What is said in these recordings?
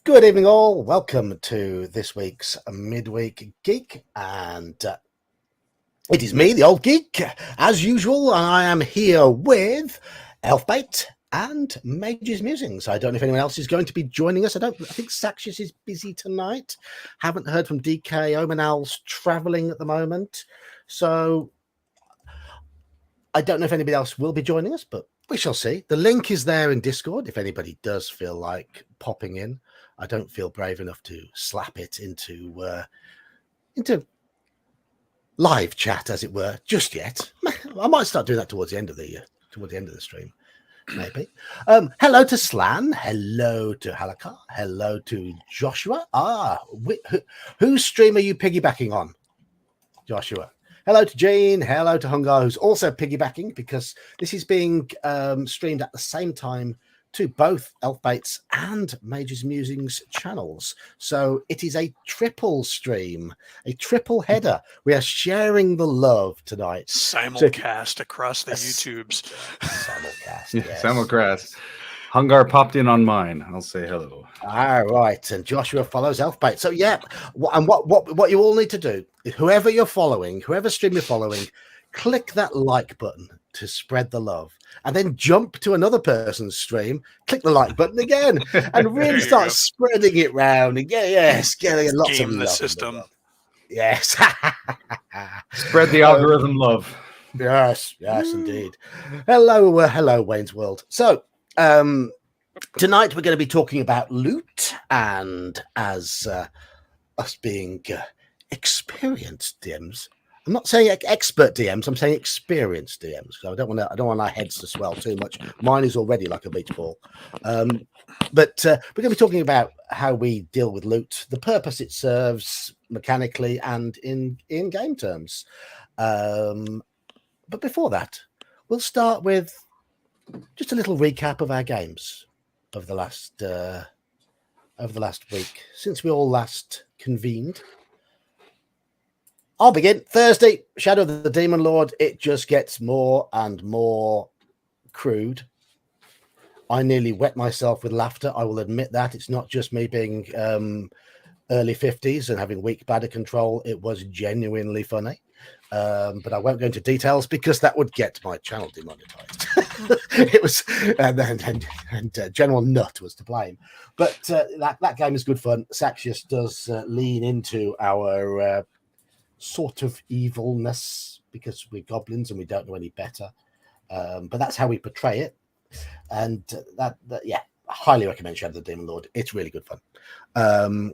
Good evening, all. Welcome to this week's Midweek Geek, and it is me, the old geek, as usual. I am here with Elfbait and Mage's Musings. I don't know if anyone else is going to be joining us. I think Saxius is busy tonight. Haven't heard from DK. Omanal's travelling at the moment, so I don't know if anybody else will be joining us, but we shall see. The link is there in Discord if anybody does feel like popping in. I don't feel brave enough to slap it into live chat, as it were, just yet. I might start doing that towards the end of the stream, maybe. Hello to Slan. Hello to Halakar. Hello to Joshua. Whose stream are you piggybacking on, Joshua? Hello to Jane. Hello to Hungar, who's also piggybacking because this is being streamed at the same time to both Elfbait's and Mage's Musings channels. So it is a triple stream, a triple header. We are sharing the love tonight. Simulcast across the YouTubes. Simulcast, yes. Simulcast. Hungar popped in on mine. I'll say hello. All right, and Joshua follows Elfbait. So yeah, what you all need to do, whoever you're following, whoever stream you're following, click that like button to spread the love, and then jump to another person's stream, click the like button again, and really start spreading it round. And getting lots of love. The system. Yes. Spread the algorithm love. Yes, indeed. Hello, Wayne's World. So, tonight we're going to be talking about loot, and as us being experienced DMs. I'm not saying expert DMs. I'm saying experienced DMs. So I don't want our heads to swell too much. Mine is already like a beach ball. But we're going to be talking about how we deal with loot, the purpose it serves mechanically and in game terms. But before that, we'll start with just a little recap of our games over the last week since we all last convened. I'll begin. Thursday, Shadow of the Demon Lord. It just gets more and more crude. I nearly wet myself with laughter. I will admit that. It's not just me being early 50s and having weak bladder control. It was genuinely funny. But I won't go into details because that would get my channel demonetized. It was, and General Nut was to blame. But that game is good fun. Saxius does lean into our sort of evilness because we're goblins and we don't know any better. But that's how we portray it. And that I highly recommend Shadow of the Demon Lord. It's really good fun.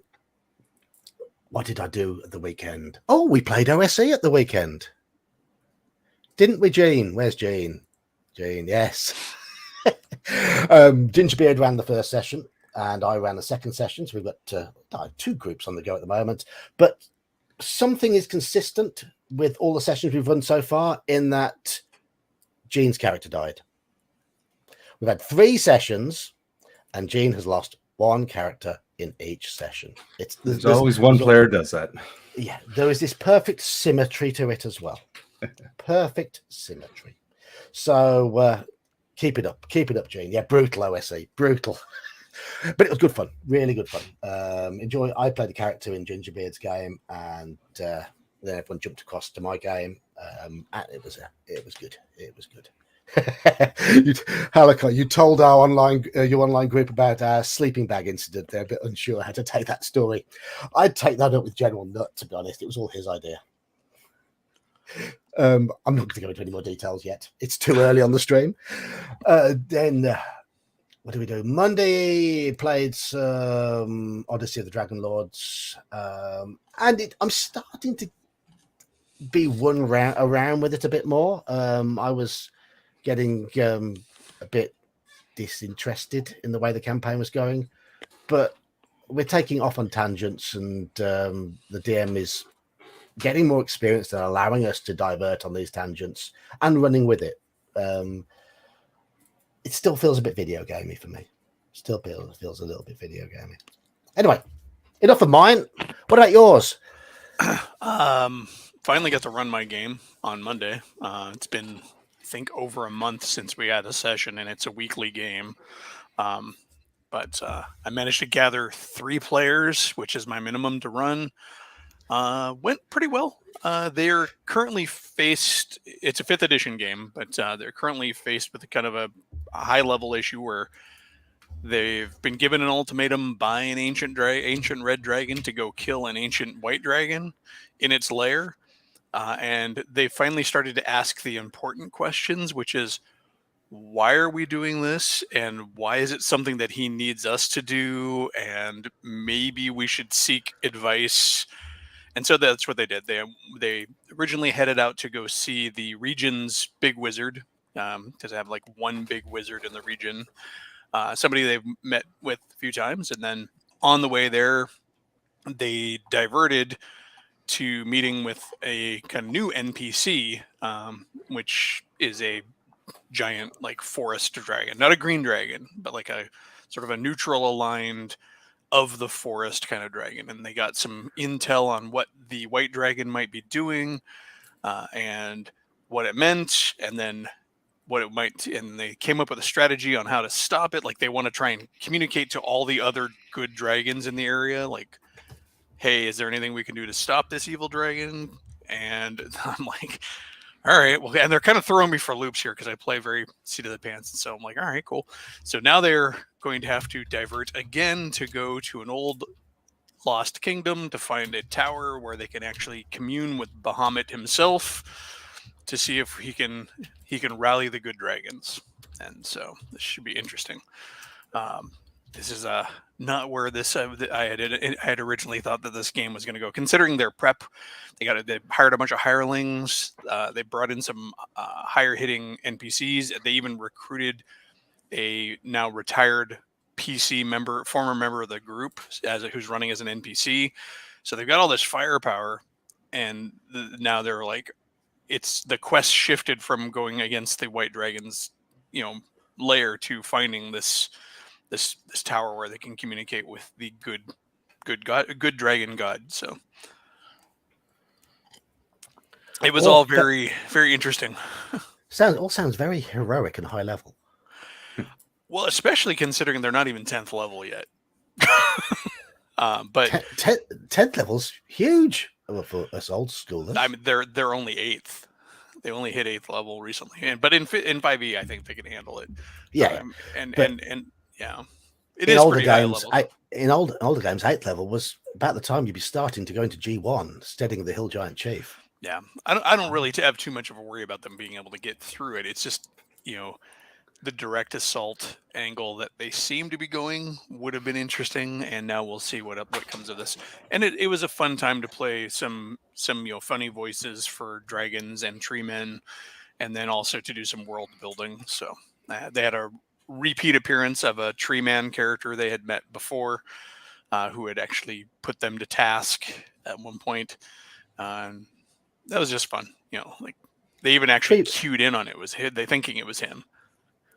What did I do at the weekend? Oh, we played OSE at the weekend. Didn't we, Jean? Where's Jean? Jean, yes. Gingerbeard ran the first session and I ran the second session. So we've got two groups on the go at the moment. But something is consistent with all the sessions we've run so far in that Jean's character died. We've had 3 sessions and Jean has lost 1 character in each session. There's always one player does that. Yeah, there is this perfect symmetry to it as well. Perfect symmetry. So keep it up, Jean. Yeah, brutal OSE, brutal. But it was good fun, really good fun. I played a character in Gingerbeard's game, and then everyone jumped across to my game, and it was good. It was good. Halakha, you told our your online group about our sleeping bag incident. They're a bit unsure how to take that story. I'd take that up with General Nut, to be honest. It was all his idea. I'm not going to go into any more details yet. It's too early on the stream. Then what do we do? Monday played some Odyssey of the Dragon Lords, and I'm starting to be run around with it a bit more. I was getting a bit disinterested in the way the campaign was going, but we're taking off on tangents, and the DM is getting more experienced and allowing us to divert on these tangents and running with it. It still feels a bit video gamey for me. Still feels a little bit video gamey. Anyway, enough of mine. What about yours? Finally got to run my game on Monday. It's been, I think, over a month since we had a session, and it's a weekly game. But but I managed to gather 3 players, which is my minimum to run. Went pretty well. They're currently faced. It's a 5th edition game, but they're currently faced with kind of a high level issue where they've been given an ultimatum by an ancient red dragon to go kill an ancient white dragon in its lair. And they finally started to ask the important questions, which is, why are we doing this? And why is it something that he needs us to do? And maybe we should seek advice. And so that's what they did. They originally headed out to go see the region's big wizard, because they have like one big wizard in the region. Somebody they've met with a few times. And then on the way there, they diverted to meeting with a kind of new NPC, which is a giant like forest dragon, not a green dragon, but like a sort of a neutral aligned of the forest kind of dragon. And they got some intel on what the white dragon might be doing, and what it meant, and then what it might, and they came up with a strategy on how to stop it. Like they want to try and communicate to all the other good dragons in the area, like, hey, is there anything we can do to stop this evil dragon? And I'm like, all right, well, and they're kind of throwing me for loops here because I play very seat of the pants. And so I'm like, all right, cool. So now they're going to have to divert again to go to an old lost kingdom to find a tower where they can actually commune with Bahamut himself to see if he can rally the good dragons. And so this should be interesting. This is not where this I had originally thought that this game was going to go. Considering their prep, they hired a bunch of hirelings. They brought in some higher hitting NPCs. They even recruited a now retired PC member, former member of the group, who's running as an NPC. So they've got all this firepower, and now they're like, it's the quest shifted from going against the white dragon's, lair to finding this tower where they can communicate with the good dragon god. So it was all very, very interesting. Sounds very heroic and high level. Well, especially considering they're not even 10th level yet. But 10th level's huge for us old schoolers. I mean, they're only 8th. They only hit 8th level recently, but in 5e, I think they can handle it. Yeah, and yeah, it in is older pretty games. high level. In older games, 8th level was about the time you'd be starting to go into G1, studying the Hill Giant Chief. Yeah, I don't really have too much of a worry about them being able to get through it. It's just, the direct assault angle that they seem to be going would have been interesting, and now we'll see what comes of this. And it was a fun time to play some funny voices for dragons and tree men, and then also to do some world building. So they had a repeat appearance of a tree man character they had met before, who had actually put them to task at one point. That was just fun. Like they even actually cued in on it. They thinking it was him.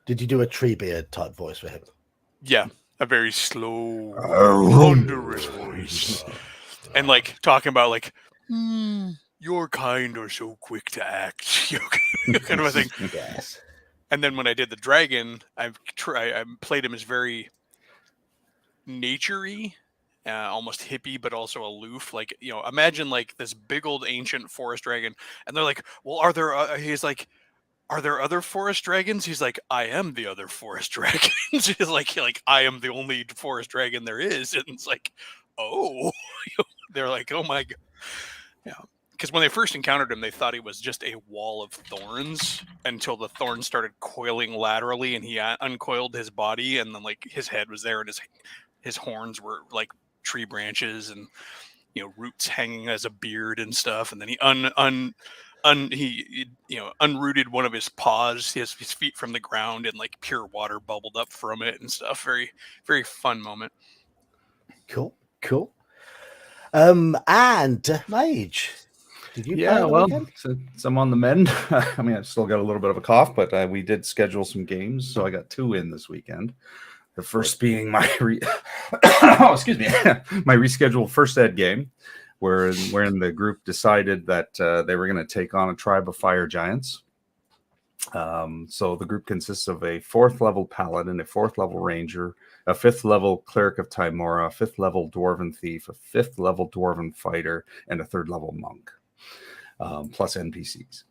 Did you do a Treebeard type voice for him? Yeah, a very slow, thunderous voice, and like talking about like, your kind are so quick to act, kind of a thing. Yes. And then when I did the dragon, I played him as very nature-y, almost hippie, but also aloof. Like, imagine like this big old ancient forest dragon, and they're like, well, are there? He's like, are there other forest dragons? He's like, I am the other forest dragons. He's like, I am the only forest dragon there is. And it's like, oh, they're like, oh my God. Yeah. Because when they first encountered him, they thought he was just a wall of thorns until the thorns started coiling laterally and he uncoiled his body. And then like his head was there and his horns were like tree branches and, roots hanging as a beard and stuff. And then he unrooted one of his paws, his feet from the ground, and like pure water bubbled up from it and stuff. Very, very fun moment. Cool. And Mage, did you play the weekend? Since I'm on the mend, I mean, I've still got a little bit of a cough, but we did schedule some games, so I got 2 in this weekend. The first being my my rescheduled first ed game, wherein the group decided that they were going to take on a tribe of fire giants. So the group consists of a 4th level paladin, a 4th level ranger, a 5th level cleric of Timora, a 5th level dwarven thief, a 5th level dwarven fighter, and a 3rd level monk, plus NPCs.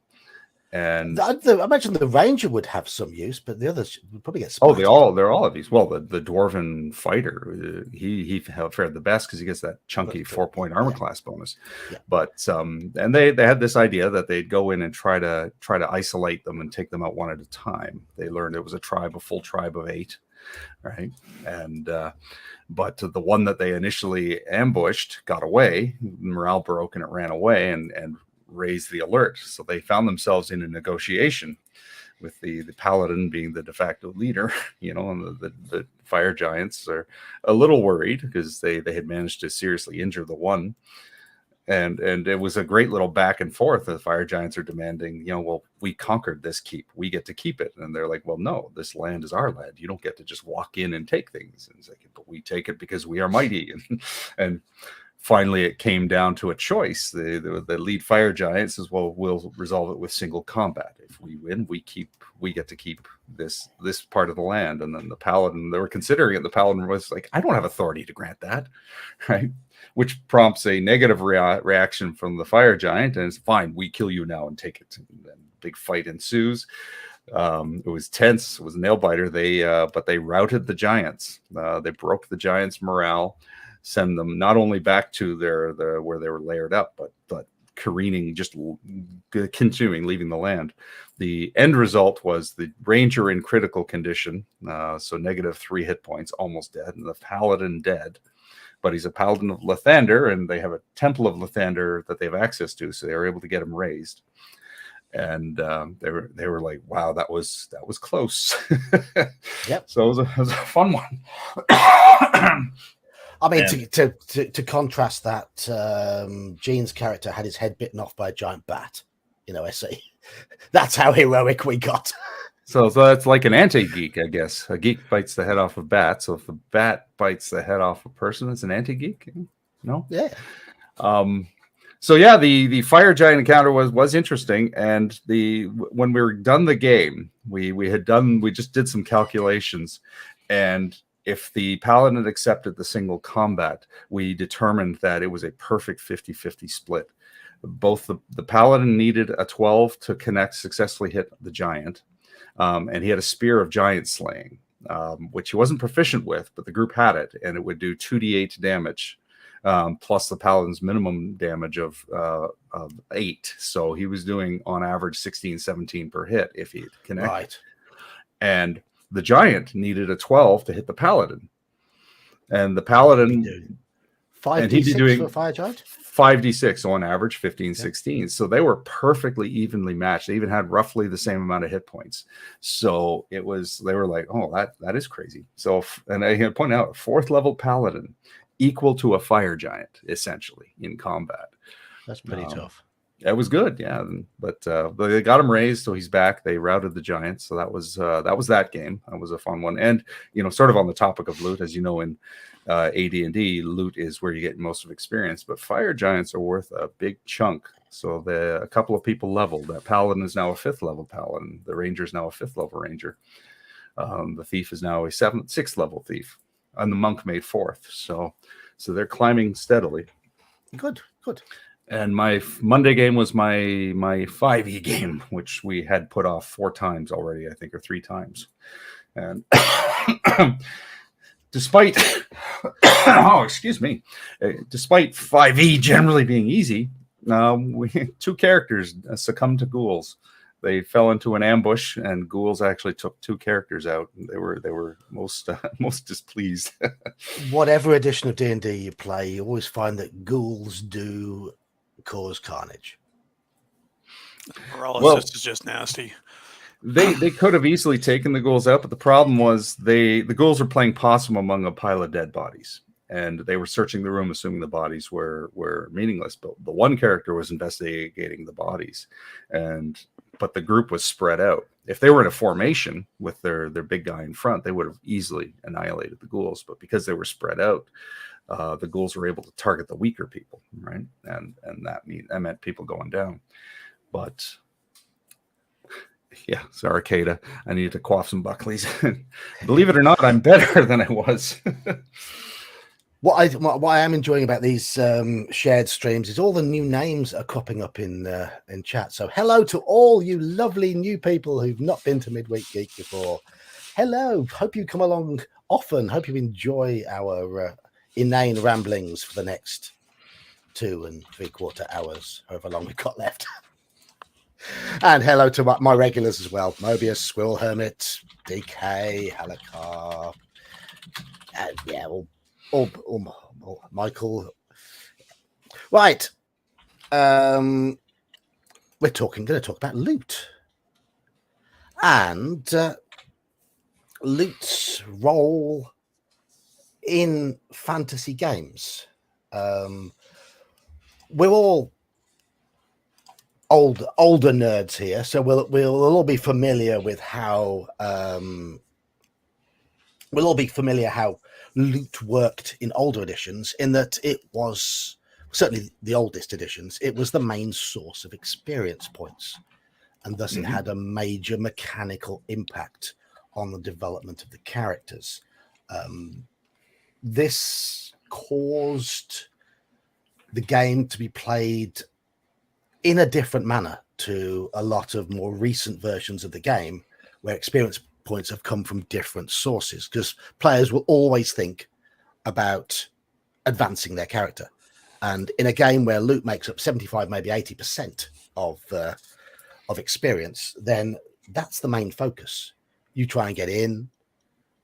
And I imagine the ranger would have some use, but the others would probably get oh, splattered. they're all of these. Well, the dwarven fighter, he fared the best because he gets that chunky 4-point armor class bonus. Yeah. But and they had this idea that they'd go in and try to isolate them and take them out one at a time. They learned it was a full tribe of 8, right? And but the one that they initially ambushed got away. Morale broke and it ran away and raised the alert. So they found themselves in a negotiation with the paladin being the de facto leader, and the fire giants are a little worried because they had managed to seriously injure the one. And it was a great little back and forth. The fire giants are demanding, well, we conquered this keep. We get to keep it. And they're like, well, no, this land is our land. You don't get to just walk in and take things. And it's like, but we take it because we are mighty. And finally, it came down to a choice. The lead fire giant says, well, we'll resolve it with single combat. If we win, we get to keep this part of the land. And then the paladin, they were considering it. The paladin was like, I don't have authority to grant that, right? Which prompts a negative reaction from the fire giant. And it's fine, we kill you now and take it. And then big fight ensues. It was tense. It was a nail biter. But they routed the giants. They broke the giants' morale. Send them not only back to their where they were layered up, but careening, just continuing, leaving the land. The end result was the ranger in critical condition, so -3 hit points, almost dead, and the paladin dead. But he's a paladin of Lathander, and they have a temple of Lathander that they have access to, so they were able to get him raised. And they were like, wow, that was close. Yep. So it was a fun one. I mean, to contrast that, Gene's character had his head bitten off by a giant bat in OSE. That's how heroic we got. So that's like an anti-geek, I guess. A geek bites the head off a bat. So if the bat bites the head off a person, it's an anti-geek. No? Yeah. So yeah, the fire giant encounter was interesting. And when we were done the game, we just did some calculations, and if the paladin had accepted the single combat, we determined that it was a perfect 50-50 split. Both the paladin needed a 12 to successfully hit the giant, and he had a spear of giant slaying, which he wasn't proficient with, but the group had it, and it would do 2d8 damage, plus the paladin's minimum damage of 8. So he was doing on average 16, 17 per hit if he connected. Right. And the giant needed a 12 to hit the paladin, and the paladin 5d6 for a fire giant, 5d6 on average, 15, 16. So they were perfectly evenly matched. They even had roughly the same amount of hit points. So they were like, oh, that is crazy. So, and I had point out, 4th level paladin equal to a fire giant essentially in combat. That's pretty tough. It was good, yeah. But they got him raised, so he's back. They routed the giants, so that was that game. That was a fun one. And sort of on the topic of loot, as you know, in AD&D, loot is where you get most of experience. But fire giants are worth a big chunk. So a couple of people leveled. That paladin is now a 5th level paladin. The ranger is now a 5th level ranger. The thief is now a 6th level thief, and the monk made 4th. So they're climbing steadily. Good. And my Monday game was my 5e game, which we had put off 4 times already, I think, or 3 times. And despite, despite 5e generally being easy, 2 characters succumbed to ghouls. They fell into an ambush, and ghouls actually took 2 characters out. They were most displeased. Whatever edition of D&D you play, you always find that ghouls do cause carnage. Paralysis is just nasty. They could have easily taken the ghouls out, but the problem was the ghouls were playing possum among a pile of dead bodies, and they were searching the room, assuming the bodies were meaningless. But the one character was investigating the bodies, but the group was spread out. If they were in a formation with their big guy in front, they would have easily annihilated the ghouls. But because they were spread out, the ghouls were able to target the weaker people, right? And that meant people going down. But Yeah, Zarcada. I need to quaff some Buckleys. Believe it or not, I'm better than I was. What I am enjoying about these shared streams is all the new names are cropping up in chat. So hello to all you lovely new people who've not been to Midweek Geek before. Hello, hope you come along often. Hope you enjoy our inane ramblings for the next 2 3/4 hours, however long we've got left. And hello to my regulars as well: Mobius, Squirrel Hermit, DK, Halakar, and yeah, all Michael. Right. We're going to talk about loot and loot's role in fantasy games. We're all older nerds here, so we'll all be familiar with how how loot worked in older editions, in that it was certainly the oldest editions. It was the main source of experience points, and thus it had a major mechanical impact on the development of the characters. This caused the game to be played in a different manner to a lot of more recent versions of the game, where experience points have come from different sources, because players will always think about advancing their character. And in a game where loot makes up 75, maybe 80% of experience, then that's the main focus. You try and get in,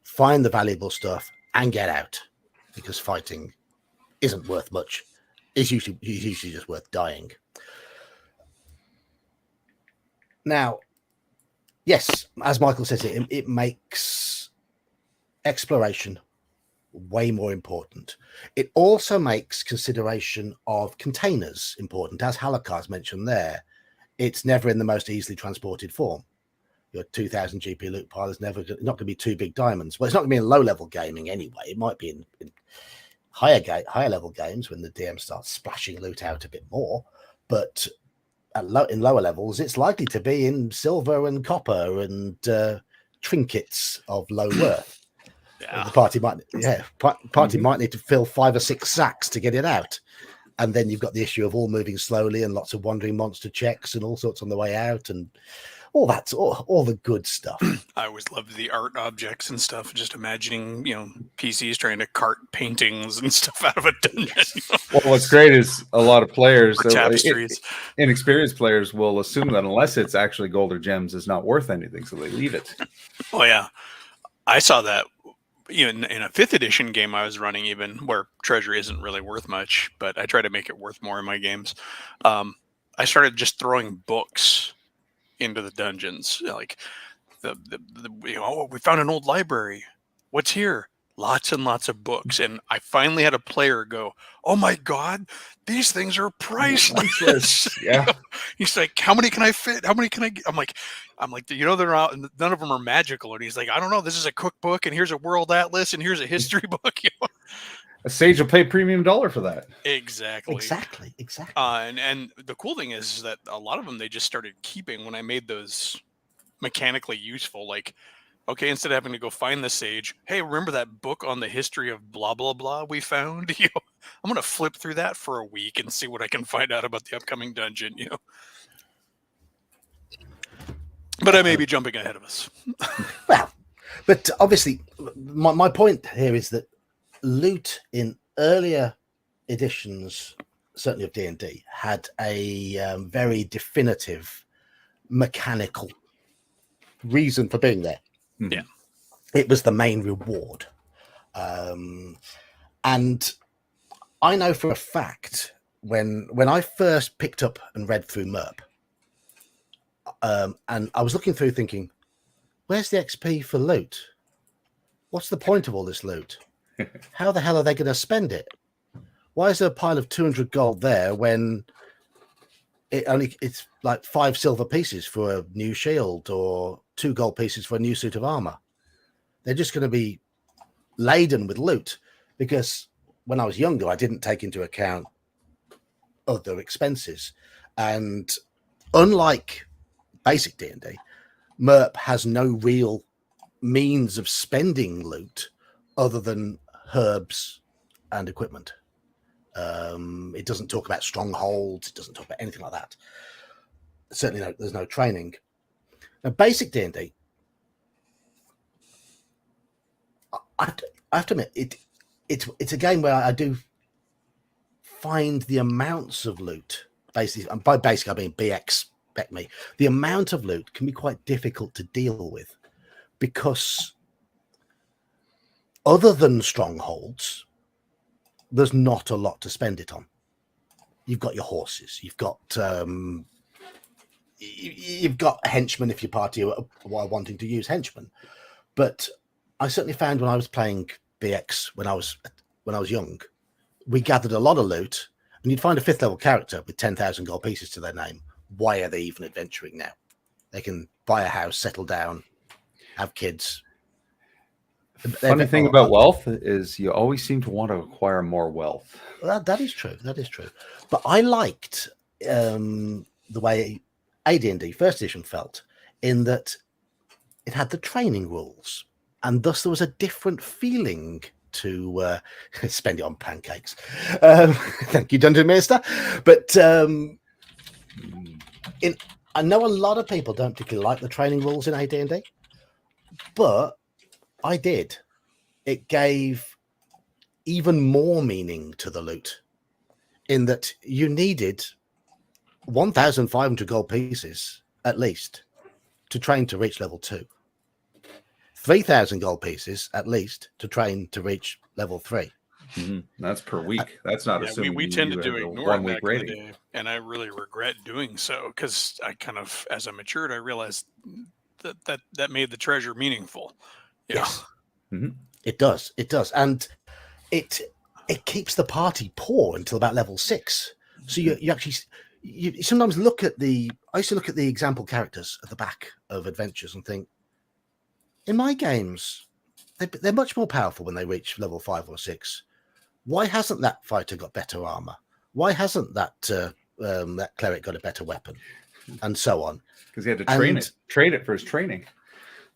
find the valuable stuff, and get out, because fighting isn't worth much. It's usually just worth dying. Now, yes, as Michael says, it makes exploration way more important. It also makes consideration of containers important. As Halakar's mentioned there, it's never in the most easily transported form. Your 2000 GP loot pile is not going to be 2 big diamonds. Well, it's not going to be in low-level gaming anyway. It might be in higher level games when the DM starts splashing loot out a bit more. But in lower levels, it's likely to be in silver and copper and trinkets of low worth. Yeah. The party might need to fill 5 or 6 sacks to get it out, and then you've got the issue of all moving slowly and lots of wandering monster checks and all sorts on the way out, and all the good stuff. I always loved the art objects and stuff. Just imagining, PCs trying to cart paintings and stuff out of a dungeon. Well, what's great is a lot of players, tapestries, inexperienced players, will assume that unless it's actually gold or gems, it's not worth anything, so they leave it. Oh yeah, I saw that even in a 5th edition game I was running, even where treasure isn't really worth much, but I try to make it worth more in my games. I started just throwing books into the dungeons, like we found an old library. What's here? Lots and lots of books. And I finally had a player go, "Oh my God, these things are priceless." Yeah. He's like, "How many can I fit? How many can I get?" I'm like, they're out, and none of them are magical. And he's like, "I don't know. This is a cookbook, and here's a world atlas, and here's a history book." A sage will pay premium dollar for that. Exactly. And the cool thing is that a lot of them they just started keeping when I made those mechanically useful. Like, okay, instead of having to go find the sage, hey, remember that book on the history of blah blah blah we found? I'm gonna flip through that for a week and see what I can find out about the upcoming dungeon. But I may be jumping ahead of us. Well, but obviously, my point here is that loot in earlier editions, certainly of D&D, had a very definitive mechanical reason for being there. Yeah, it was the main reward, and I know for a fact when I first picked up and read through MERP, and I was looking through thinking, where's the XP for loot? What's the point of all this loot? How the hell are they going to spend it? Why is there a pile of 200 gold there when it's like 5 silver pieces for a new shield or 2 gold pieces for a new suit of armor? They're just going to be laden with loot, because when I was younger, I didn't take into account other expenses. And unlike basic D&D, MERP has no real means of spending loot other than herbs and equipment. It doesn't talk about strongholds. It doesn't talk about anything like that. Certainly, there's no training. Now, basic D&D, I have to admit, it's a game where I do find the amounts of loot, basically, and by basic I mean BX, back me, the amount of loot can be quite difficult to deal with, because other than strongholds, there's not a lot to spend it on. You've got your horses, you've got henchmen if your party are wanting to use henchmen. But I certainly found when I was playing BX when I was young, we gathered a lot of loot, and you'd find a 5th level character with 10,000 gold pieces to their name. Why are they even adventuring now? They can buy a house, settle down, have kids. Funny thing about wealth is you always seem to want to acquire more wealth. That is true. That is true. But I liked the way AD&D First Edition felt, in that it had the training rules, and thus there was a different feeling to spend it on pancakes. Thank you, Dungeon Minister. But I know a lot of people don't particularly like the training rules in AD&D, but I did. It gave even more meaning to the loot, in that you needed 1,500 gold pieces at least to train to reach level 2. 3,000 gold pieces at least to train to reach level 3. Mm-hmm. That's per week. That's not assuming we tended to ignore it back in the day, and I really regret doing so, because I kind of, as I matured, I realized that made the treasure meaningful. Yes, mm-hmm. It does, and it keeps the party poor until about level 6. So you actually sometimes look at I used to look at the example characters at the back of adventures and think, in my games, they're much more powerful when they reach level 5 or 6. Why hasn't that fighter got better armor? Why hasn't that cleric got a better weapon? And so on. Because he had to trade it for his training.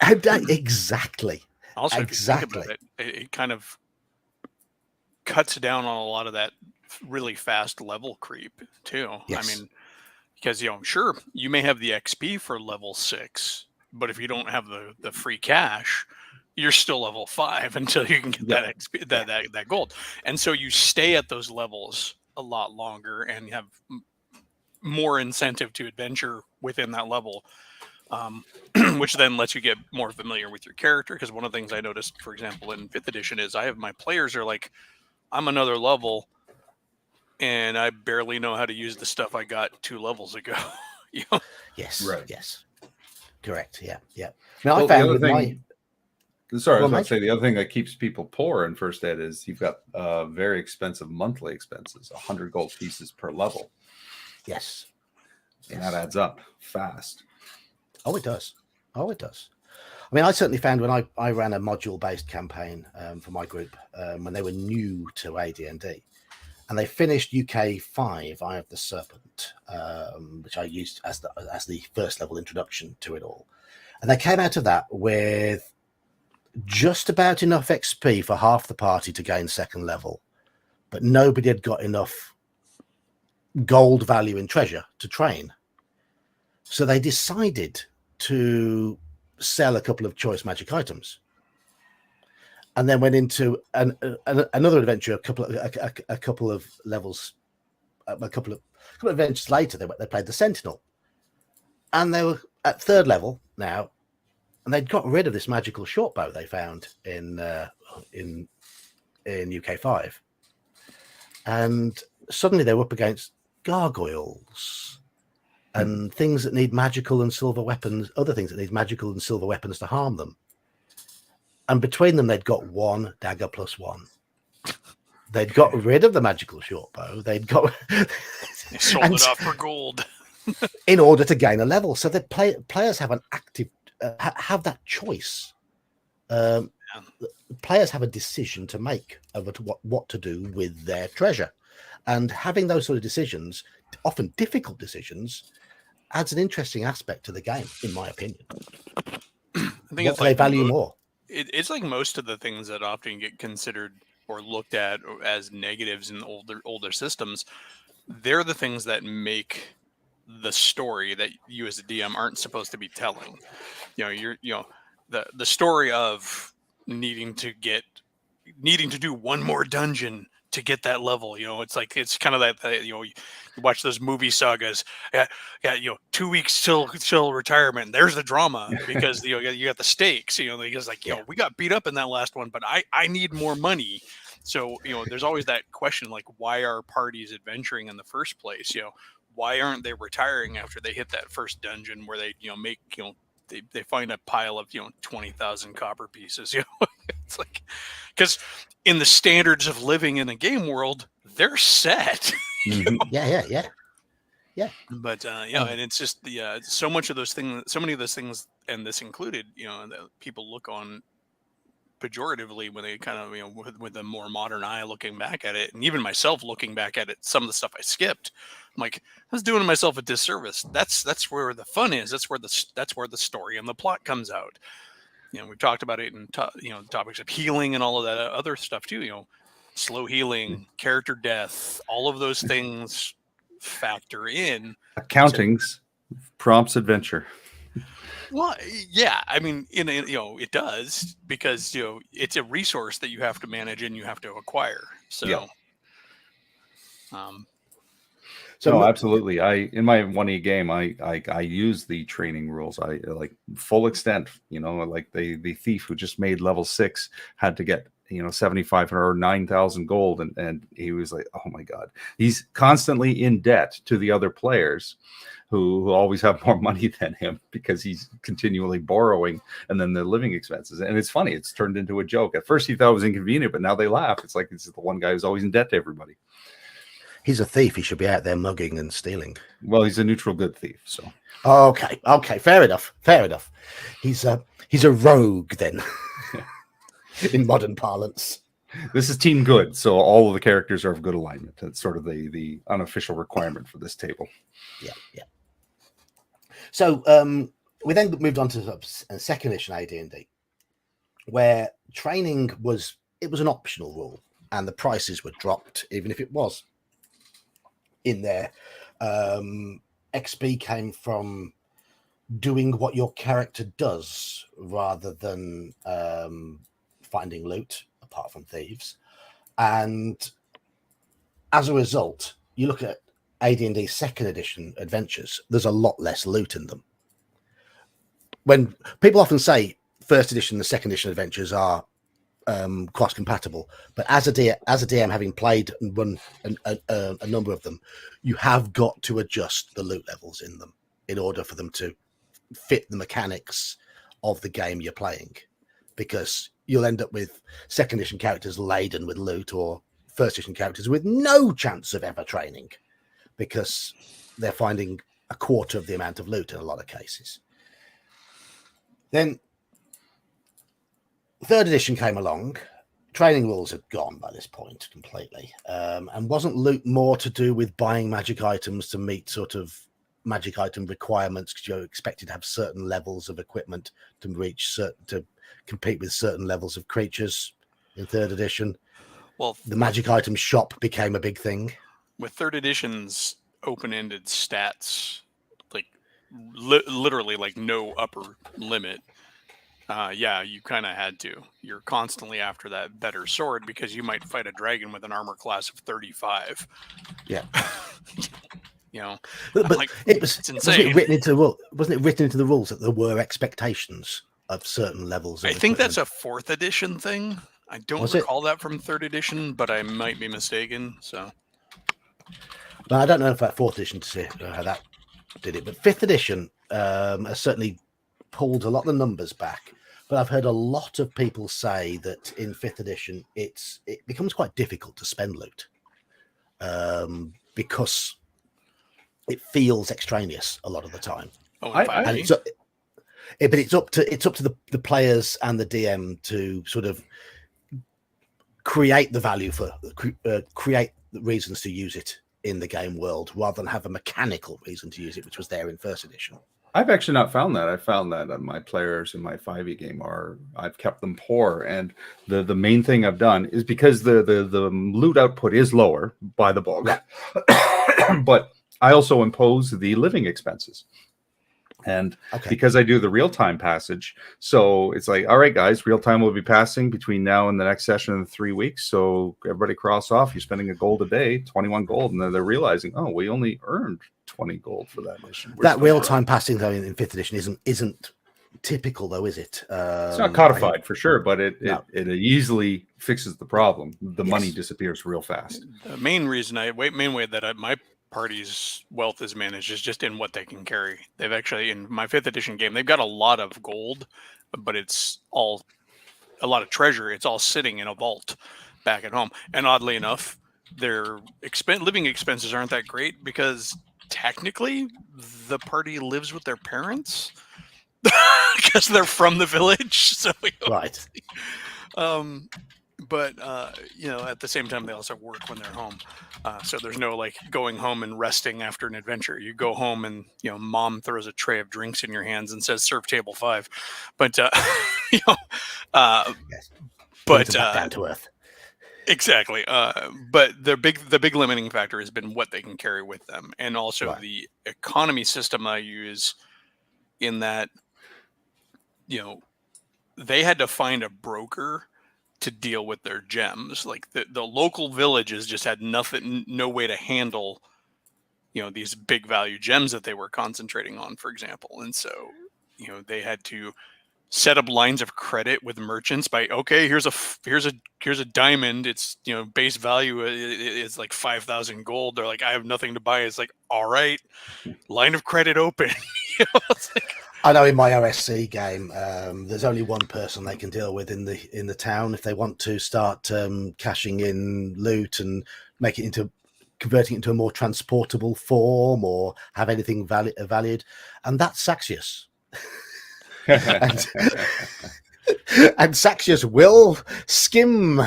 Exactly. Also, if you think about it, it kind of cuts down on a lot of that really fast level creep too. Yes. I mean, because sure, you may have the XP for level 6, but if you don't have the free cash, you're still level 5 until you can get that XP, that gold. And so you stay at those levels a lot longer and have more incentive to adventure within that level, which then lets you get more familiar with your character. Because one of the things I noticed, for example, in 5th edition is I have my players are like, I'm another level and I barely know how to use the stuff I got 2 levels ago. Yes. Right. Yes. Correct. Yeah. Now, I found with Sorry, I was going to say the other thing that keeps people poor in first ed is you've got very expensive monthly expenses, 100 gold pieces per level. Yes. And that adds up fast. Oh, it does. I mean, I certainly found when I ran a module-based campaign for my group when they were new to AD&D, and they finished UK 5, Eye of the Serpent, which I used as the first level introduction to it all. And they came out of that with just about enough XP for half the party to gain 2nd level, but nobody had got enough gold value in treasure to train. So they decided to sell a couple of choice magic items, and then went into another adventure a couple of levels, a couple of adventures later. They played the Sentinel, and they were at 3rd level now, and they'd got rid of this magical short bow they found in UK 5, and suddenly they were up against gargoyles and things that need magical and silver weapons, other things that need magical and silver weapons to harm them. And between them, they'd got 1 dagger plus 1. They'd got rid of the magical short bow. They sold it off for gold in order to gain a level. So the players have an active, have that choice. Players have a decision to make over to what to do with their treasure, and having those sort of decisions, often difficult decisions, adds an interesting aspect to the game, in my opinion. I think What it's do they like value more? it's like most of the things that often get considered or looked at as negatives in older systems. They're the things that make the story that you as a DM aren't supposed to be telling. The story of needing to do one more dungeon to get that level. It's kind of that you watch those movie sagas. Yeah, 2 weeks till retirement. There's the drama because you got the stakes. Because we got beat up in that last one, but I need more money. So there's always that question, like, why are parties adventuring in the first place? Why aren't they retiring after they hit that first dungeon where they make they find a pile of 20,000 copper pieces? It's like, because in the standards of living in a game world, they're set. Yeah. But and it's just so much of those things, so many of those things, and this included, that people look on pejoratively when they kind of with a more modern eye looking back at it, and even myself looking back at it, some of the stuff I skipped, I'm like, I was doing myself a disservice. That's where the fun is. That's where the story and the plot comes out. We've talked about it in topics of healing and all of that other stuff too. Slow healing, character death, all of those things factor in. Accountings prompts adventure. Well, yeah, I mean, it does, because it's a resource that you have to manage and you have to acquire. So, Yeah. So no, absolutely. In my 1E game, I use the training rules. I like full extent. Like the thief who just made level 6 had to get 7,500 or 9,000 gold, and he was like, oh my god, he's constantly in debt to the other players who always have more money than him because he's continually borrowing, and then the living expenses. And it's funny, it's turned into a joke. At first he thought it was inconvenient, but now they laugh. It's like, it's the one guy who's always in debt to everybody. He's a thief. He should be out there mugging and stealing. Well, he's a neutral good thief. So okay, fair enough. He's a rogue then, in modern parlance. This is Team Good, so all of the characters are of good alignment. That's sort of the unofficial requirement for this table. Yeah. So we then moved on to second edition AD&D, where training was an optional rule, and the prices were dropped, even if it was in there. XP came from doing what your character does rather than finding loot, apart from thieves. And as a result, you look at AD&D second edition adventures, there's a lot less loot in them. When people often say first edition and second edition adventures are cross compatible, but as a DM, having played and run a number of them, you have got to adjust the loot levels in them in order for them to fit the mechanics of the game you're playing, because you'll end up with second edition characters laden with loot, or first edition characters with no chance of ever training because they're finding a quarter of the amount of loot in a lot of cases. Then third edition came along. Training rules had gone by this point completely, and wasn't loot more to do with buying magic items to meet sort of magic item requirements, because you're expected to have certain levels of equipment to compete with certain levels of creatures in third edition. Well, the magic item shop became a big thing. With third edition's open-ended stats, like literally like no upper limit, you kind of had to. You're constantly after that better sword because you might fight a dragon with an armor class of 35. Yeah. But like, it's insane. Wasn't it written into the rules that there were expectations of certain levels of I think that's a fourth edition thing. I don't recall that from third edition, but I might be mistaken. So, but I don't know if that fourth edition to see how that did it. But fifth edition has certainly pulled a lot of the numbers back. But I've heard a lot of people say that in fifth edition, it becomes quite difficult to spend loot because it feels extraneous a lot of the time. But it's up to the players and the DM to sort of create the value create the reasons to use it in the game world rather than have a mechanical reason to use it, which was there in first edition. I've actually not found that. I found that my players in my 5e game I've kept them poor, and the main thing I've done is because the loot output is lower by the book, but I also impose the living expenses. And because I do the real-time passage, so it's like, all right, guys, real-time will be passing between now and the next session in 3 weeks. So everybody cross off, you're spending $1 a day, 21 gold. And then they're realizing, oh, we only earned 20 gold for that mission. That real-time passing, though, in 5th edition isn't typical, though, is it? It's not codified for sure, but it easily fixes the problem. The money disappears real fast. The main reason my party's wealth is managed is just in what they can carry. They've actually, in my 5th edition game, they've got a lot of gold, but it's all a lot of treasure. It's all sitting in a vault back at home. And oddly enough, their living expenses aren't that great because technically the party lives with their parents because they're from the village. So right. But at the same time, they also work when they're home. So there's no like going home and resting after an adventure. You go home and mom throws a tray of drinks in your hands and says, "Serve table 5." But but down to earth. Exactly. But the big limiting factor has been what they can carry with them, and also the economy system I use. In that, they had to find a broker to deal with their gems. Like the local villages just had no way to handle, these big value gems that they were concentrating on, for example. And so, they had to set up lines of credit with merchants by, okay, here's a diamond. It's, base value is like 5,000 gold. They're like, I have nothing to buy. It's like, all right, line of credit open. It's like, I know in my OSC game, there's only one person they can deal with in the town if they want to start cashing in loot and converting it into a more transportable form or have anything valued, and that's Saxius. and Saxius will skim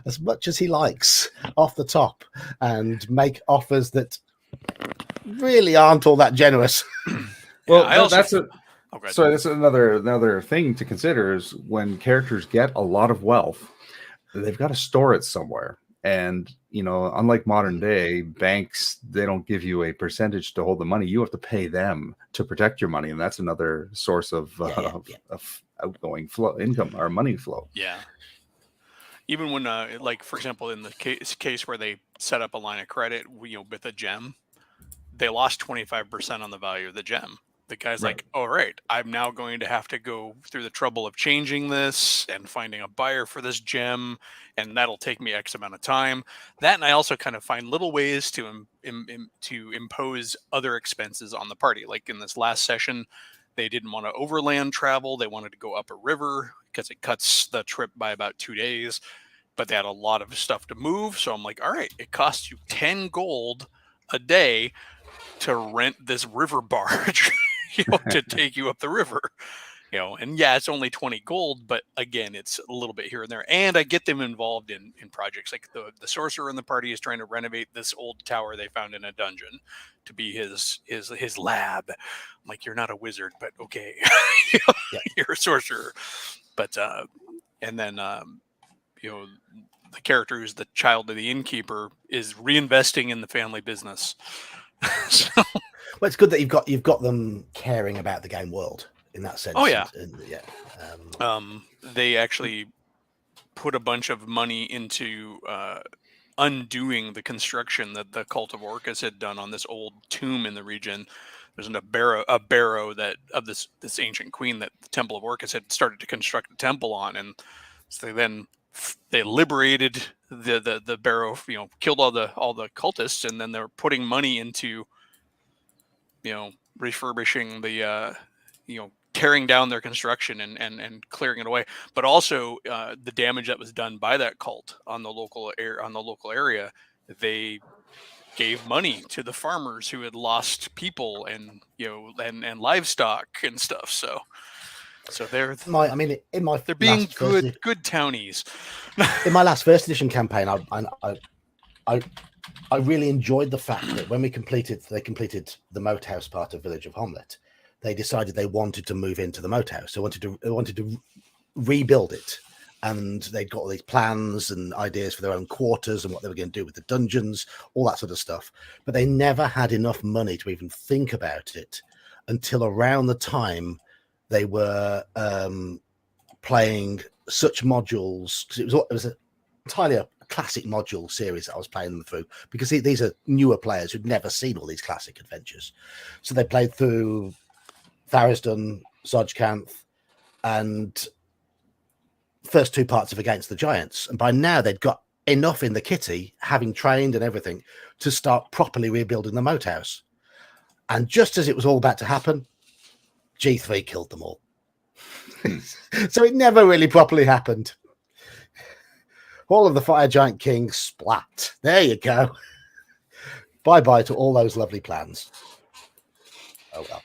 as much as he likes off the top and make offers that really aren't all that generous. Well, that's another thing to consider is when characters get a lot of wealth, they've got to store it somewhere. And, unlike modern day banks, they don't give you a percentage to hold the money. You have to pay them to protect your money. And that's another source of outgoing income or money flow. Yeah. Even when, for example, in the case where they set up a line of credit, with a gem, they lost 25% on the value of the gem. The guy's like, all right, I'm now going to have to go through the trouble of changing this and finding a buyer for this gem, and that'll take me X amount of time. That, and I also kind of find little ways to impose other expenses on the party. Like in this last session, they didn't want to overland travel. They wanted to go up a river because it cuts the trip by about 2 days, but they had a lot of stuff to move. So I'm like, all right, it costs you 10 gold a day to rent this river barge. To take you up the river, and it's only 20 gold, but again, it's a little bit here and there. And I get them involved in projects like the sorcerer in the party is trying to renovate this old tower they found in a dungeon to be his lab. I'm like, you're not a wizard, but okay, you're a sorcerer. But and then the character who's the child of the innkeeper is reinvesting in the family business. So, well, it's good that you've got them caring about the game world in that sense. Oh yeah, they actually put a bunch of money into undoing the construction that the Cult of Orcus had done on this old tomb in the region. There's a barrow that of this ancient queen that the Temple of Orcus had started to construct a temple on, and so they liberated the barrow, killed all the cultists, and then they're putting money into refurbishing the tearing down their construction and clearing it away, but also the damage that was done by that cult on the local area. They gave money to the farmers who had lost people and and livestock and stuff. So they're being good townies. In my last first edition campaign, I really enjoyed the fact that when they completed the moat house part of Village of Homlet, they decided they wanted to move into the moat house. They wanted to rebuild it, and they'd got all these plans and ideas for their own quarters and what they were going to do with the dungeons, all that sort of stuff. But they never had enough money to even think about it until around the time they were playing such modules, because it was entirely a classic module series that I was playing them through, because these are newer players who'd never seen all these classic adventures. So they played through Tharisdun, Sojkanth, and first two parts of Against the Giants, and by now they'd got enough in the kitty, having trained and everything, to start properly rebuilding the moat house. And just as it was all about to happen, G3 killed them all. So it never really properly happened. All of the Fire Giant Kings splat. There you go. Bye-bye to all those lovely plans. Oh well.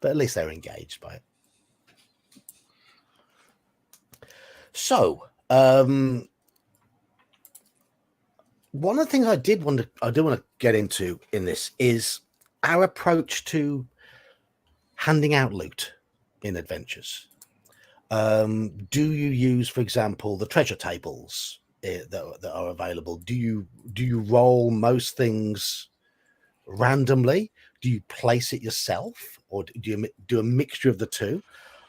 But at least they're engaged by it. So, one of the things I do want to get into in this is our approach to handing out loot in adventures. Do you use, for example, the treasure tables that are available? Do you roll most things randomly? Do you place it yourself, or do you do a mixture of the two?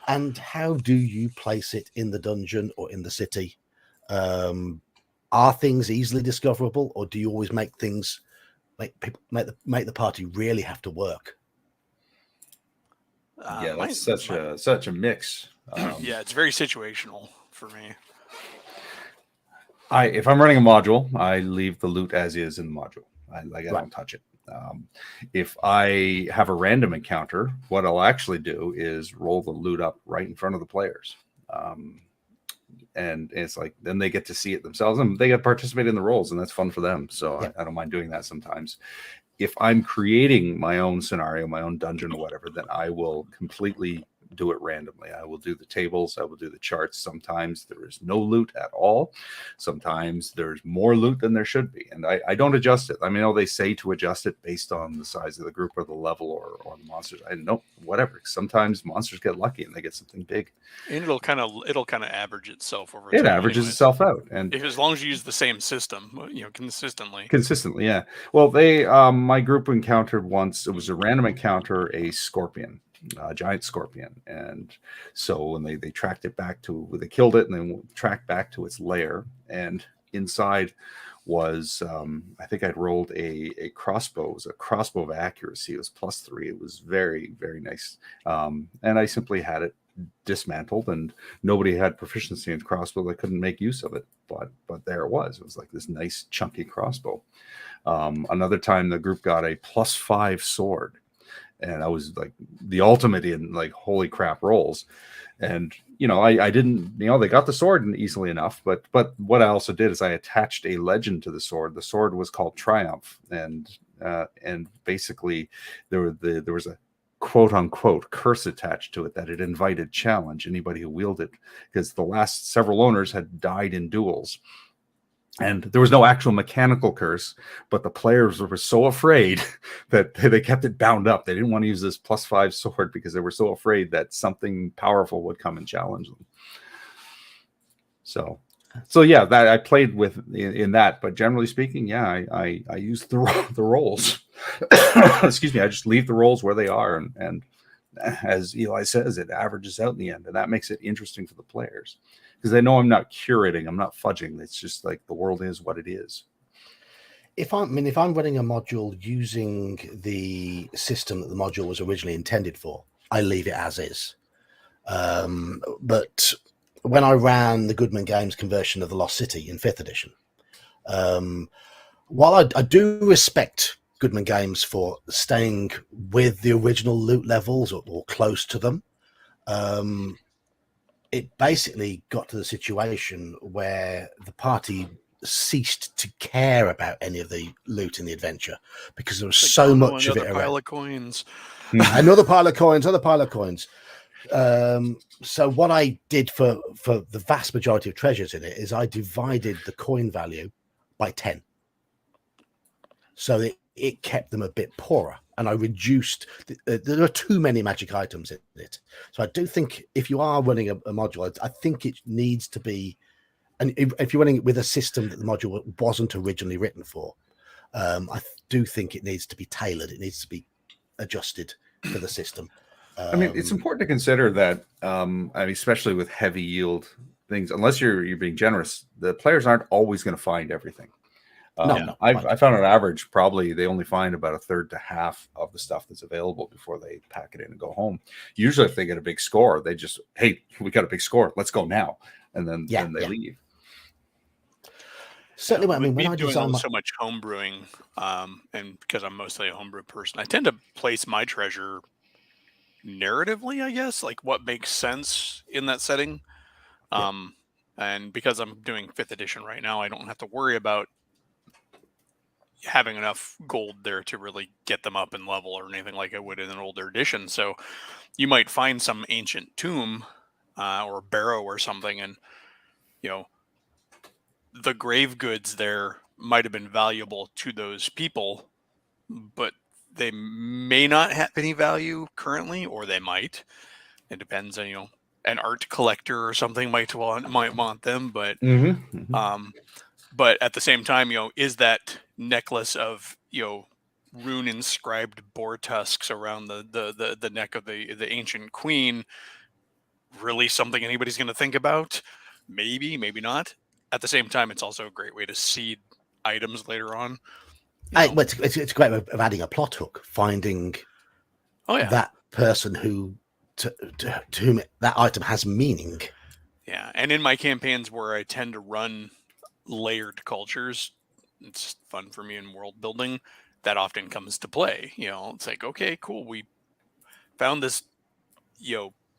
And how do you place it in the dungeon or in the city? Are things easily discoverable, or do you always make things make the party really have to work? Yeah, that's such a mix. Yeah, it's very situational for me. If I'm running a module, I leave the loot as is in the module. I don't touch it. If I have a random encounter, what I'll actually do is roll the loot up right in front of the players. And it's like, then they get to see it themselves, and they get to participate in the rolls, and that's fun for them. So yeah. I don't mind doing that sometimes. If I'm creating my own scenario, my own dungeon or whatever, then I will completely do it randomly. I will do the tables. I will do the charts. Sometimes there is no loot at all. Sometimes there's more loot than there should be. And I don't adjust it. I mean, they say to adjust it based on the size of the group or the level or the monsters. I know, whatever. Sometimes monsters get lucky and they get something big. And it'll kind of average itself over time. It anyways. averages itself out. And as long as you use the same system, consistently. Consistently, yeah. Well, my group encountered once, it was a random encounter, a scorpion. A giant scorpion, and so when they tracked it back to, they killed it and then tracked back to its lair, and inside was I think I'd rolled a crossbow. It was a crossbow of accuracy. It was +3. It was very, very nice, and I simply had it dismantled, and nobody had proficiency in crossbow. They couldn't make use of it, but there it was. It was like this nice chunky crossbow. Another time the group got a +5 sword. And I was like the ultimate in like, holy crap rolls. And, I didn't, they got the sword easily enough, but what I also did is I attached a legend to the sword. The sword was called Triumph. And basically there was a quote unquote curse attached to it that it invited challenge anybody who wielded it, because the last several owners had died in duels. And there was no actual mechanical curse, but the players were so afraid that they kept it bound up. They didn't want to use this +5 sword because they were so afraid that something powerful would come and challenge them. So yeah, that I played with in that. But generally speaking, yeah, I use the rolls. Excuse me. I just leave the rolls where they are, and as Eli says, it averages out in the end, and that makes it interesting for the players. Because they know I'm not curating, I'm not fudging. It's just like the world is what it is. If I'm running a module using the system that the module was originally intended for, I leave it as is. But when I ran the Goodman Games conversion of the Lost City in 5th edition, while I do respect Goodman Games for staying with the original loot levels or close to them, it basically got to the situation where the party ceased to care about any of the loot in the adventure because there was so much of it around. Pile of coins. Another pile of coins, other pile of coins. So what I did for the vast majority of treasures in it is I divided the coin value by 10. So it kept them a bit poorer, and I reduced. There are too many magic items in it, so I do think if you are running a module, I think it needs to be, and if you're running it with a system that the module wasn't originally written for, I do think it needs to be tailored. It needs to be adjusted for the system. I mean, it's important to consider that, I mean, especially with heavy yield things, unless you're being generous, the players aren't always going to find everything. No, I found on average, probably they only find about a third to half of the stuff that's available before they pack it in and go home. Usually if they get a big score, they just, hey, we got a big score, let's go now. And then they leave. Certainly, I mean, when I doing design so much homebrewing, and because I'm mostly a homebrew person, I tend to place my treasure narratively, I guess, like what makes sense in that setting. And because I'm doing 5th edition right now, I don't have to worry about having enough gold there to really get them up in level or anything like I would in an older edition. So you might find some ancient tomb or barrow or something, and the grave goods there might have been valuable to those people, but they may not have any value currently, or they might. It depends on an art collector or something might want them, but but at the same time, is that necklace of rune inscribed boar tusks around the neck of the ancient queen really something anybody's going to think about? Maybe not. At the same time, it's also a great way to seed items later on. It's a great way of adding a plot hook, finding that person to whom that item has meaning. Yeah, and in my campaigns where I tend to run layered cultures, it's fun for me in world building. That often comes to play. It's like, okay, cool, we found this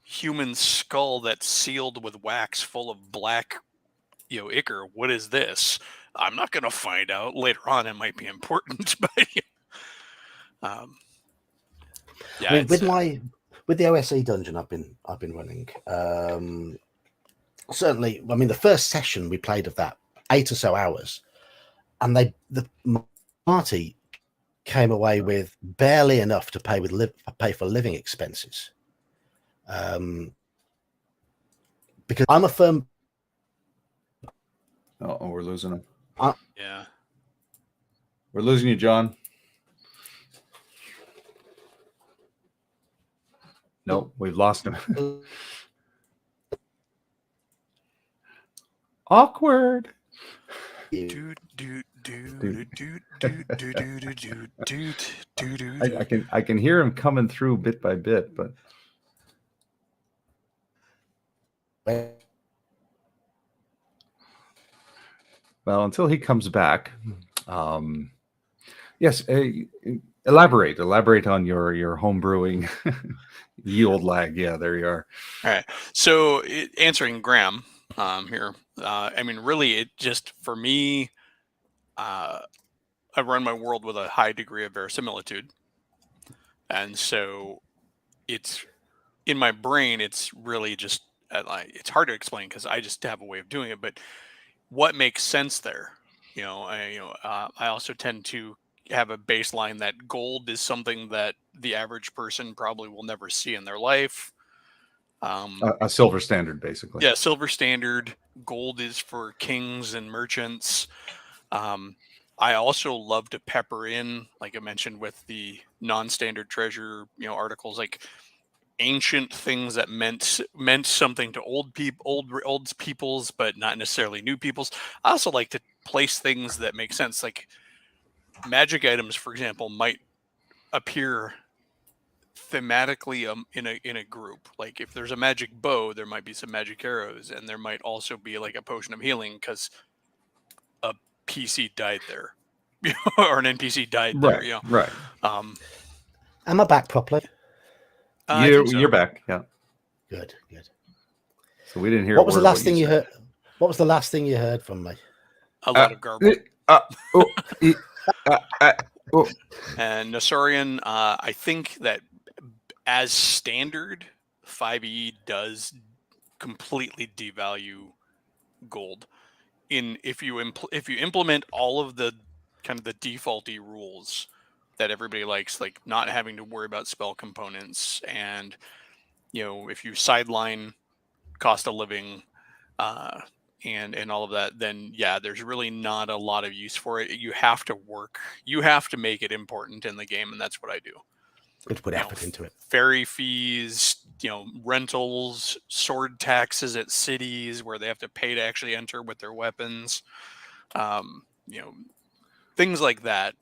human skull that's sealed with wax full of black ichor. What is this? I'm not going to find out. Later on it might be important, but I mean, with the OSE dungeon I've been running, certainly, I mean, the first session we played of that 8 or so hours, and the party came away with barely enough to pay for living expenses. Because I'm a firm. Oh, we're losing him. Yeah, we're losing you, John. Nope, we've lost him. Awkward. I can hear him coming through bit by bit, but well, until he comes back, yes, elaborate on your home brewing yield lag. Yeah, there you are. All right. So answering Graham here, I mean, really, it just for me, I run my world with a high degree of verisimilitude, and so it's in my brain. It's really just it's hard to explain because I just have a way of doing it. But what makes sense there? I also tend to have a baseline that gold is something that the average person probably will never see in their life. A silver standard, basically. Yeah, silver standard. Gold is for kings and merchants. I also love to pepper in, like I mentioned, with the non-standard treasure, articles like ancient things that meant something to old peoples, but not necessarily new peoples. I also like to place things that make sense, like magic items, for example, might appear thematically in a group. Like if there's a magic bow, there might be some magic arrows, and there might also be like a potion of healing because a PC died there or an NPC died there. Right. Am I back properly? You're back. Yeah. Good. So we didn't hear. What was the last thing you heard? What was the last thing you heard from me? A lot of garble. And Nosorian, I think that as standard, 5e does completely devalue gold. if you implement all of the kind of the defaulty rules that everybody likes, like not having to worry about spell components, and if you sideline cost of living, and all of that, then yeah, there's really not a lot of use for it. You have to make it important in the game, and that's what I do. Good to put effort into it. Ferry fees, rentals, sword taxes at cities where they have to pay to actually enter with their weapons, things like that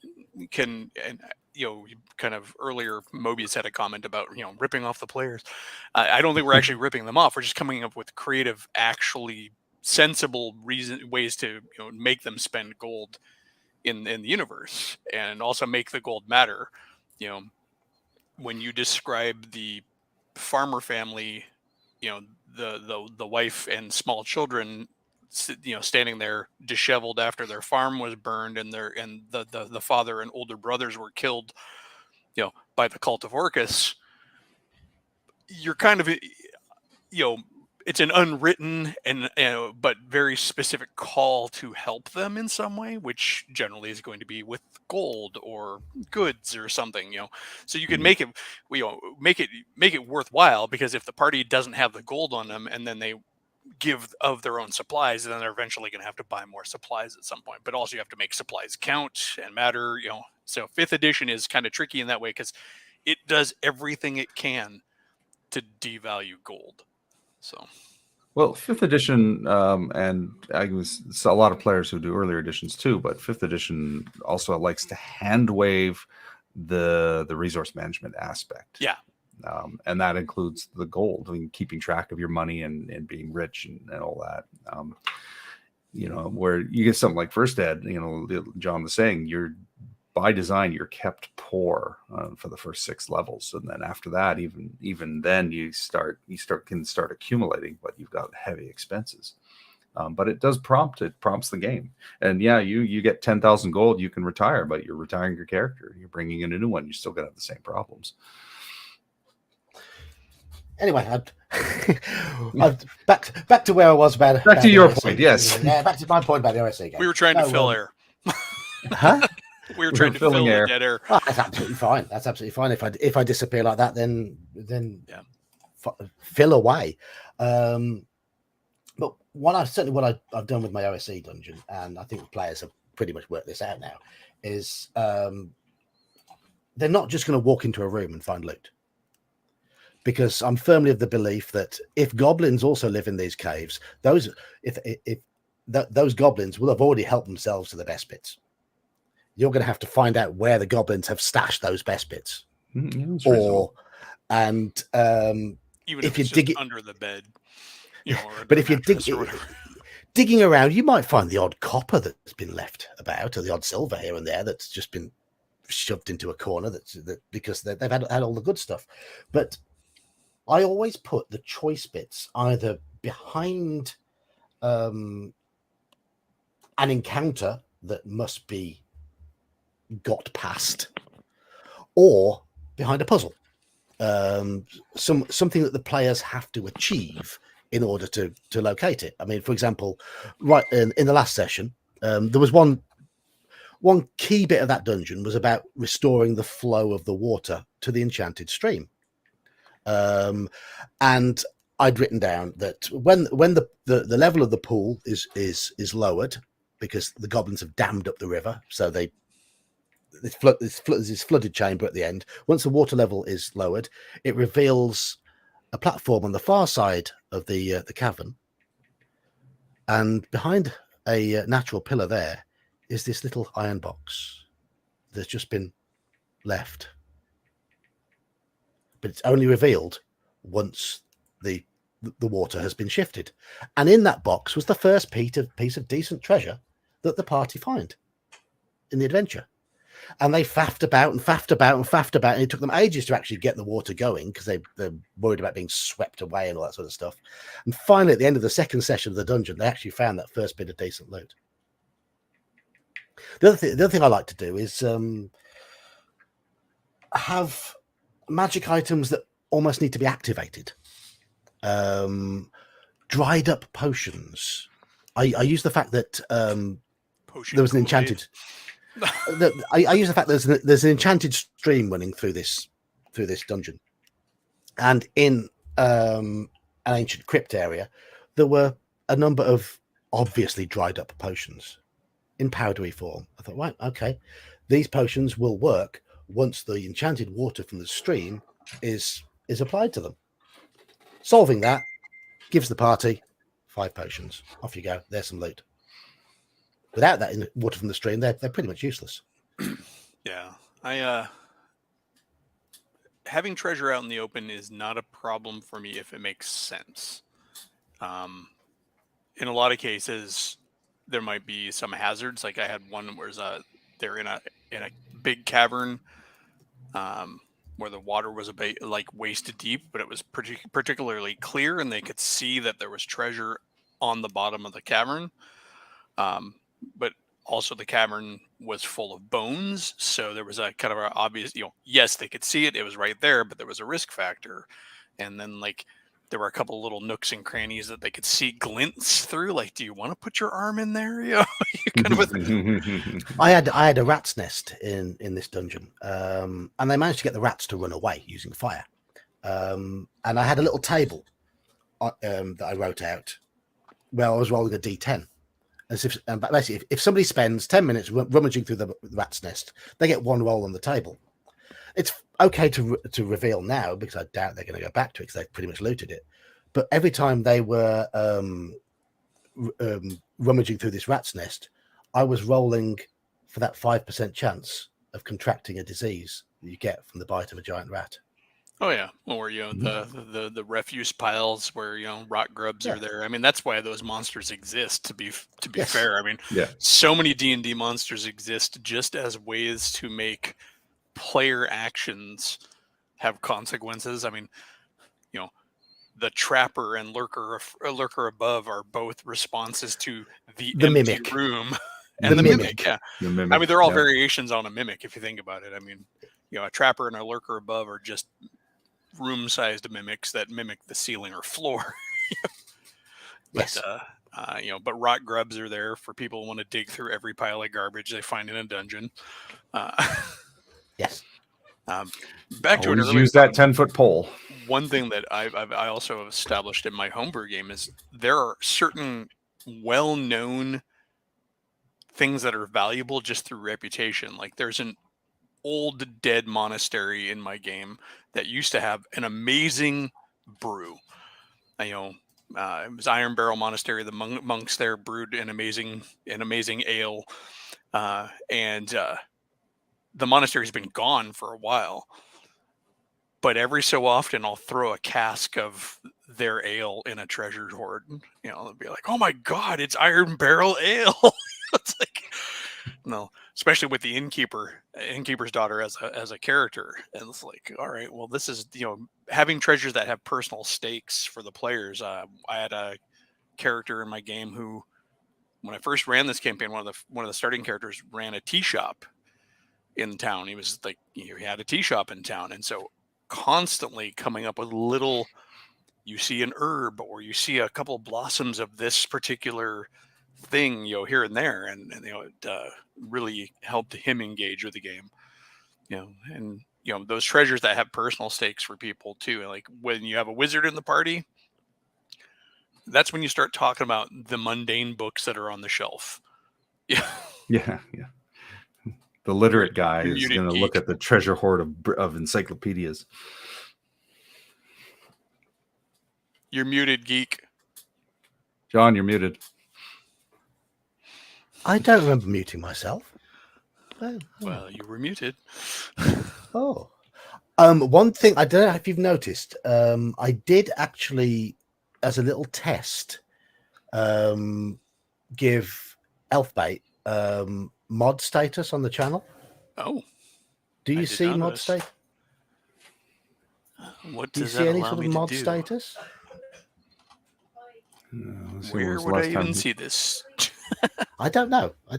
can. And kind of earlier, Mobius had a comment about ripping off the players. I don't think we're actually ripping them off. We're just coming up with creative, actually sensible ways to make them spend gold in the universe, and also make the gold matter. When you describe the farmer family, the wife and small children, standing there disheveled after their farm was burned, and the father and older brothers were killed, by the cult of Orcus. You're kind of, it's an unwritten and but very specific call to help them in some way, which generally is going to be with gold or goods or something. So you can make it, make it worthwhile, because if the party doesn't have the gold on them and then they give of their own supplies, then they're eventually going to have to buy more supplies at some point. But also you have to make supplies count and matter. So 5th edition is kind of tricky in that way, because it does everything it can to devalue gold. So, well, 5th edition, and I was a lot of players who do earlier editions too, but 5th edition also likes to hand wave the resource management aspect. Yeah. And that includes the gold, keeping track of your money and being rich and all that. Where you get something like First Ed, John was saying, by design, you're kept poor for the first 6 levels, and then after that, even then, you can start accumulating, but you've got heavy expenses. But it prompts the game, and yeah, you get 10,000 gold, you can retire, but you're retiring your character, you're bringing in a new one, you're still gonna have the same problems. Anyway, back to where I was about. Back to your point, yes. Yeah, back to my point about the OSC game. We were trying to fill air. Huh? We were trying to fill the dead air. Oh, that's absolutely fine. That's absolutely fine. If I disappear like that, then yeah. Fill away. But what I've done with my OSC dungeon, and I think the players have pretty much worked this out now, is they're not just going to walk into a room and find loot. Because I'm firmly of the belief that if goblins also live in these caves, those goblins will have already helped themselves to the best bits. You're going to have to find out where the goblins have stashed those best bits, even if you dig it under the bed, but if you digging around, you might find the odd copper that's been left about, or the odd silver here and there that's just been shoved into a corner. Because they've had all the good stuff, but I always put the choice bits either behind an encounter that must be got past, or behind a puzzle, something that the players have to achieve in order to locate it. I mean, for example, right in the last session, there was one key bit of that dungeon was about restoring the flow of the water to the enchanted stream. And I'd written down that when the level of the pool is lowered, because the goblins have dammed up the river, so there's this flooded chamber at the end. Once the water level is lowered, it reveals a platform on the far side of the cavern, and behind a natural pillar there is this little iron box that's just been left. But it's only revealed once the water has been shifted. And in that box was the first piece of decent treasure that the party find in the adventure. And they faffed about, and it took them ages to actually get the water going, because they're worried about being swept away and all that sort of stuff. And finally, at the end of the second session of the dungeon, they actually found that first bit of decent loot. The other thing I like to do is have magic items that almost need to be activated. Dried up potions, I use the fact that Potion there was an Kool-Aid. enchanted. I use the fact that there's an enchanted stream running through this dungeon, and in an ancient crypt area, there were a number of obviously dried up potions in powdery form. I thought, right, okay, these potions will work once the enchanted water from the stream is applied to them. Solving that gives the party 5 potions. Off you go. There's some loot. Without that in water from the stream, they're pretty much useless. Yeah, I having treasure out in the open is not a problem for me if it makes sense. In a lot of cases, there might be some hazards. Like I had one where they're in a big cavern, where the water was like waist deep, but it was particularly clear, and they could see that there was treasure on the bottom of the cavern. But also the cavern was full of bones, so there was a kind of an obvious, yes, they could see it; it was right there, but there was a risk factor. And then like there were a couple of little nooks and crannies that they could see glints through. Like, do you want to put your arm in there? Kind of a thing. I had a rat's nest in this dungeon, and they managed to get the rats to run away using fire. And I had a little table that I wrote out where I was rolling a d10. And basically, if somebody spends 10 minutes rummaging through the rat's nest, they get 1 roll on the table. It's okay to reveal now because I doubt they're going to go back to it because they've pretty much looted it. But every time they were rummaging through this rat's nest, I was rolling for that 5% chance of contracting a disease that you get from the bite of a giant rat. Oh yeah, or the refuse piles where rot grubs are there. I mean, that's why those monsters exist. To be fair, I mean, so many D&D monsters exist just as ways to make player actions have consequences. I mean, the trapper and lurker above are both responses to the empty mimic room and the mimic. Yeah, The mimic, I mean, they're all variations on a mimic if you think about it. I mean, a trapper and a lurker above are just room-sized mimics that mimic the ceiling or floor. But but rot grubs are there for people who want to dig through every pile of garbage they find in a dungeon. Yes. Back to Always an earlier use that 10-foot pole. One thing that I also have established in my homebrew game is there are certain well-known things that are valuable just through reputation. Like there's an old dead monastery in my game that used to have an amazing brew. It was Iron Barrel Monastery. The monks there brewed an amazing ale, and the monastery's been gone for a while. But every so often, I'll throw a cask of their ale in a treasure hoard. They'll be like, "Oh my God, it's Iron Barrel Ale!" It's like, no, especially with the innkeeper's daughter as a character, and it's like, all right, well, this is having treasures that have personal stakes for the players. I had a character in my game who, when I first ran this campaign, one of the starting characters ran a tea shop in town. He was like, he had a tea shop in town, and so constantly coming up with little, you see an herb or you see a couple of blossoms of this particular thing, here and there, and it really helped him engage with the game. And those treasures that have personal stakes for people too. Like when you have a wizard in the party, that's when you start talking about the mundane books that are on the shelf. Yeah. The literate guy is going to look at the treasure hoard of encyclopedias. You're muted, Geek. John, you're muted. I don't remember muting myself. Well, you were muted. Oh. One thing, I don't know if you've noticed, I did actually, as a little test, give Elfbait mod status on the channel. Oh. Do you see mod status? What do you does see that any allow sort of me to mod do? status? Where would I even see this? I don't know. I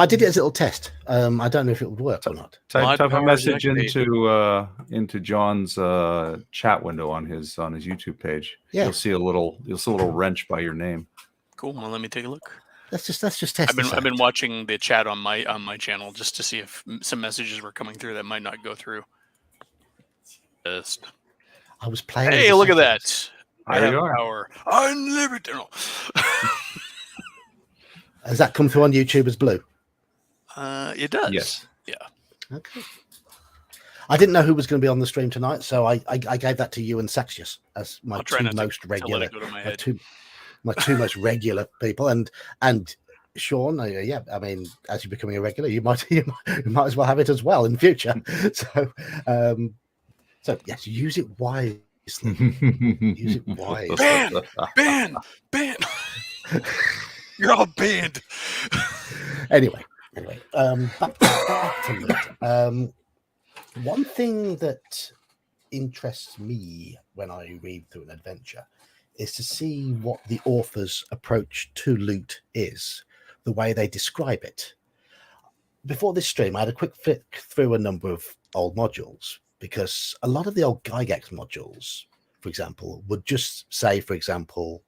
did it as a little test. I don't know if it would work or not. Type a message into John's chat window on his YouTube page. Yeah. You'll see a little wrench by your name. Cool. Well, let me take a look. Let's just test I've this been out. watching the chat on my channel just to see if some messages were coming through that might not go through. Just, I was playing. with hey, the look at settings. that! I There have you are. power. Unlimited. No. Has that come through on YouTube as blue? It does. Yes. Yeah. Okay. I didn't know who was going to be on the stream tonight, so I gave that to you and Saxius as my I'll try two not most to regular, let it go to my head. my two most regular people, and Sean. Yeah, I mean, as you're becoming a regular, you might as well have it as well in future. So yes, use it wisely. Use it wisely. Ban! You're all banned. Anyway, back to loot. One thing that interests me when I read through an adventure is to see what the author's approach to loot is, the way they describe it. Before this stream, I had a quick flick through a number of old modules, because a lot of the old Gygax modules, for example, would just say, for example,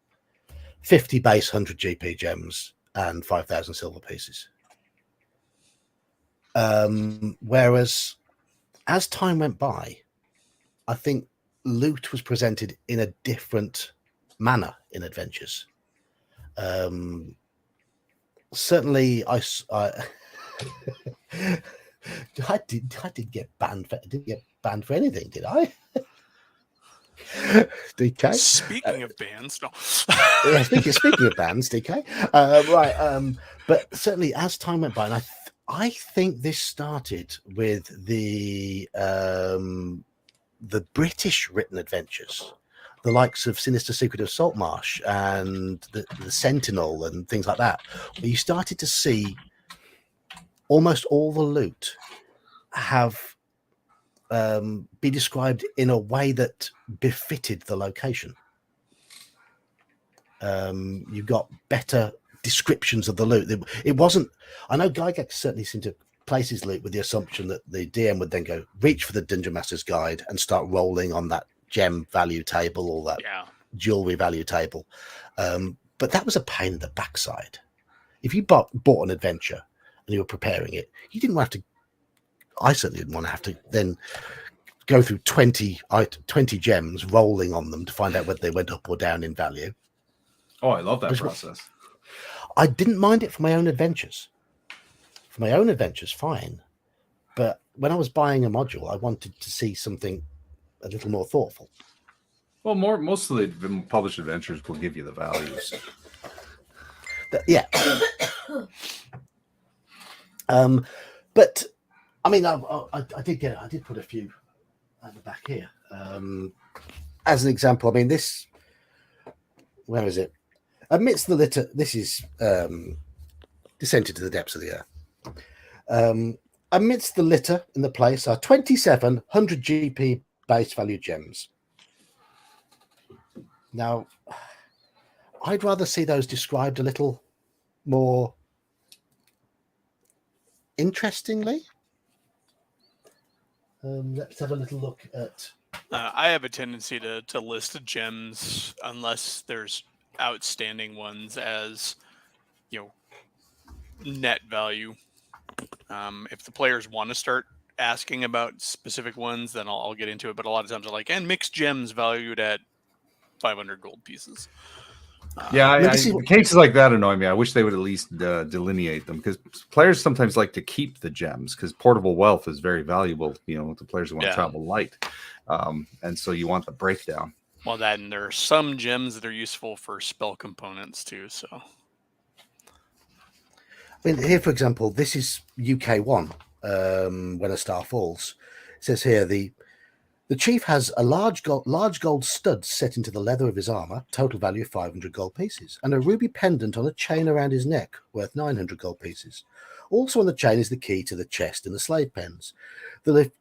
50 base 100 GP gems and 5,000 silver pieces. Whereas as time went by, I think loot was presented in a different manner in adventures. Certainly, I did get banned. Didn't get banned for anything, did I? DK. Speaking of bans, no. Yeah, speaking of bans, DK. Right. But certainly, as time went by, and I think this started with the British written adventures, the likes of Sinister Secret of Saltmarsh and the Sentinel and things like that, where you started to see almost all the loot have be described in a way that befitted the location. You got better descriptions of the loot. It wasn't. I know Gygax certainly seemed to place his loot with the assumption that the DM would then go reach for the Dungeon Master's Guide and start rolling on that gem value table or that jewelry value table. But that was a pain in the backside. If you bought an adventure and you were preparing it, you didn't have to. I certainly didn't want to have to then go through 20 gems rolling on them to find out whether they went up or down in value. Oh, I love that process. I didn't mind it for my own adventures. For my own adventures, fine. But when I was buying a module, I wanted to see something a little more thoughtful. Well, most of the published adventures will give you the values. Yeah. But I mean, I did put a few at the back here. As an example, I mean, this. Where is it? Amidst the litter, this is Descended to the Depths of the Earth. Amidst the litter in the place are 2,700 GP base value gems. Now, I'd rather see those described a little more interestingly. Let's have a little look at. I have a tendency to list gems unless there's outstanding ones as, net value. If the players want to start asking about specific ones, then I'll get into it. But a lot of times they're like, and mixed gems valued at 500 gold pieces. Cases like that annoy me. I wish they would at least delineate them, because players sometimes like to keep the gems because portable wealth is very valuable. The players who want to travel light, and so you want the breakdown. Well, and there are some gems that are useful for spell components too. So, I mean, here, for example, this is UK1. When a star falls, it says here the chief has a large gold stud set into the leather of his armor, total value of 500 gold pieces, and a ruby pendant on a chain around his neck, worth 900 gold pieces. Also on the chain is the key to the chest and the slave pens. The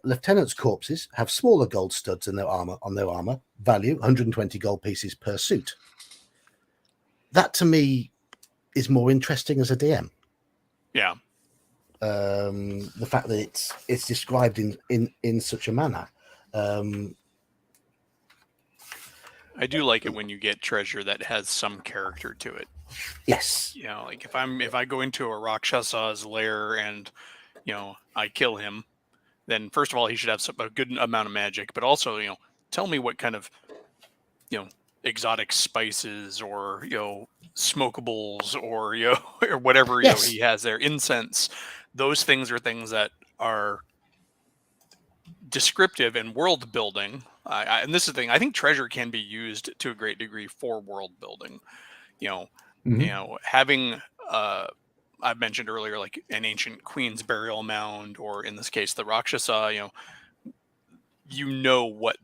lieutenant's corpses have smaller gold studs in their armor, value 120 gold pieces per suit. That to me is more interesting as a DM. Yeah. The fact that it's described in such a manner. I do like it when you get treasure that has some character to it. Yes. You know, like if I go into a Rakshasa's lair and, you know, I kill him, then first of all he should have a good amount of magic, but also, you know, tell me what kind of, you know, exotic spices or, you know, smokables or, you know, or whatever, you know, Yes. he has there, incense. Those things are things that are descriptive and world building. And this is the thing, I think treasure can be used to a great degree for world building. You know, having I've mentioned earlier, like an ancient queen's burial mound, or in this case, the Rakshasa. You know what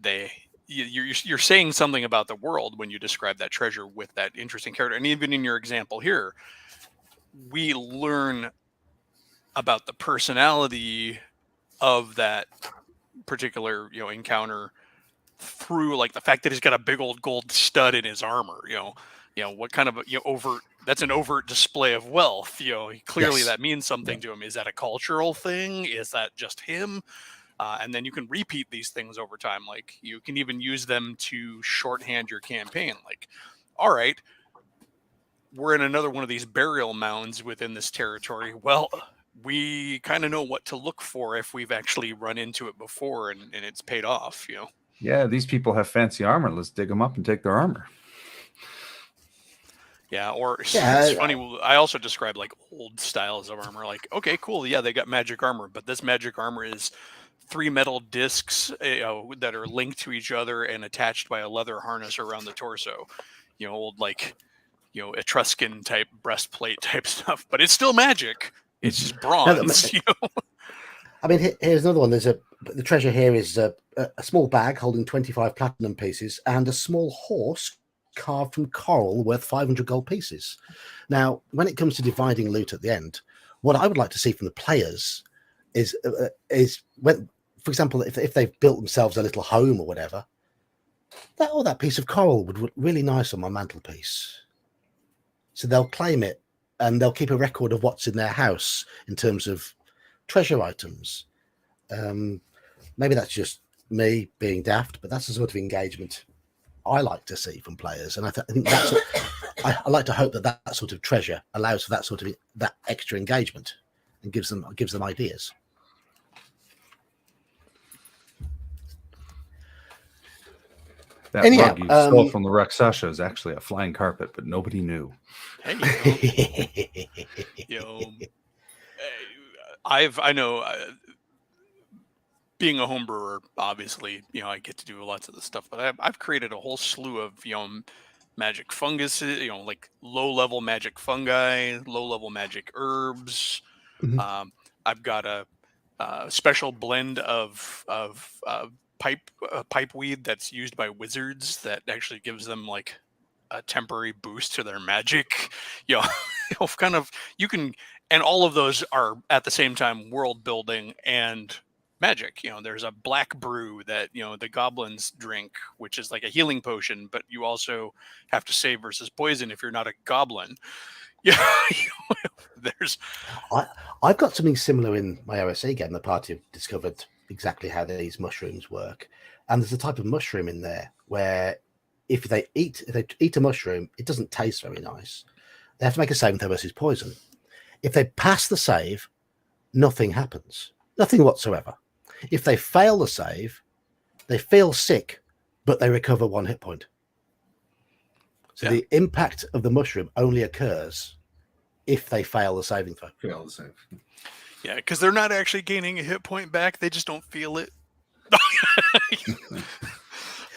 you're saying something about the world when you describe that treasure with that interesting character. And even in your example here, we learn about the personality of that particular, you know, encounter through like the fact that he's got a big old gold stud in his armor. What kind of overt, that's an overt display of wealth. Clearly Yes. that means something to him. Is that a cultural thing? Is that just him? And then you can repeat these things over time. Like you can even use them to shorthand your campaign. Like, all right, we're in another one of these burial mounds within this territory. Well, we kind of know what to look for if we've actually run into it before and it's paid off. Yeah, these people have fancy armor. Let's dig them up and take their armor. Yeah, or Yeah, it's funny. I also describe like old styles of armor. Like, okay, cool. Yeah, they got magic armor, but this magic armor is 3 metal discs that are linked to each other and attached by a leather harness around the torso. Old like, Etruscan type breastplate type stuff, but it's still magic. It's just bronze. I mean, here's another one. The treasure here is a small bag holding 25 platinum pieces and a small horse carved from coral worth 500 gold pieces. Now, when it comes to dividing loot at the end, what I would like to see from the players is when, for example, if they've built themselves a little home or whatever, that piece of coral would look really nice on my mantelpiece. So they'll claim it and they'll keep a record of what's in their house in terms of treasure items. Maybe that's just me being daft, but that's the sort of engagement I like to see from players, and I think that's I like to hope that sort of treasure allows for that sort of that extra engagement and gives them ideas. That rug you stole from the Rakshasa is actually a flying carpet, but nobody knew. Hey, I know. Being a home brewer, obviously, I get to do lots of this stuff, but I've created a whole slew of, magic fungus, like low-level magic fungi, low-level magic herbs. Mm-hmm. I've got a special blend of pipe weed that's used by wizards that actually gives them like a temporary boost to their magic. Kind of you can, and all of those are at the same time world building and magic. There's a black brew that the goblins drink, which is like a healing potion, but you also have to save versus poison if you're not a goblin. I've got something similar in my OSE game. The party have discovered exactly how these mushrooms work, and there's a type of mushroom in there where if they eat a mushroom, it doesn't taste very nice. They have to make a saving throw versus poison. If they pass the save, nothing happens, nothing whatsoever. If they fail the save, they feel sick, but they recover 1 hit point. So the impact of the mushroom only occurs if they fail the saving throw. Fail the save. Yeah, because they're not actually gaining a hit point back. They just don't feel it.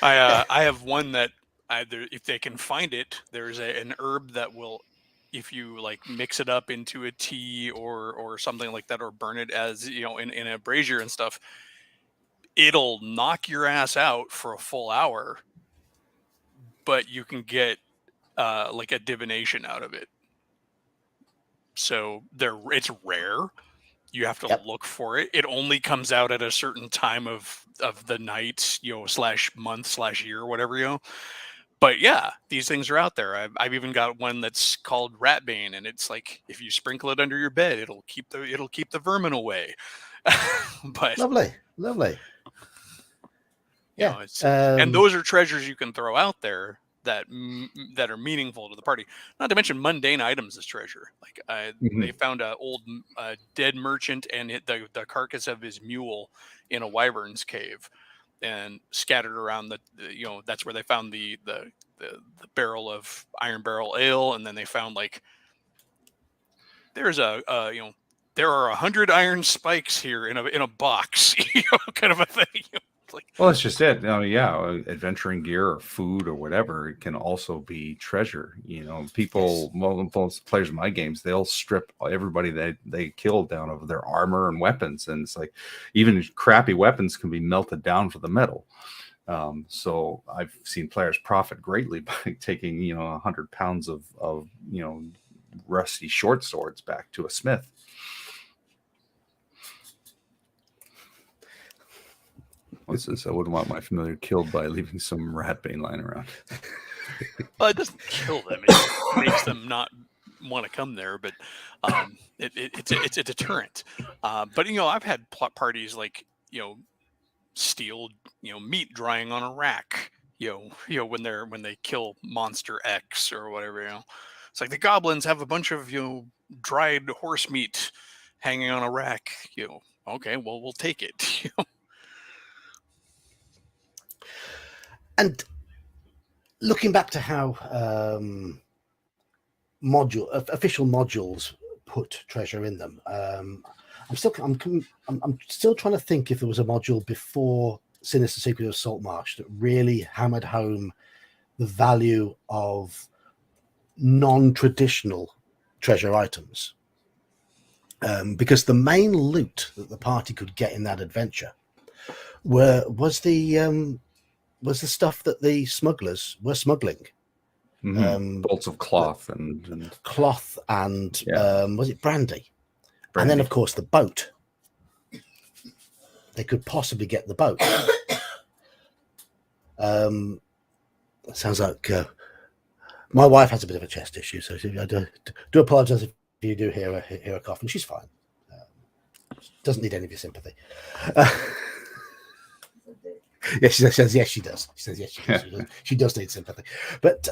I have one that if they can find it, there's an herb that will, if you like mix it up into a tea or something like that, or burn it as in a brazier and stuff, it'll knock your ass out for a full hour, but you can get like a divination out of it. So it's rare. You have to look for it. It only comes out at a certain time of the night, / month / year, whatever, But yeah, these things are out there. I've even got one that's called Ratbane, and it's like if you sprinkle it under your bed, it'll keep the vermin away. But lovely. You know, and those are treasures you can throw out there that that are meaningful to the party. Not to mention mundane items as treasure. Like they found an old dead merchant and the carcass of his mule in a wyvern's cave, and scattered around that's where they found the barrel of iron barrel ale, and then they found like there's there are 100 iron spikes here in a box, kind of a thing. Like, well, that's just it. Adventuring gear or food or whatever, it can also be treasure. People, most players in my games, they'll strip everybody that they killed down of their armor and weapons, and it's like even crappy weapons can be melted down for the metal. So I've seen players profit greatly by taking 100 pounds of rusty short swords back to a smith. What's this? I wouldn't want my familiar killed by leaving some rat bane lying around. Well, it doesn't kill them; it makes them not want to come there. But it's a deterrent. But I've had parties like steal meat drying on a rack. When they kill monster X or whatever. It's like the goblins have a bunch of dried horse meat hanging on a rack. Okay, well we'll take it. And looking back to how official modules put treasure in them, I'm still trying to think if there was a module before Sinister Secret of Saltmarsh that really hammered home the value of non-traditional treasure items, because the main loot that the party could get in that adventure was the stuff that the smugglers were smuggling. Bolts of cloth and cloth and was it brandy? And then of course the boat. They could possibly get the boat. Sounds like my wife has a bit of a chest issue, so I do apologize if you do hear a cough, and she's fine. Doesn't need any of your sympathy. Yes, she says yes, she does. She says yes, she does. She does need sympathy, but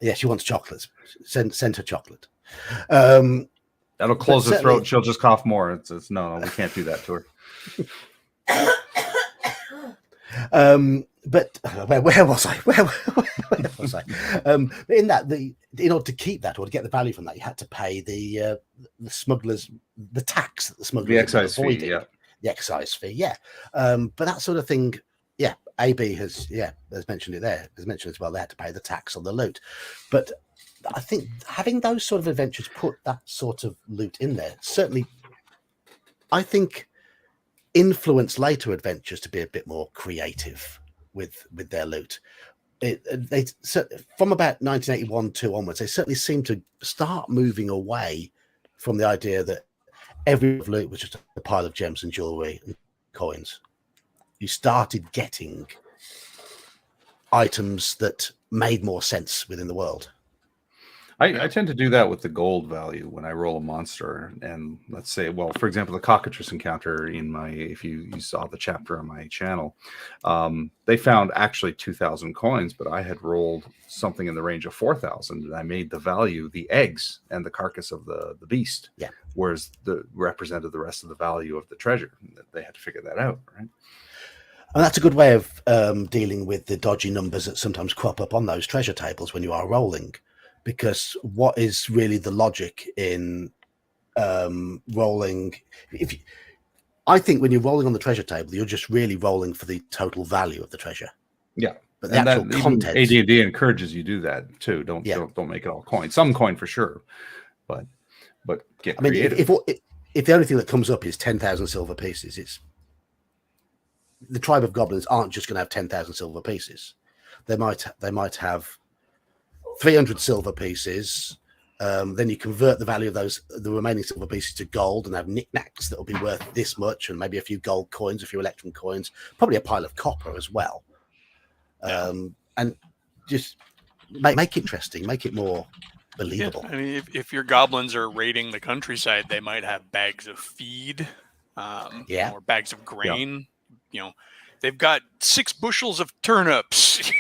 yeah, she wants chocolates. Send her chocolate. That'll close her throat. She'll just cough more. It's no, we can't do that to her. But where was I? Where was I? In that, in order to keep that or to get the value from that, you had to pay the smugglers the tax that the smugglers the excise fee. Yeah, the excise fee. Yeah, but that sort of thing. Yeah, AB has mentioned it there. Has mentioned as well. They had to pay the tax on the loot, but I think having those sort of adventures put that sort of loot in there certainly, I think, influence later adventures to be a bit more creative with their loot. They from about 1981 onwards, they certainly seem to start moving away from the idea that every loot was just a pile of gems and jewelry and coins. You started getting items that made more sense within the world. I tend to do that with the gold value when I roll a monster. And let's say, well, for example, the cockatrice encounter in if you saw the chapter on my channel, they found actually 2,000 coins, but I had rolled something in the range of 4,000, and I made the value the eggs and the carcass of the beast. Yeah. Whereas represented the rest of the value of the treasure. They had to figure that out, right? And that's a good way of dealing with the dodgy numbers that sometimes crop up on those treasure tables when you are rolling. Because what is really the logic in rolling? I think when you're rolling on the treasure table, you're just really rolling for the total value of the treasure. Yeah, but the actual content. AD&D encourages you to do that too. Don't make it all coin. Some coin for sure, but get creative. If the only thing that comes up is 10,000 silver pieces, it's the tribe of goblins aren't just going to have 10,000 silver pieces. They might have 300 silver pieces. Then you convert the value of the remaining silver pieces to gold and have knickknacks that will be worth this much, and maybe a few gold coins, a few electrum coins, probably a pile of copper as well. And just make it interesting, make it more believable. Yeah. I mean, if your goblins are raiding the countryside, they might have bags of feed, or bags of grain. they've got 6 bushels of turnips.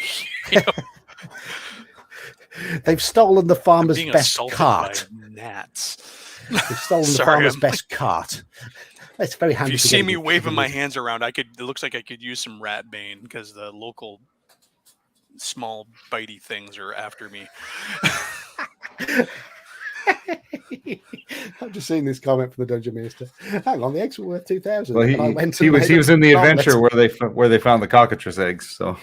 You know, They've stolen the farmer's being best assaulted cart. by gnats. They've stolen the Sorry, farmer's I'm best cart. It's very If handy. you to see get me a good waving my cover. hands around, it looks like I could use some rat bane because the local small bitey things are after me. I've just seen this comment from the Dungeon Minister. Hang on, the eggs were worth 2,000. Well, and I went he and was made in the an omelette. adventure where they found the cockatrice eggs. So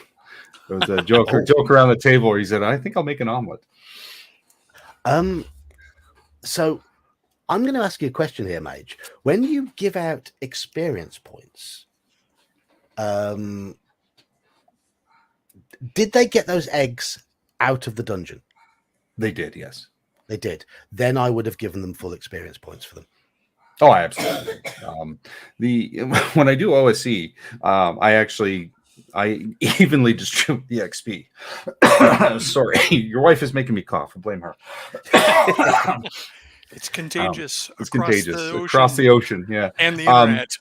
there was a joke around the table where he said, "I think I'll make an omelet." So I'm going to ask you a question here, Mage. When you give out experience points, did they get those eggs out of the dungeon? They did, yes. They did. Then I would have given them full experience points for them. Oh, absolutely. When I do OSE, I evenly distribute the XP. Sorry, your wife is making me cough. Blame her. It's contagious. It's across contagious the ocean across the ocean. Yeah, and the internet.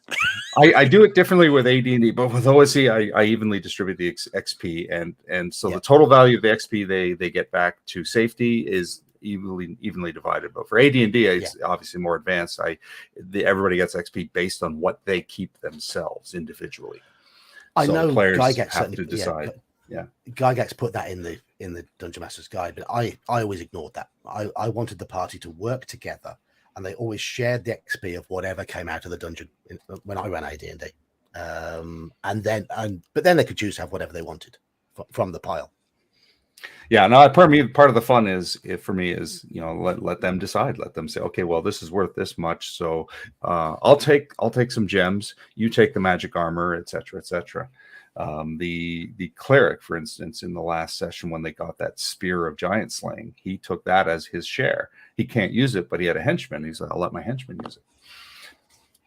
I do it differently with AD&D, but with OSE, I evenly distribute the XP, and so the total value of the XP they get back to safety is evenly divided. But for AD&D, it's obviously more advanced. Everybody gets XP based on what they keep themselves individually. I know players Gygax have to decide. Gygax put that in the Dungeon Master's Guide, but I always ignored that. I wanted the party to work together, and they always shared the XP of whatever came out of the dungeon when I ran AD&D. But then they could choose to have whatever they wanted from the pile. Yeah, no. Part of the fun for me is let them decide. Let them say, okay, well, this is worth this much, so I'll take some gems. You take the magic armor, etc., etc. The cleric, for instance, in the last session when they got that spear of giant slaying, he took that as his share. He can't use it, but he had a henchman. He's like, I'll let my henchman use it.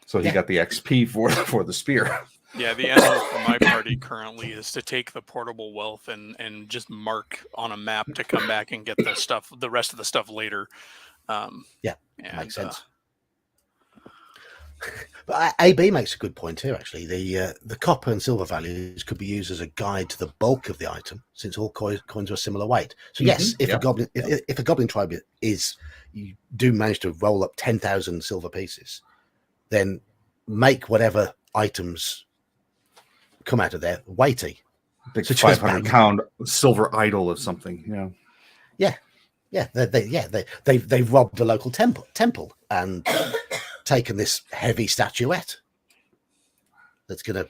So he got the XP for the spear. Yeah, the MO for my party currently is to take the portable wealth and just mark on a map to come back and get the rest of the stuff later. Makes sense. But AB makes a good point here. Actually, the copper and silver values could be used as a guide to the bulk of the item, since all coins are a similar weight. So yes, if a goblin tribe you do manage to roll up 10,000 silver pieces, then make whatever items come out of there weighty. Big 500-pound silver idol of something. They've robbed a local temple and taken this heavy statuette that's going to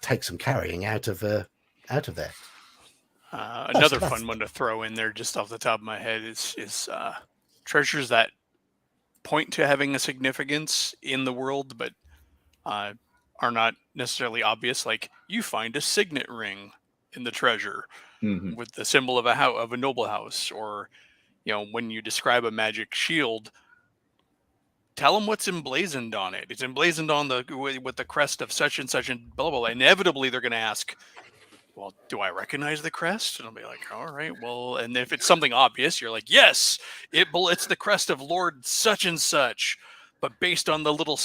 take some carrying out of there. Another fun one to throw in there, just off the top of my head, is treasures that point to having a significance in the world, but are not necessarily obvious. Like, you find a signet ring in the treasure with the symbol of a noble house, or when you describe a magic shield, tell them what's emblazoned on it. It's emblazoned on with the crest of such and such and blah blah blah. Inevitably, they're going to ask, well, do I recognize the crest? And I'll be like, all right, well, and if it's something obvious, you're like, yes, it's the crest of Lord such and such. But based on the little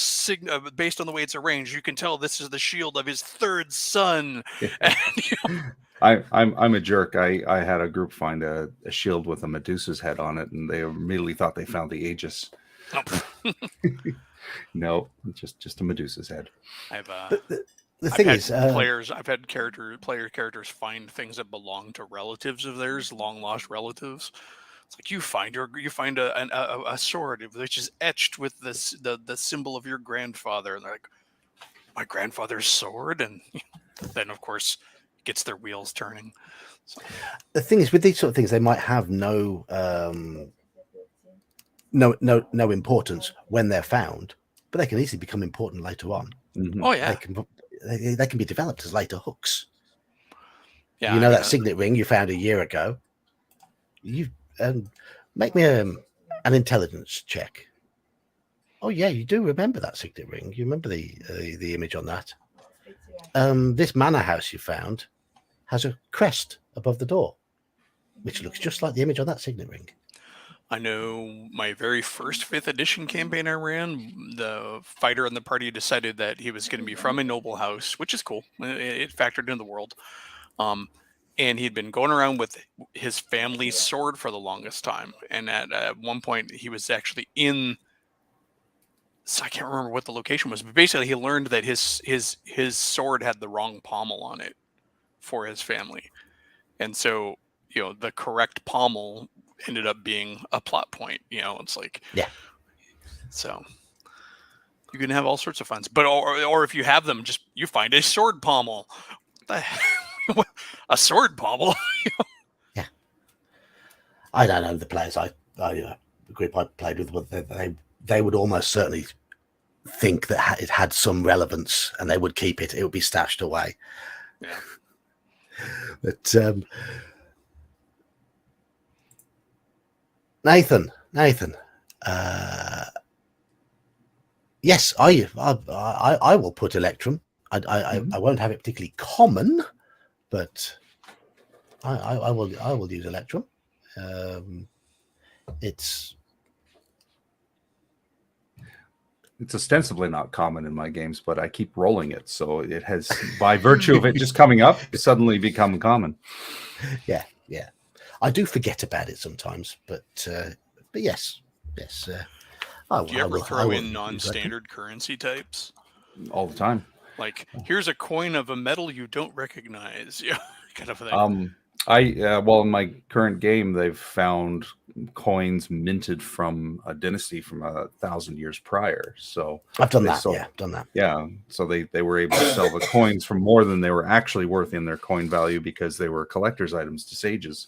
based on the way it's arranged, you can tell this is the shield of his third son. And, I'm a jerk. I had a group find a shield with a Medusa's head on it, and they immediately thought they found the Aegis. No, just a Medusa's head. I've had player characters find things that belong to relatives of theirs, long lost relatives. It's like you find a sword which is etched with the symbol of your grandfather, and they're like, my grandfather's sword, and then of course gets their wheels turning. So. The thing is, with these sort of things, they might have no importance when they're found, but they can easily become important later on. Oh yeah, they can be developed as later hooks. Yeah, that signet ring you found a year ago. You make me an intelligence check. Oh yeah, you do remember that signet ring. You remember the image on that. This manor house you found has a crest above the door, which looks just like the image on that signet ring. I know my very first 5th edition campaign I ran, the fighter in the party decided that he was going to be from a noble house, which is cool. It factored into the world. And he'd been going around with his family's sword for the longest time. And at one point, he was actually in. So I can't remember what the location was, but basically, he learned that his sword had the wrong pommel on it for his family, and so the correct pommel ended up being a plot point. It's like Yeah. So you can have all sorts of funs, but or if you have them, just you find a sword pommel. What the hell? A sword pommel? Yeah. I don't know the players. The group I played with, they would almost certainly think that it had some relevance, and they would keep it. It would be stashed away. Yeah. But Nathan, yes, I will put Electrum. I won't have it particularly common, but I will use Electrum. It's ostensibly not common in my games, but I keep rolling it, so it has, by virtue of it just coming up, suddenly become common. Yeah. I do forget about it sometimes, but yes. Do you ever throw in non-standard currency types? All the time. Like, here's a coin of a metal you don't recognize. Yeah, kind of thing. Well, in my current game, they've found coins minted from a dynasty from 1,000 years prior. So I've done that. Done that. Yeah. So they were able to sell the coins for more than they were actually worth in their coin value because they were collector's items to sages.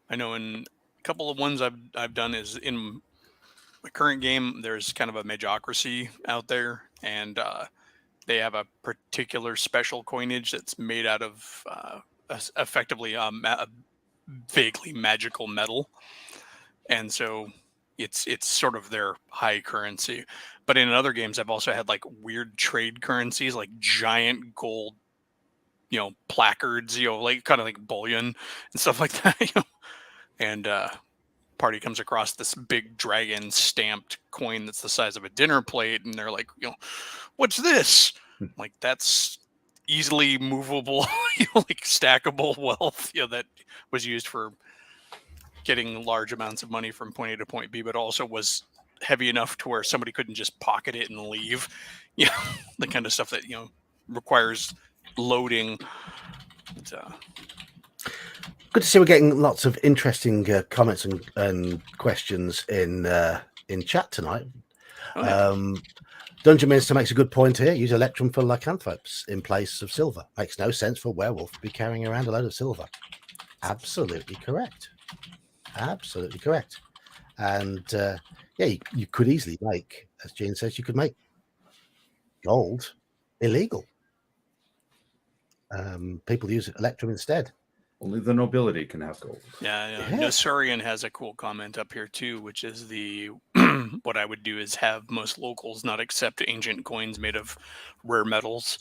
I know in a couple of ones I've done is in my current game, there's kind of a magocracy out there, and they have a particular special coinage that's made out of effectively a vaguely magical metal, and so it's sort of their high currency. But in other games, I've also had like weird trade currencies, like giant gold, placards, like kind of like bullion and stuff like that. And party comes across this big dragon stamped coin that's the size of a dinner plate, and they're like, what's this? Like, that's easily movable, like stackable wealth, that was used for getting large amounts of money from point A to point B, but also was heavy enough to where somebody couldn't just pocket it and leave. The kind of stuff that requires loading. Good to see we're getting lots of interesting comments and questions in chat tonight. Oh, yeah. Dungeon Minister makes a good point here. Use Electrum for lycanthropes in place of silver. Makes no sense for a werewolf to be carrying around a load of silver. Absolutely correct. And you could easily make, as Jean says, you could make gold illegal. People use Electrum instead. Only the nobility can have gold. Yeah. Nosurian has a cool comment up here too, which is what I would do is have most locals not accept ancient coins made of rare metals,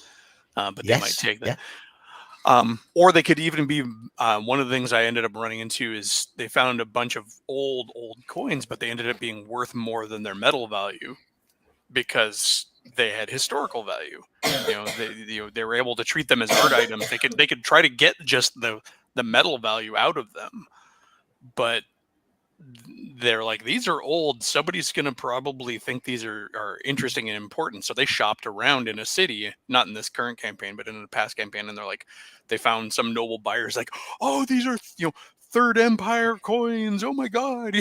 but they might take them. Yeah. Or they could even be one of the things I ended up running into is they found a bunch of old coins, but they ended up being worth more than their metal value because they had historical value. They were able to treat them as art items. They could try to get just the metal value out of them, but they're like, these are old. Somebody's going to probably think these are interesting and important. So they shopped around in a city, not in this current campaign, but in a past campaign. And they're like, they found some noble buyers like, oh, these are, Third Empire coins. Oh my God.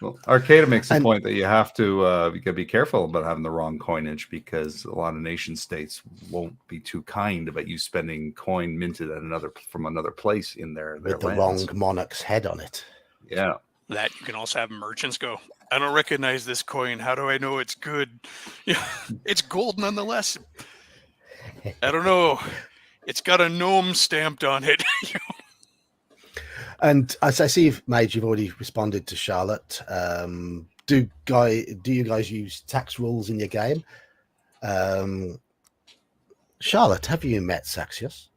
Well, Arcada makes the point that you have to be careful about having the wrong coinage because a lot of nation states won't be too kind about you spending coin minted from another place in their with the lands. Wrong monarch's head on it. Yeah. That you can also have merchants go, I don't recognize this coin. How do I know it's good? It's gold nonetheless. I don't know. It's got a gnome stamped on it. And as I see, Mage, you've already responded to Charlotte. Do you guys use tax rules in your game? Charlotte, have you met Saxios?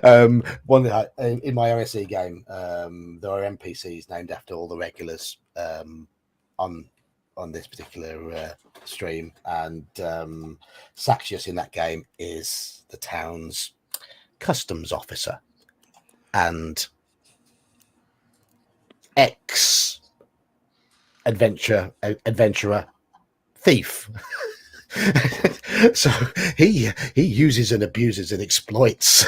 One in my OSE game, there are NPCs named after all the regulars on this particular stream, and Saxius in that game is the town's customs officer and ex adventurer thief. So he uses and abuses and exploits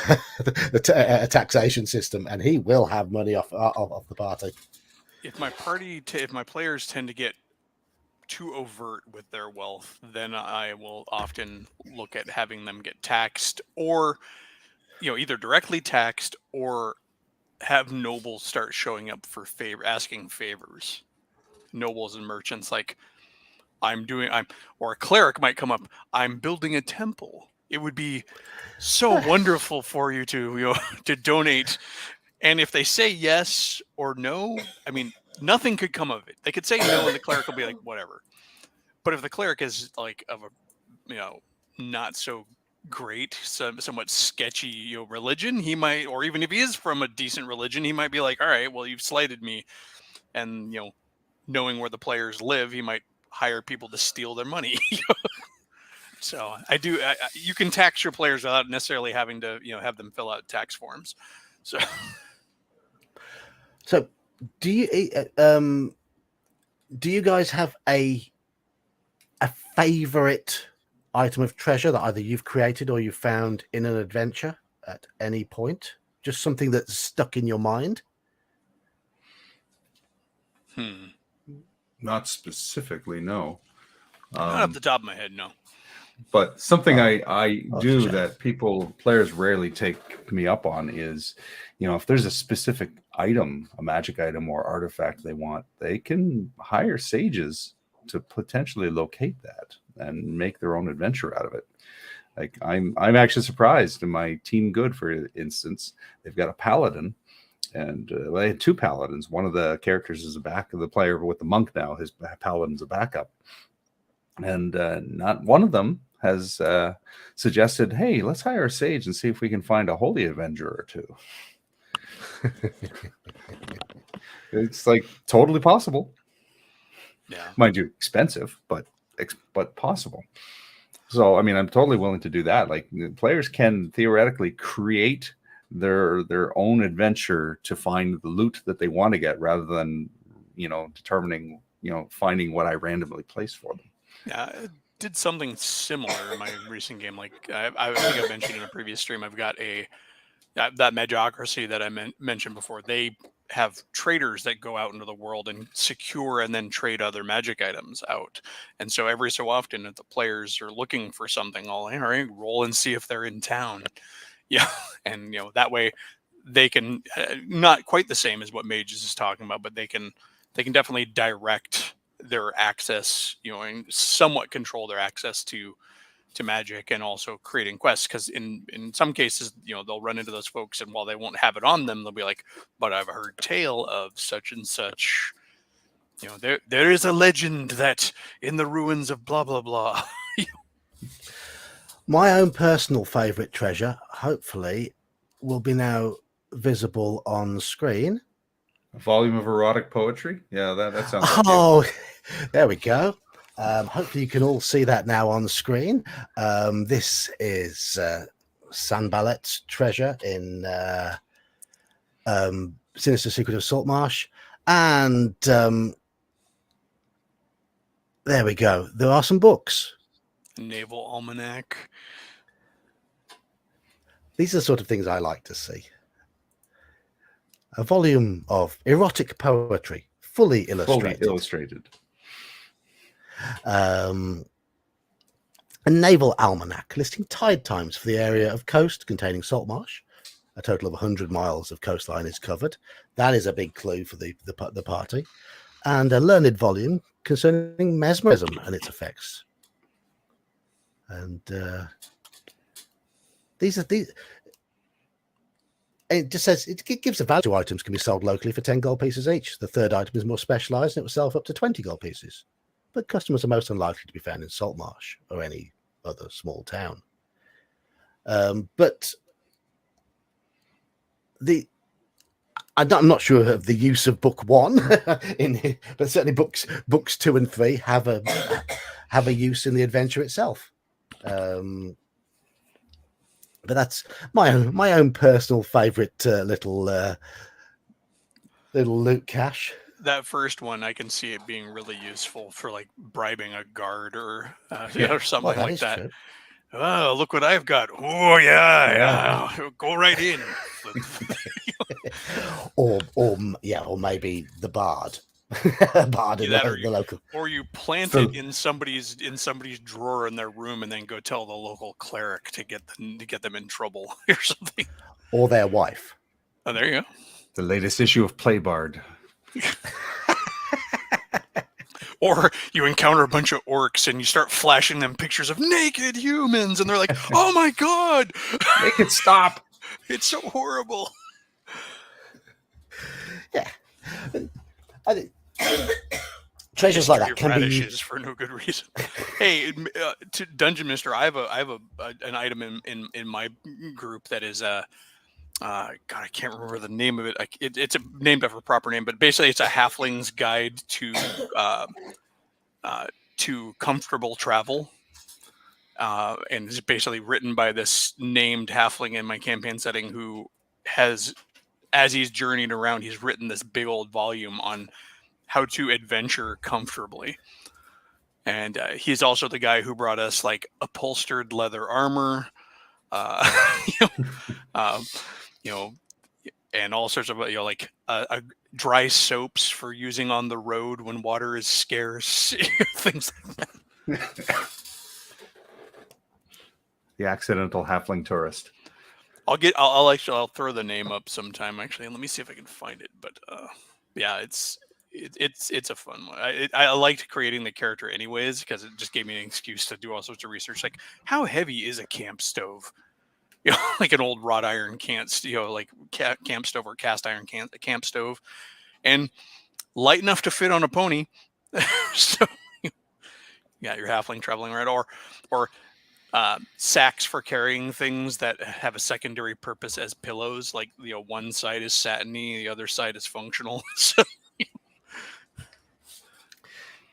a taxation system, and he will have money off the party. If my players tend to get too overt with their wealth, then I will often look at having them get taxed, or either directly taxed or have nobles start showing up for asking favors. Nobles and merchants, like or a cleric might come up. I'm building a temple. It would be so wonderful for you to to donate. And if they say yes or no, I mean, nothing could come of it. They could say no, and the cleric will be like, whatever. But if the cleric is like of a not so great, somewhat sketchy religion, he might, or even if he is from a decent religion, he might be like, all right, well, you've slighted me, and knowing where the players live, he might hire people to steal their money. So you can tax your players without necessarily having to have them fill out tax forms. So do you guys have a favorite item of treasure that either you've created or you found in an adventure at any point? Just something that's stuck in your mind? Not specifically, no. Not off the top of my head, no. But something I do that players rarely take me up on is, if there's a specific item, a magic item or artifact they want, they can hire sages to potentially locate that and make their own adventure out of it. Like I'm actually surprised in my Team Good, for instance, they've got a paladin. And they had two paladins. One of the characters is the player with the monk now. His paladin's a backup. And not one of them has suggested, hey, let's hire a sage and see if we can find a holy avenger or two. It's like totally possible. Yeah. Mind you, expensive, but possible. So, I mean, I'm totally willing to do that. Like, players can theoretically create their own adventure to find the loot that they want to get, rather than determining finding what I randomly place for them. Yeah, I did something similar in my recent game. Like I think I mentioned in a previous stream, I've got that Magocracy that I mentioned before. They have traders that go out into the world and secure and then trade other magic items out. And so every so often, if the players are looking for something, all right, roll and see if they're in town. Yeah, and that way they can not quite the same as what Mages is talking about, but they can definitely direct their access, and somewhat control their access to magic, and also creating quests. Because in some cases, they'll run into those folks, and while they won't have it on them, they'll be like, "But I've heard tale of such and such. There is a legend that in the ruins of blah blah blah." My own personal favorite treasure, hopefully, will be now visible on screen. A volume of erotic poetry? Yeah, that sounds like Oh, there we go. Hopefully you can all see that now on screen. This is Sanballat's treasure in Sinister Secret of Saltmarsh. And there we go. There are some books. Naval Almanac. These are the sort of things I like to see. A volume of erotic poetry, fully illustrated. A naval almanac listing tide times for the area of coast containing Saltmarsh. A total of 100 miles of coastline is covered. That is a big clue for the party. And a learned volume concerning mesmerism and its effects. And these. It just says it gives a value to items can be sold locally for 10 gold pieces each. The third item is more specialized and it will sell for up to 20 gold pieces. But customers are most unlikely to be found in Saltmarsh or any other small town. But I'm not sure of the use of book 1 in, but certainly books 2 and 3 have a use in the adventure itself. But that's my own personal favorite little loot cache. That first one, I can see it being really useful for like bribing a guard or Yeah. or something Well, like that. True. Oh, look what I've got! Oh yeah. Go right in. or maybe the bard, bard in the local. Or you plant it in somebody's drawer in their room, and then go tell the local cleric to get them in trouble or something. Or their wife. Oh, there you go. The latest issue of Playbard. Or you encounter a bunch of orcs and you start flashing them pictures of naked humans, and they're like, "Oh my god, make it stop! It's so horrible." Yeah, I think treasures like that can be used for no good reason. Hey, to Dungeon Mister, I have an item in my group that is God, I can't remember the name of it. It's named after a proper name, but basically it's a halfling's guide to comfortable travel. And it's basically written by this named halfling in my campaign setting who has, as he's journeying around, he's written this big old volume on how to adventure comfortably. And he's also the guy who brought us like upholstered leather armor, and all sorts of like dry soaps for using on the road when water is scarce, things like that. The accidental halfling tourist. I'll throw the name up sometime actually, and let me see if I can find it. But yeah, it's a fun one. I liked creating the character anyways because it just gave me an excuse to do all sorts of research, like how heavy is a camp stove. Like an old wrought iron camp stove or cast iron camp stove, and light enough to fit on a pony. So, yeah, you're halfling traveling around, or sacks for carrying things that have a secondary purpose as pillows. Like one side is satiny, the other side is functional. So,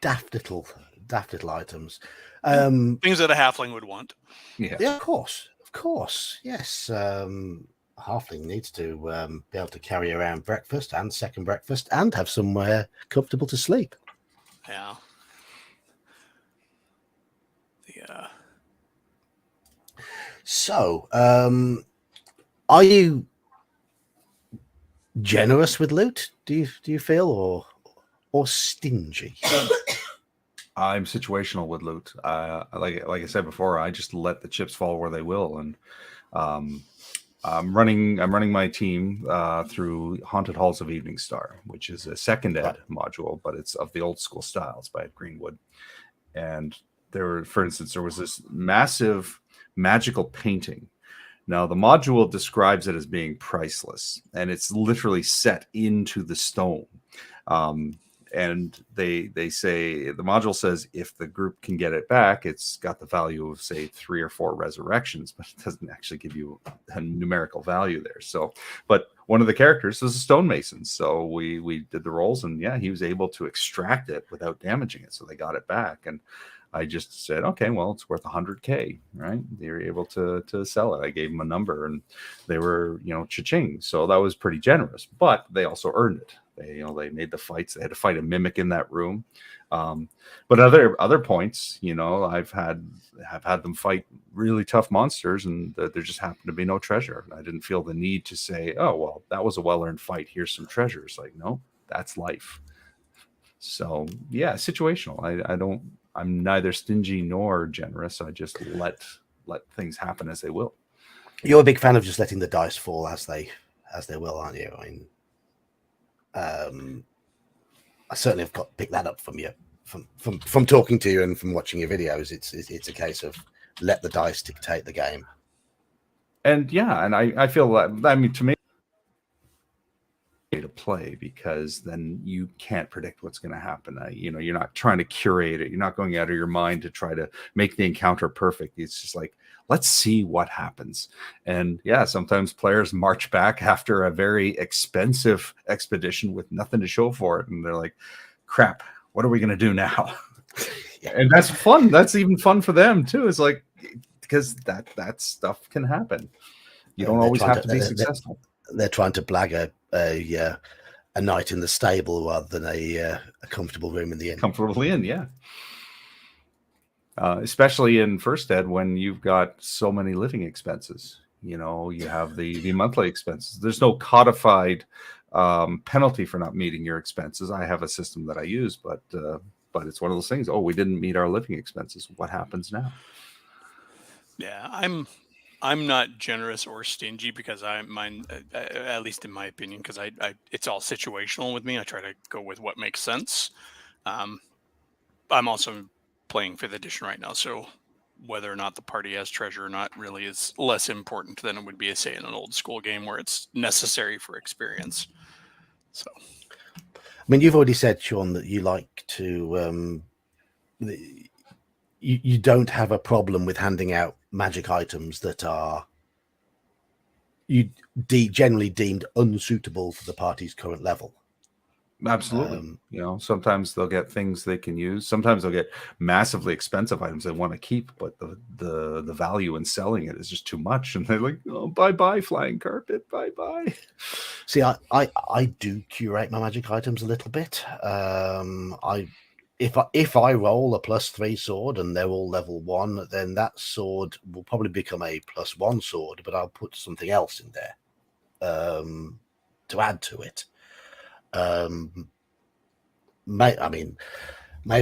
daft little items. Things that a halfling would want. Yeah, of course, yes. Halfling needs to be able to carry around breakfast and second breakfast and have somewhere comfortable to sleep. Yeah. Yeah. So, are you generous with loot? Do you feel or stingy? I'm situational with loot. Like I said before, I just let the chips fall where they will, and I'm running my team through Haunted Halls of Evening Star, which is a second ed module, but it's of the old school styles by Greenwood. And for instance, there was this massive magical painting. Now the module describes it as being priceless, and it's literally set into the stone. And they say, the module says if the group can get it back, it's got the value of say 3 or 4 resurrections, but it doesn't actually give you a numerical value there. So, but one of the characters was a stonemason, so we did the rolls, and yeah, he was able to extract it without damaging it, so they got it back. And I just said, okay, well, it's worth 100K, right? They were able to sell it. I gave them a number, and they were, cha-ching. So that was pretty generous, but they also earned it. They made the fights. They had to fight a mimic in that room. But other points, I've had them fight really tough monsters, and there just happened to be no treasure. I didn't feel the need to say, oh, well, that was a well-earned fight. Here's some treasures. Like, no, that's life. So yeah, situational. I'm neither stingy nor generous. I just let things happen as they will. You're a big fan of just letting the dice fall as they will, aren't you? I mean, I certainly have got to pick that up from you, from talking to you and from watching your videos. It's a case of let the dice dictate the game. And yeah, and I feel that, I mean, to me, to play, because then you can't predict what's going to happen. You're not trying to curate it. You're not going out of your mind to try to make the encounter perfect. It's just like, let's see what happens. And yeah, sometimes players march back after a very expensive expedition with nothing to show for it. And they're like, crap, what are we going to do now? Yeah. And that's fun. That's even fun for them too. It's like, because that stuff can happen. You don't always have to be successful. They're trying to blag a night in the stable rather than a comfortable room in the inn. Comfortably in, yeah. Especially in First Ed, when you've got so many living expenses. You have the monthly expenses. There's no codified penalty for not meeting your expenses. I have a system that I use, but it's one of those things. Oh, we didn't meet our living expenses. What happens now? Yeah, I'm not generous or stingy because at least in my opinion, because I it's all situational with me. I try to go with what makes sense. I'm also playing 5th edition right now, so whether or not the party has treasure or not really is less important than it would be, say, in an old school game where it's necessary for experience. So, I mean, you've already said, Sean, that you like to you don't have a problem with handing out magic items that are generally deemed unsuitable for the party's current level. Absolutely. Sometimes they'll get things they can use. Sometimes they'll get massively expensive items they want to keep, but the value in selling it is just too much. And they're like, oh, bye-bye, flying carpet, bye-bye. See, I do curate my magic items a little bit. If I roll a +3 sword and they're all level 1, then that sword will probably become a +1 sword, but I'll put something else in there to add to it. Maybe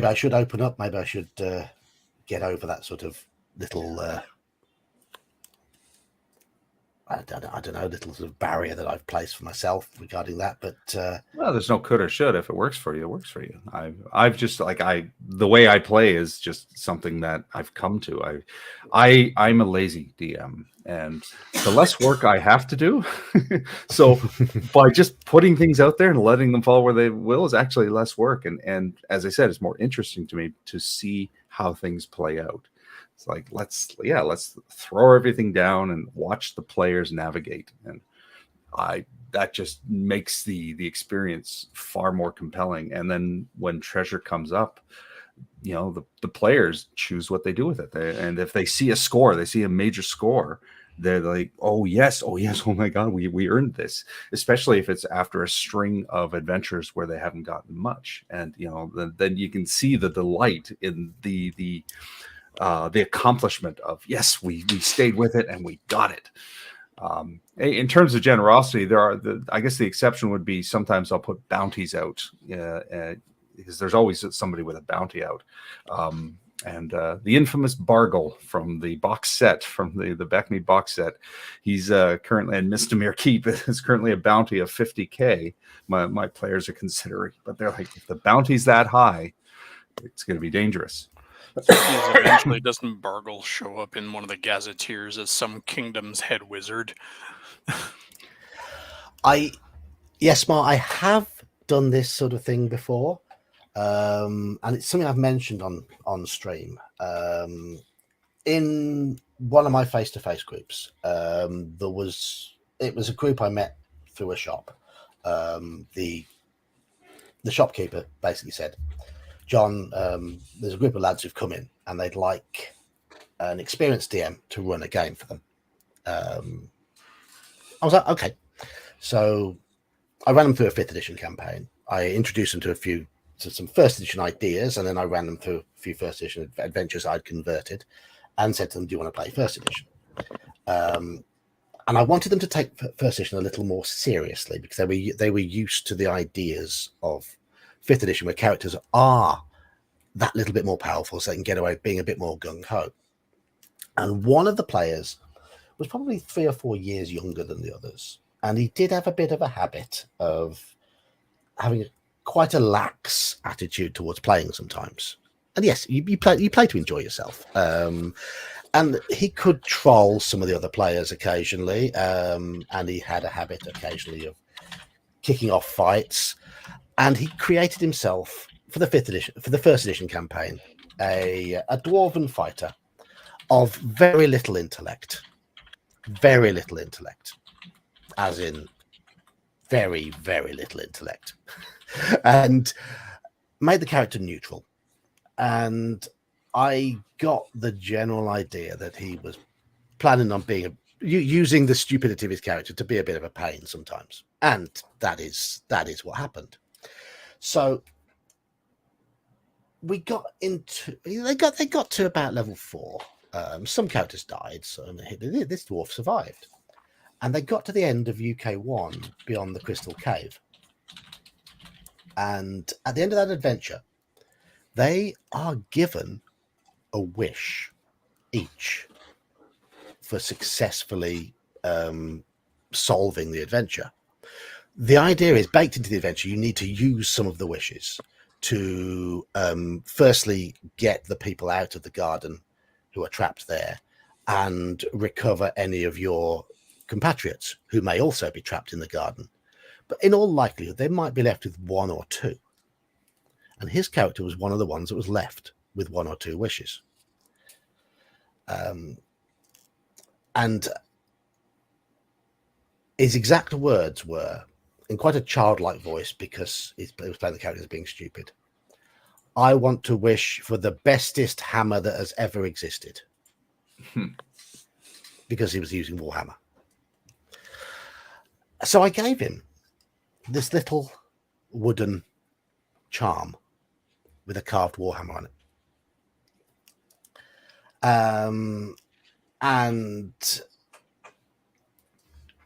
I should open up. Maybe I should get over that sort of little I don't know, little sort of barrier that I've placed for myself regarding that. But well, there's no could or should. If it works for you, it works for you. I've just the way I play is just something that I've come to. I'm a lazy DM, and the less work I have to do, so by just putting things out there and letting them fall where they will is actually less work. And as I said, it's more interesting to me to see how things play out. It's like, let's throw everything down and watch the players navigate. And that just makes the experience far more compelling. And then when treasure comes up, the players choose what they do with it. And if they see a score, they see a major score, they're like, oh yes, oh my God, we earned this. Especially if it's after a string of adventures where they haven't gotten much. And then you can see the delight in the accomplishment of, yes, we stayed with it and we got it. In terms of generosity, I guess the exception would be sometimes I'll put bounties out because there's always somebody with a bounty out. And the infamous Bargle from the box set, from the Beckme box set, he's currently in Misdemeanor Keep. Is currently a bounty of 50K. My players are considering, but they're like, if the bounty's that high, it's going to be dangerous. Eventually, doesn't Bargle show up in one of the gazetteers as some kingdom's head wizard? Yes, Mark, I have done this sort of thing before, and it's something I've mentioned on stream. In one of my face-to-face groups, it was a group I met through a shop. The shopkeeper basically said, John, there's a group of lads who've come in and they'd like an experienced DM to run a game for them. I was like, okay. So I ran them through a 5th edition campaign. I introduced them to some 1st edition ideas, and then I ran them through a few 1st edition adventures I'd converted and said to them, do you want to play 1st edition? And I wanted them to take 1st edition a little more seriously because they were used to the ideas of 5th edition where characters are that little bit more powerful, so they can get away being a bit more gung-ho. And one of the players was probably 3 or 4 years younger than the others, and he did have a bit of a habit of having quite a lax attitude towards playing sometimes. And yes, you play to enjoy yourself, and he could troll some of the other players occasionally, and he had a habit occasionally of kicking off fights, and he created himself for the first edition campaign, a dwarven fighter of very little intellect, as in very, very little intellect, and made the character neutral. And I got the general idea that he was planning on being using the stupidity of his character to be a bit of a pain sometimes, and that is what happened. So we got into they got to about level 4. Some characters died, so this dwarf survived, and they got to the end of UK1 beyond the Crystal Cave. And at the end of that adventure, they are given a wish each for successfully solving the adventure. The idea is, baked into the adventure, you need to use some of the wishes to firstly get the people out of the garden who are trapped there, and recover any of your compatriots who may also be trapped in the garden. But in all likelihood, they might be left with 1 or 2. And his character was one of the ones that was left with 1 or 2 wishes. And his exact words were, in quite a childlike voice, because he was playing the character as being stupid, "I want to wish for the bestest hammer that has ever existed." Because he was using Warhammer. So I gave him this little wooden charm with a carved Warhammer on it. And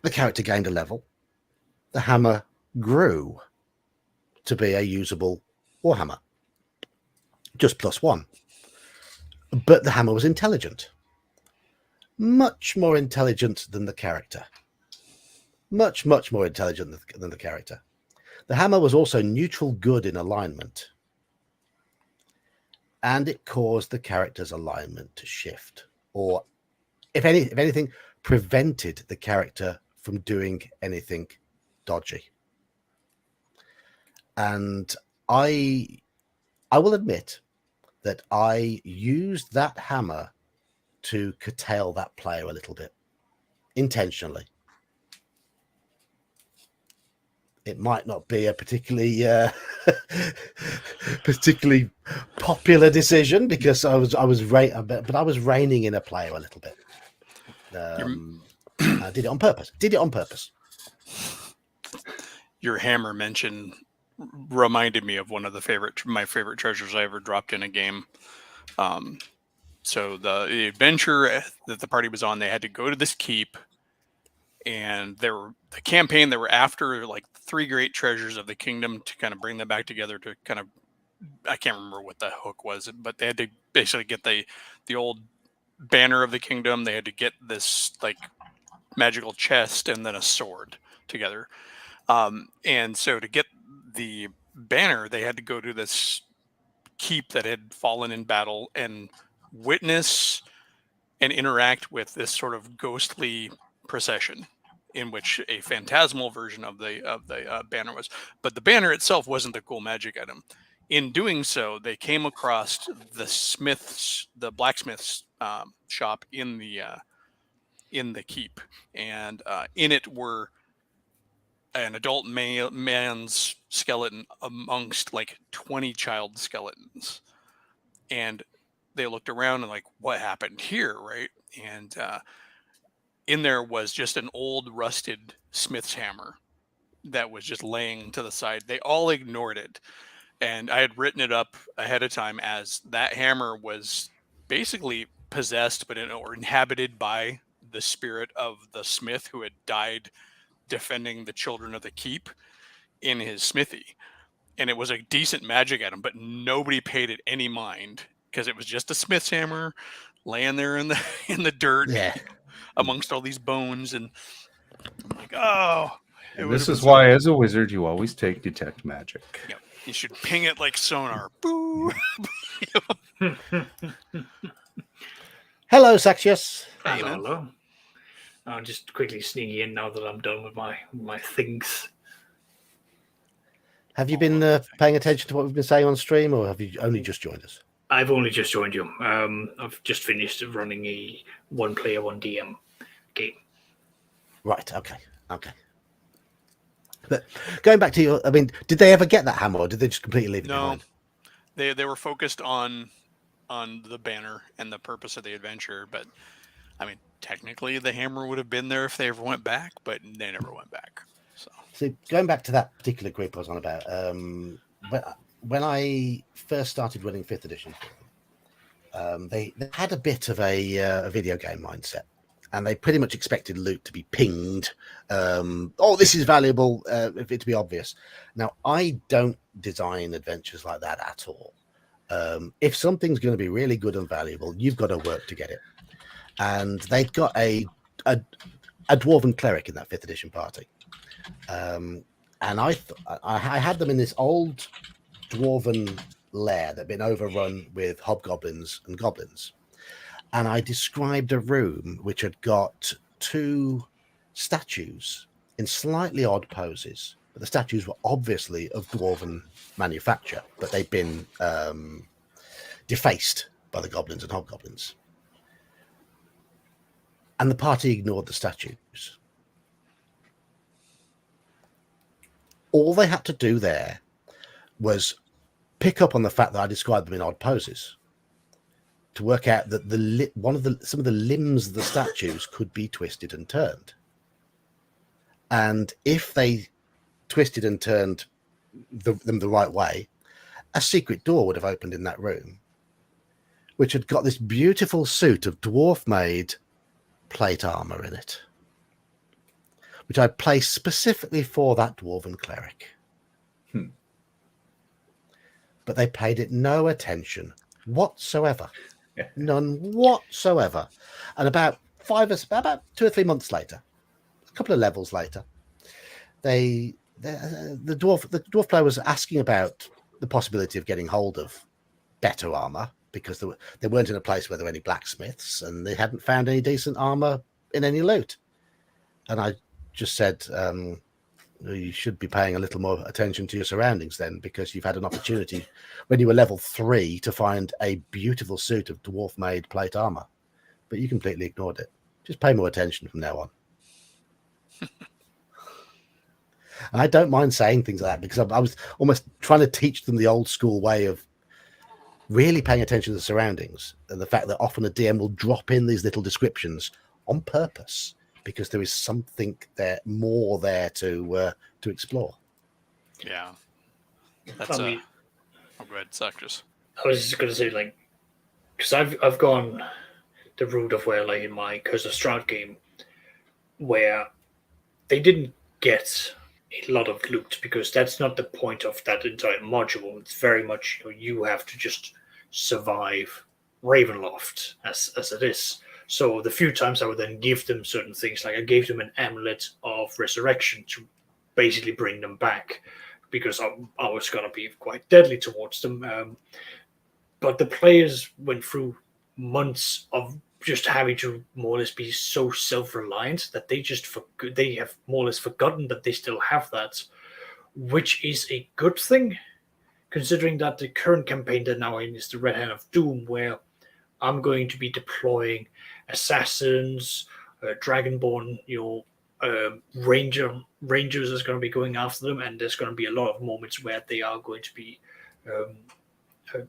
the character gained a level. The hammer grew to be a usable Warhammer. Just +1. But the hammer was intelligent. Much more intelligent than the character. Much more intelligent than the character. The hammer was also neutral good in alignment. And it caused the character's alignment to shift. Or, if anything, prevented the character from doing anything dodgy. And I will admit that I used that hammer to curtail that player a little bit, intentionally. It might not be a particularly popular decision, because I was reining in a player a little bit. I did it on purpose. Your hammer mention reminded me of one of my favorite treasures I ever dropped in a game. So the adventure that the party was on, they had to go to this keep, and the campaign they were after, like 3 great treasures of the kingdom, to kind of bring them back together to kind of, I can't remember what the hook was, but they had to basically get the old banner of the kingdom. They had to get this like magical chest and then a sword together. And so to get the banner, they had to go to this keep that had fallen in battle and witness and interact with this sort of ghostly procession, in which a phantasmal version of the banner was. But the banner itself wasn't the cool magic item. In doing so, they came across the blacksmith's shop in the keep, and in it were an adult man's skeleton amongst like 20 child skeletons. And they looked around and like, what happened here, right? And in there was just an old rusted smith's hammer that was just laying to the side. They all ignored it. And I had written it up ahead of time as that hammer was basically possessed, or inhabited by the spirit of the smith who had died defending the children of the keep in his smithy. And it was a decent magic item, but nobody paid it any mind, because it was just a smith's hammer laying there in the dirt, amongst all these bones. And I'm like, oh. And this is why, as a wizard, you always take detect magic. Yep. You should ping it like sonar. Boo. Hello, Saxius. Hey, man. Hello. I'll just quickly sneak in now that I'm done with my things. Have you been paying attention to what we've been saying on stream, or have you only just joined us? I've only just joined you. I've just finished running a 1-player, 1 DM game. Right. Okay. But going back to your, I mean, did they ever get that hammer, or did they just completely leave it behind? They were focused on the banner and the purpose of the adventure, but I mean, technically the hammer would have been there if they ever went back, but they never went back. So going back to that particular group I was on about, when I first started running 5th edition, they had a bit of a video game mindset, and they pretty much expected loot to be pinged. This is valuable, if it to be obvious. Now, I don't design adventures like that at all. If something's going to be really good and valuable, you've got to work to get it. And they've got a dwarven cleric in that 5th edition party. And I had them in this old dwarven lair that had been overrun with hobgoblins and goblins. And I described a room which had got 2 statues in slightly odd poses. But the statues were obviously of dwarven manufacture, but they'd been defaced by the goblins and hobgoblins. And the party ignored the statues. All they had to do there was pick up on the fact that I described them in odd poses to work out that some of the limbs of the statues could be twisted and turned. And if they twisted and turned them the right way, a secret door would have opened in that room, which had got this beautiful suit of dwarf-made plate armor in it, which I placed specifically for that dwarven cleric. But they paid it no attention whatsoever. None whatsoever. And about 2 or 3 months later, a couple of levels later, the dwarf player was asking about the possibility of getting hold of better armor, because they weren't in a place where there were any blacksmiths, and they hadn't found any decent armor in any loot. And I just said, you should be paying a little more attention to your surroundings then, because you've had an opportunity when you were level 3 to find a beautiful suit of dwarf-made plate armor, but you completely ignored it. Just pay more attention from now on. And I don't mind saying things like that, because I was almost trying to teach them the old school way of really paying attention to the surroundings, and the fact that often a DM will drop in these little descriptions on purpose, because there is something more there to explore. Yeah, that's go ahead, Sactus. I was just going to say, because I've gone the route of where, in my Curse of Strahd game, where they didn't get a lot of loot, because that's not the point of that entire module. It's very much you have to just survive Ravenloft as it is. So the few times I would then give them certain things, like I gave them an amulet of resurrection to basically bring them back, because I was going to be quite deadly towards them. But the players went through months of just having to more or less be so self-reliant that they have more or less forgotten that they still have that, which is a good thing, considering that the current campaign they're now in is the Red Hand of Doom, where I'm going to be deploying assassins, dragonborn, rangers is going to be going after them, and there's going to be a lot of moments where they are going to be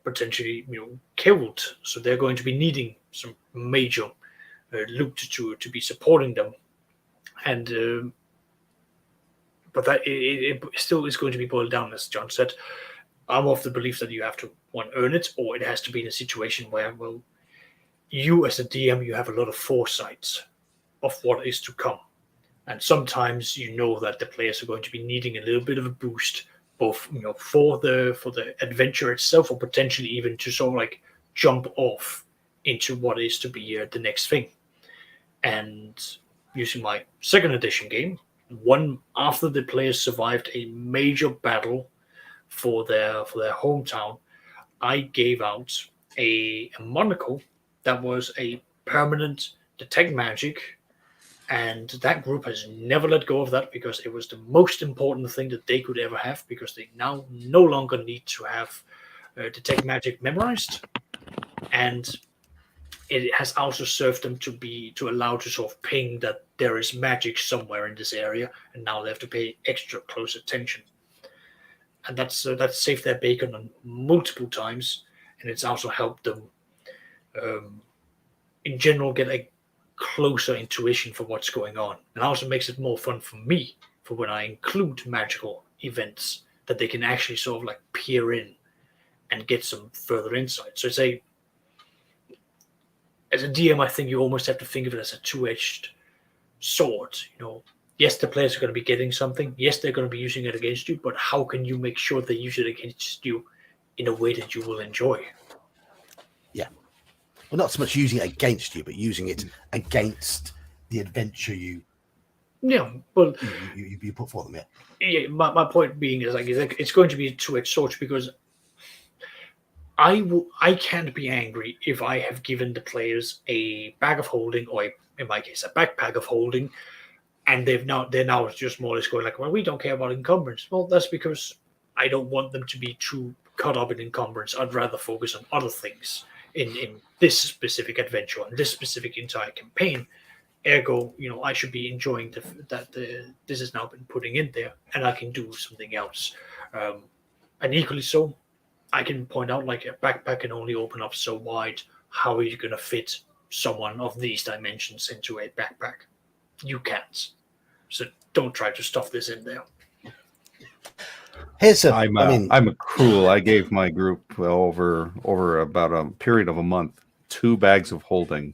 potentially killed. So they're going to be needing some major loot to be supporting them, and but that it still is going to be boiled down, as John said. I'm of the belief that you have to earn it, or it has to be in a situation where, well, you as a DM, you have a lot of foresight of what is to come. And sometimes that the players are going to be needing a little bit of a boost, both for the adventure itself, or potentially even to sort of jump off into what is to be the next thing. And using my 2nd edition game, one after the players survived a major battle for their hometown, I gave out a monocle that was a permanent detect magic And that group has never let go of that because it was the most important thing that they could ever have, because they now no longer need to have detect magic memorized. And it has also served them to allow to sort of ping that there is magic somewhere in this area, and now they have to pay extra close attention. And that's saved their bacon on multiple times, and it's also helped them, in general, get a closer intuition for what's going on, and also makes it more fun for me for when I include magical events that they can actually sort of like peer in and get some further insight. So as a DM, I think you almost have to think of it as a two-edged sword. Yes, the players are going to be getting something. Yes, they're going to be using it against you, but how can you make sure they use it against you in a way that you will enjoy? Yeah. Well, not so much using it against you, but using it against the adventure you put for them. Yeah. My point being is it's going to be a two-edged sword, because I can't be angry if I have given the players a bag of holding, or in my case, a backpack of holding, and they're now just more or less going like, well, we don't care about encumbrance. Well, that's because I don't want them to be too caught up in encumbrance. I'd rather focus on other things in this specific adventure and this specific entire campaign. Ergo, I should be enjoying that this has now been putting in there, and I can do something else. And equally so, I can point out, like, a backpack can only open up so wide. How are you going to fit someone of these dimensions into a backpack? You can't. So don't try to stuff this in there. I'm a cruel. I gave my group over about a period of a month 2 bags of holding,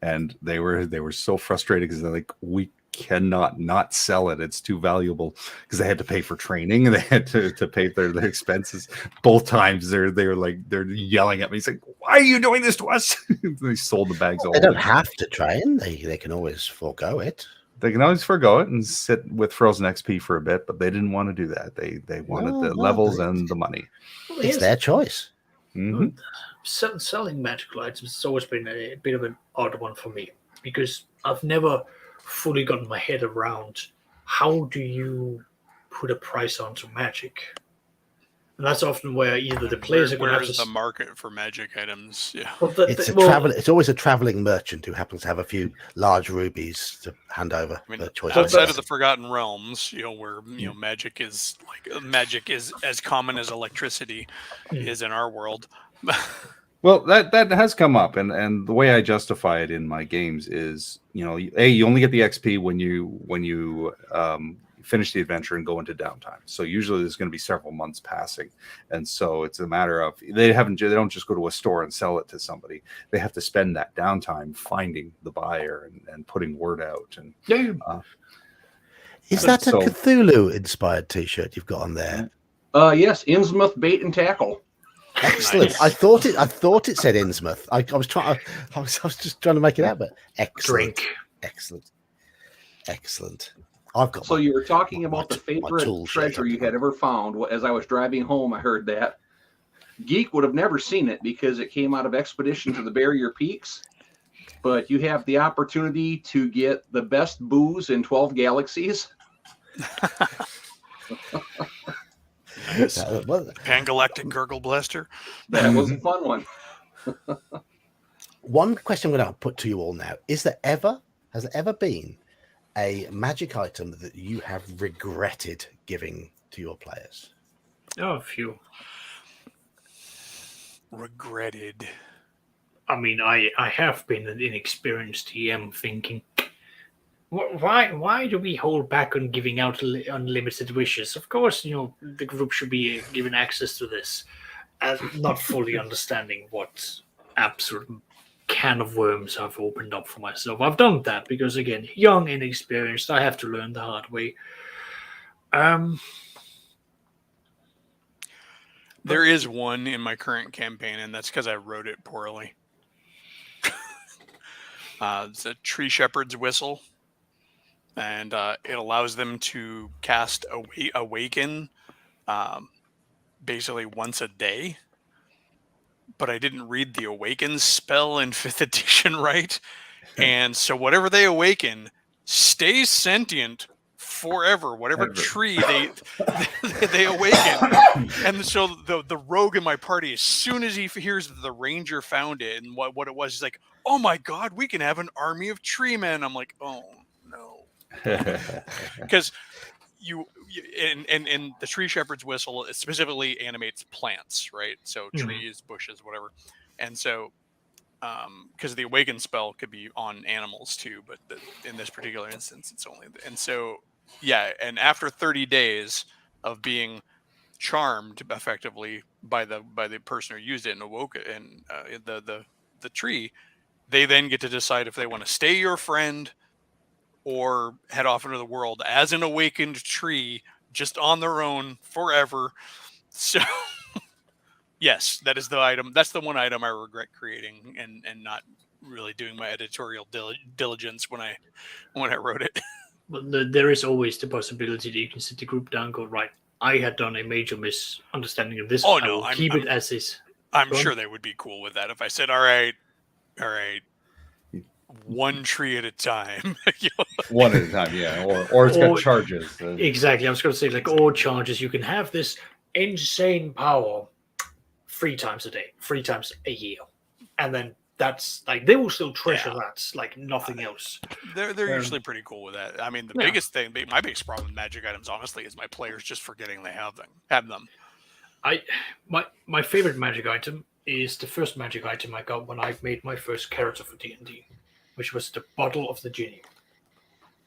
and they were so frustrated because they're like, we cannot not sell it. It's too valuable, because they had to pay for training and they had to pay their expenses. Both times they're yelling at me. He's like, why are you doing this to us? They sold the bags. They don't have to train. They can always forego it. They can always forego it and sit with frozen XP for a bit, but they didn't want to do that. They wanted the levels and the money. It's their choice. Mm-hmm. Selling magical items has always been a bit of an odd one for me, because I've never fully gotten my head around how do you put a price onto magic. And that's often where either the players are going to have to... the market for magic items? Yeah, it's always a traveling merchant who happens to have a few large rubies to hand over. Outside of the Forgotten Realms, where magic is as common as electricity is in our world. Well, that has come up, and the way I justify it in my games is, you only get the XP when you finish the adventure and go into downtime. So usually there's going to be several months passing, and so it's a matter of they don't just go to a store and sell it to somebody. They have to spend that downtime finding the buyer and putting word out. And is that a Cthulhu inspired T-shirt you've got on there? Yes, Innsmouth Bait and Tackle. Excellent. Nice. I thought it said Innsmouth. I was just trying to make it out, but excellent. Drink. Excellent. I've got. So you were talking about the favorite treasure you had ever found. As I was driving home, I heard that. Geek would have never seen it because it came out of Expedition to the Barrier Peaks. But you have the opportunity to get the best booze in 12 galaxies. Nice. Pan-galactic Gurgle Blaster. That was a fun one. One question I'm going to put to you all now: has there ever been a magic item that you have regretted giving to your players? Oh, a few. Regretted. I mean, I have been an inexperienced TM thinking, why do we hold back on giving out unlimited wishes? Of course, the group should be given access to this, and not fully understanding what absolute can of worms I've opened up for myself. I've done that because, again, young, inexperienced, I have to learn the hard way. There is one in my current campaign, and that's because I wrote it poorly. It's a tree shepherd's whistle, and it allows them to cast Awaken basically once a day. But I didn't read the Awaken spell in 5th edition right. And so whatever they awaken stays sentient forever, whatever tree they awaken. And so the rogue in my party, as soon as he hears that the ranger found it and what it was, he's like, oh my god, we can have an army of tree men. I'm like, oh no. Because and the tree shepherd's whistle, it specifically animates plants, right? So trees, bushes, whatever. And so because the awaken spell could be on animals too, but in this particular instance it's only and so and after 30 days of being charmed effectively by the person who used it and awoke it and the tree, they then get to decide if they want to stay your friend or head off into the world as an awakened tree just on their own forever. So yes, that is the item. That's the one item I regret creating and not really doing my editorial diligence when I wrote it. But there is always the possibility that you can sit the group down and go, right, I had done a major misunderstanding of this. Oh no, keep it as is. I'm sure they would be cool with that if I said, all right, one tree at a time. One at a time, yeah. Or it's got charges. Exactly. I was going to say, like, all charges. You can have this insane power 3 times a day, 3 times a year. And then that's like, they will still treasure that like nothing else. They're usually pretty cool with that. I mean, the biggest thing, my biggest problem with magic items, honestly, is my players just forgetting they have them. My favorite magic item is the first magic item I got when I made my first character for D&D, which was the Bottle of the Genie.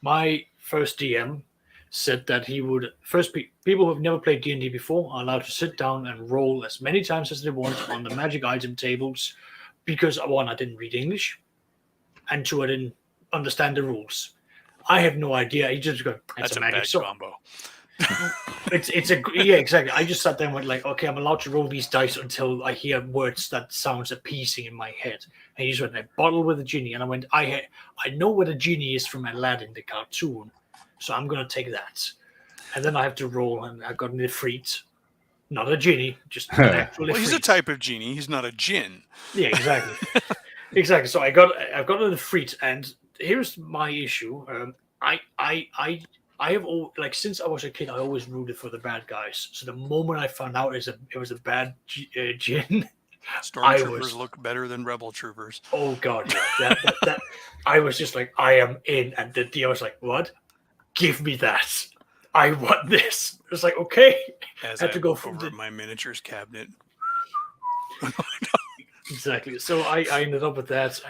My first DM said that he would people who have never played D&D before are allowed to sit down and roll as many times as they want on the magic item tables, because 1, I didn't read English, and 2, I didn't understand the rules. I have no idea. He just go, that's a magic combo. Exactly. I just sat there and went like, okay, I'm allowed to roll these dice until I hear words that sounds appeasing in my head. And he just went, a bottle with a genie. And I went, I know what a genie is from Aladdin, the cartoon, so I'm going to take that. And then I have to roll, and I got an Ifrit. Not a genie, just an actual Ifrit. He's a type of genie. He's not a djinn. Yeah, exactly. Exactly. So I've got an Ifrit, and here's my issue. I have since I was a kid, I always rooted for the bad guys. So the moment I found out it was a bad djinn, Stormtroopers look better than rebel troopers. Oh god, yeah. that I was just like, I am in, and the DM was like, what? Give me that. I want this. It was like, okay. As I had to go over my miniatures cabinet. Exactly. So I ended up with that.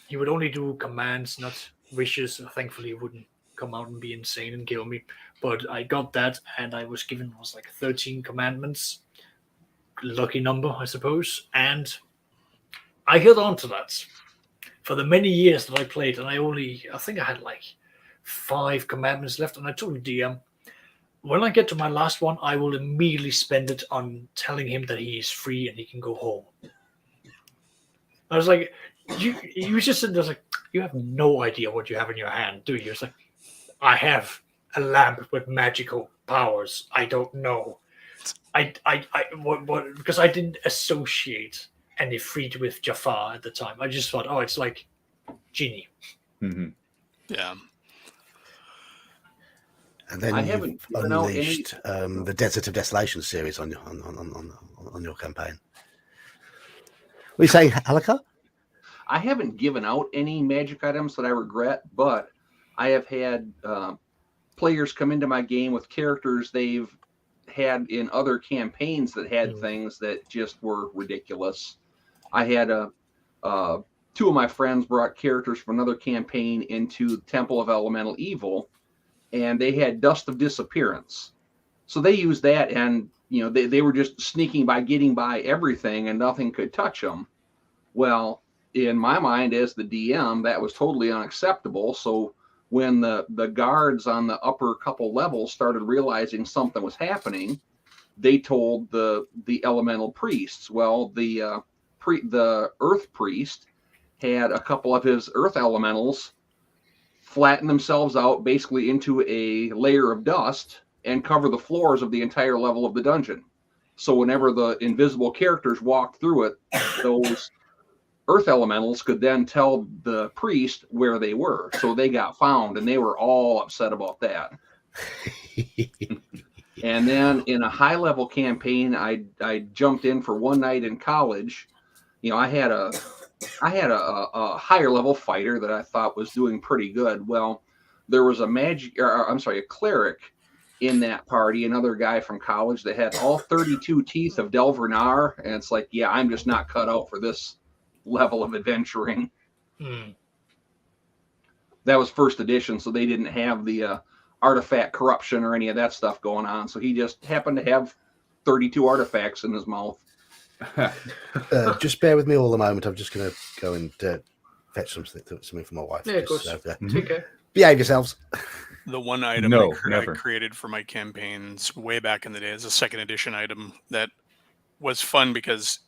He would only do commands, not wishes. Thankfully, he wouldn't come out and be insane and kill me. But I got that, and I was given 13 commandments. Lucky number, I suppose. And I held on to that for the many years that I played, and I think I had 5 commandments left, and I told the DM, when I get to my last one, I will immediately spend it on telling him that he is free and he can go home. I was like, he was just sitting there like, you have no idea what you have in your hand, do you? It's like, I have a lamp with magical powers. I don't know. Because I didn't associate any Ifrit with Jafar at the time. I just thought, it's like genie. Mm-hmm. Yeah. And then you unleashed the Desert of Desolation series on your campaign. What are you saying, Halaka? I haven't given out any magic items that I regret, but I have had players come into my game with characters they've had in other campaigns that had things that just were ridiculous. I had 2 of my friends brought characters from another campaign into Temple of Elemental Evil, and they had Dust of Disappearance. So they used that, and they were just sneaking by, getting by everything, and nothing could touch them. Well, in my mind as the DM, that was totally unacceptable. So when the guards on the upper couple levels started realizing something was happening, they told the elemental priests. Well, the earth priest had a couple of his earth elementals flatten themselves out basically into a layer of dust and cover the floors of the entire level of the dungeon. So whenever the invisible characters walked through it, those earth elementals could then tell the priest where they were. So they got found, and they were all upset about that. And then in a high-level campaign, I jumped in for one night in college. You know, I had a higher-level fighter that I thought was doing pretty good. Well, there was a cleric in that party, another guy from college that had all 32 teeth of Delvernar, and it's like, yeah, I'm just not cut out for this level of adventuring. That was first edition, so they didn't have the artifact corruption or any of that stuff going on. So he just happened to have 32 artifacts in his mouth. Just bear with me all a moment. I'm just going to go and fetch something for my wife. Yeah, of course. Take care. Behave yourselves. The one item I created for my campaigns way back in the day is a second edition item that was fun because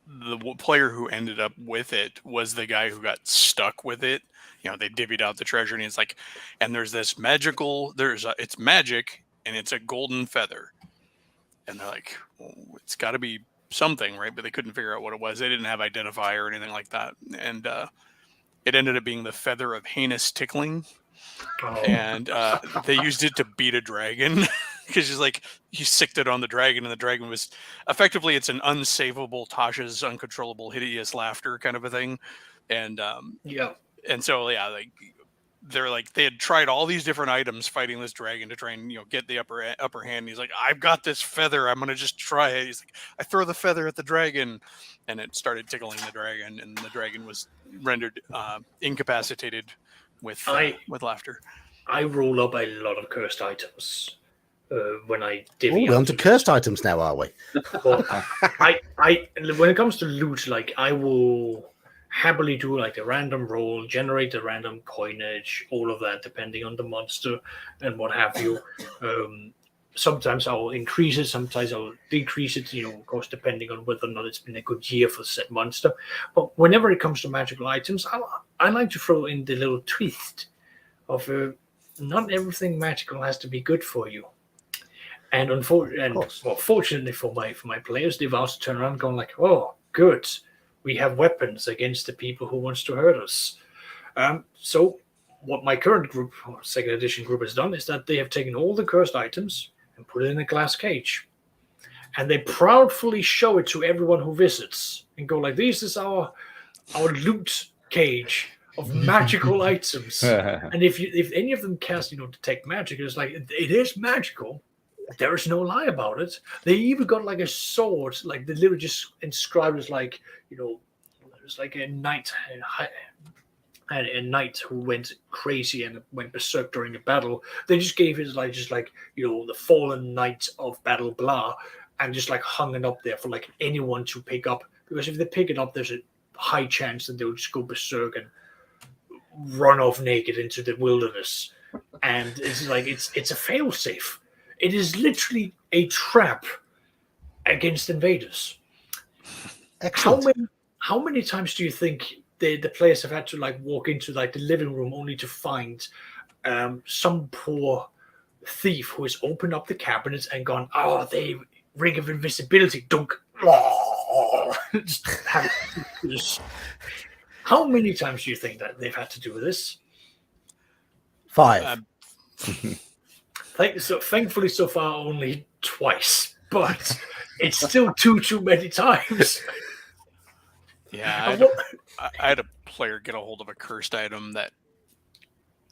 the player who ended up with it was the guy who got stuck with it. You know, they divvied out the treasure, and he's like, and there's this it's magic, and it's a golden feather. And they're like, well, it's got to be something, right? But they couldn't figure out what it was. They didn't have identifier or anything like that. And it ended up being the feather of heinous tickling. Oh. And they used it to beat a dragon because he's like, he sicked it on the dragon, and the dragon was effectively, it's an unsavable Tasha's uncontrollable hideous laughter kind of a thing. And and so like they had tried all these different items fighting this dragon to try and get the upper hand. And he's like, I've got this feather, I'm gonna just try it. He's like, I throw the feather at the dragon, and it started tickling the dragon, and the dragon was rendered incapacitated with laughter. I roll up a lot of cursed items when I divvy out. We're on to cursed items now, are we? Well, I when it comes to loot, like I will happily do like a random roll, generate a random coinage, all of that, depending on the monster and what have you. Sometimes I'll increase it, sometimes I'll decrease it, of course, depending on whether or not it's been a good year for said monster. But whenever it comes to magical items, I like to throw in the little twist of not everything magical has to be good for you. And fortunately for my players, they've also turned around going like, oh, good, we have weapons against the people who wants to hurt us. So what my current group, second edition group, has done is that they have taken all the cursed items and put it in a glass cage. And they proudly show it to everyone who visits and go like, this is our loot cage of magical items. And if any of them cast, detect magic, it's like, it is magical. There is no lie about it. They even got like a sword, like they literally just inscribed as like, it's like a knight who went crazy and went berserk during a battle. They just gave it the fallen knight of battle blah, and just like hung it up there for like anyone to pick up, because if they pick it up, there's a high chance that they'll just go berserk and run off naked into the wilderness. And it's like it's a failsafe. It is literally a trap against invaders. Excellent. How many times do you think the players have had to like walk into like the living room only to find some poor thief who has opened up the cabinets and gone, they ring of invisibility, dunk. How many times do you think that they've had to do this? 5. Thankfully, so far, only twice, but it's still too many times. Yeah, I had a player get a hold of a cursed item that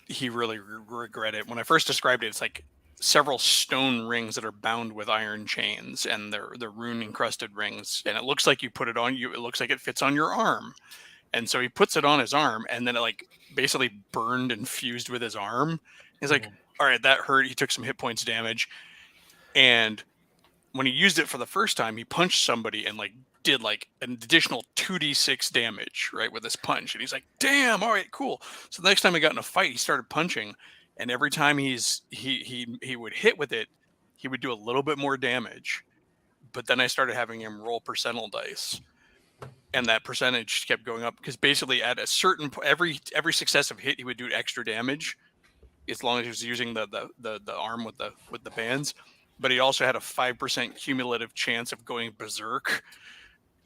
he really regretted. When I first described it, it's like several stone rings that are bound with iron chains, and they're rune-encrusted rings, and it looks like you put it on you. It looks like it fits on your arm, and so he puts it on his arm, and then it like basically burned and fused with his arm. He's like, all right, that hurt. He took some hit points damage. And when he used it for the first time, he punched somebody and like did like an additional 2d6 damage, right, with this punch. And he's like, damn, all right, cool. So the next time he got in a fight, he started punching. And every time he would hit with it, he would do a little bit more damage. But then I started having him roll percentile dice. And that percentage kept going up because basically at a certain every successive hit, he would do extra damage, as long as he was using the arm with the bands. But he also had a 5% cumulative chance of going berserk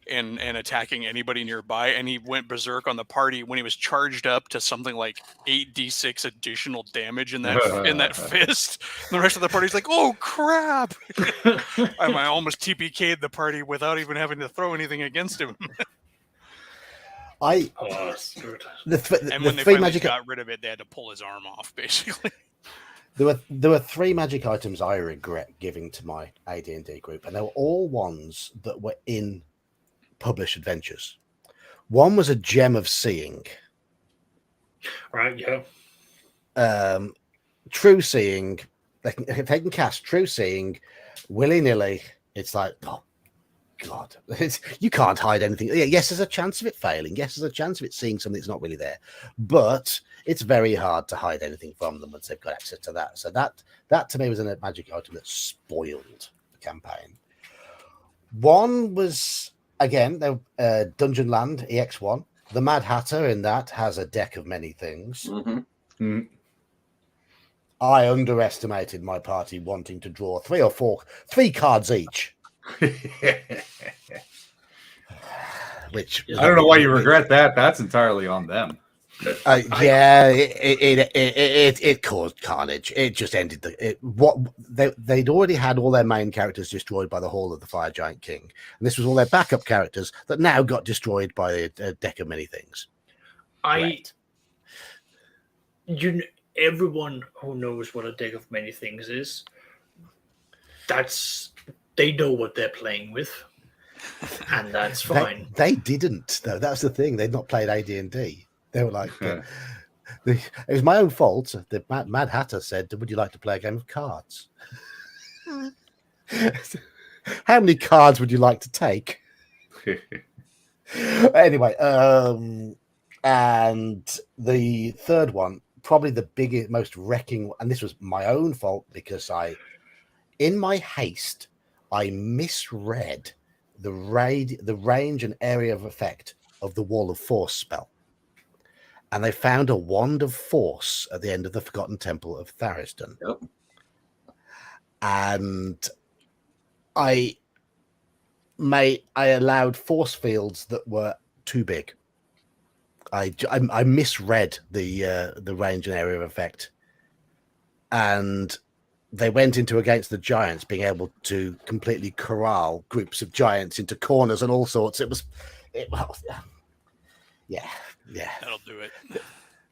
and attacking anybody nearby, and he went berserk on the party when he was charged up to something like 8d6 additional damage in that fist. And the rest of the party's like, "Oh crap!" I almost TPK'd the party without even having to throw anything against him. And when they finally got rid of it, they had to pull his arm off, basically. There were 3 magic items I regret giving to my AD&D group, and they were all ones that were in published adventures. One was a gem of seeing. Right, yeah. True seeing. If they can cast true seeing willy-nilly, it's like, oh God, you can't hide anything. Yes, there's a chance of it failing. Yes, there's a chance of it seeing something that's not really there, but it's very hard to hide anything from them once they've got access to that. So that to me was a magic item that spoiled the campaign. One was, again, Dungeon Land EX1. The Mad Hatter in that has a deck of many things. Mm-hmm. Mm-hmm. I underestimated my party wanting to draw 3 cards each. Which I don't know why you regret that. That's entirely on them. It caused carnage. It just ended they'd already had all their main characters destroyed by the Hall of the Fire Giant King, and this was all their backup characters that now got destroyed by a deck of many things. Everyone who knows what a deck of many things is, they know what they're playing with, and that's fine. They didn't, though. That's the thing. They'd not played AD&D. They were like, it was my own fault. The Mad Hatter said, "Would you like to play a game of cards?" How many cards would you like to take? Anyway, and the third one, probably the biggest, most wrecking, and this was my own fault because in my haste, I misread the range and area of effect of the Wall of Force spell. And they found a wand of force at the end of the Forgotten Temple of Thariston. Yep. And I allowed force fields that were too big. I misread the range and area of effect, and they went against the giants, being able to completely corral groups of giants into corners and all sorts. Yeah. That'll do it.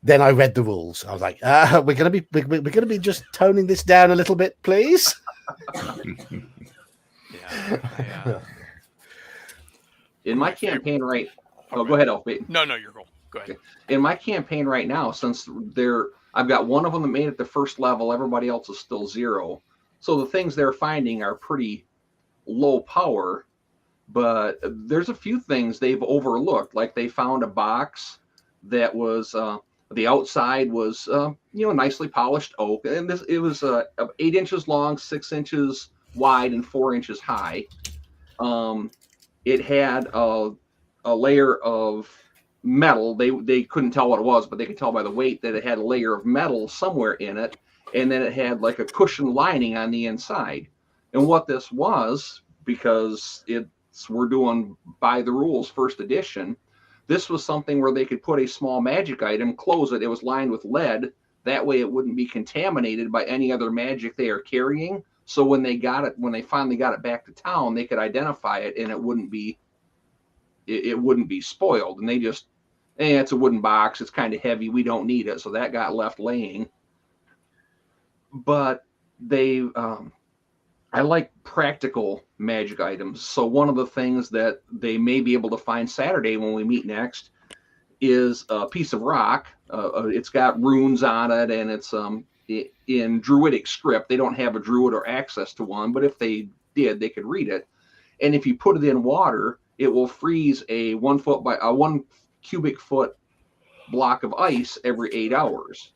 Then I read the rules. I was like, we're gonna be just toning this down a little bit, please. Yeah. In my campaign, right? Oh, go ahead, Elfie. No, you're cool. Go ahead. Okay. In my campaign right now, since I've got one of them that made it to first level, everybody else is still 0. So the things they're finding are pretty low power, but there's a few things they've overlooked. Like they found a box that was the outside was nicely polished oak, and it was 8 inches long, 6 inches wide, and 4 inches high. It had a layer of metal. They couldn't tell what it was, but they could tell by the weight that it had a layer of metal somewhere in it, and then it had like a cushion lining on the inside. And what this was, because we're doing by the rules first edition, this was something where they could put a small magic item, close it. It was lined with lead. That way it wouldn't be contaminated by any other magic they are carrying. So when they finally got it back to town, they could identify it, and it wouldn't be spoiled. And they just, it's a wooden box. It's kind of heavy. We don't need it. So that got left laying. But I like practical magic items. So one of the things that they may be able to find Saturday when we meet next is a piece of rock. It's got runes on it, and it's in druidic script. They don't have a druid or access to one, but if they did, they could read it. And if you put it in water, it will freeze a 1 foot by 1 cubic foot block of ice every 8 hours.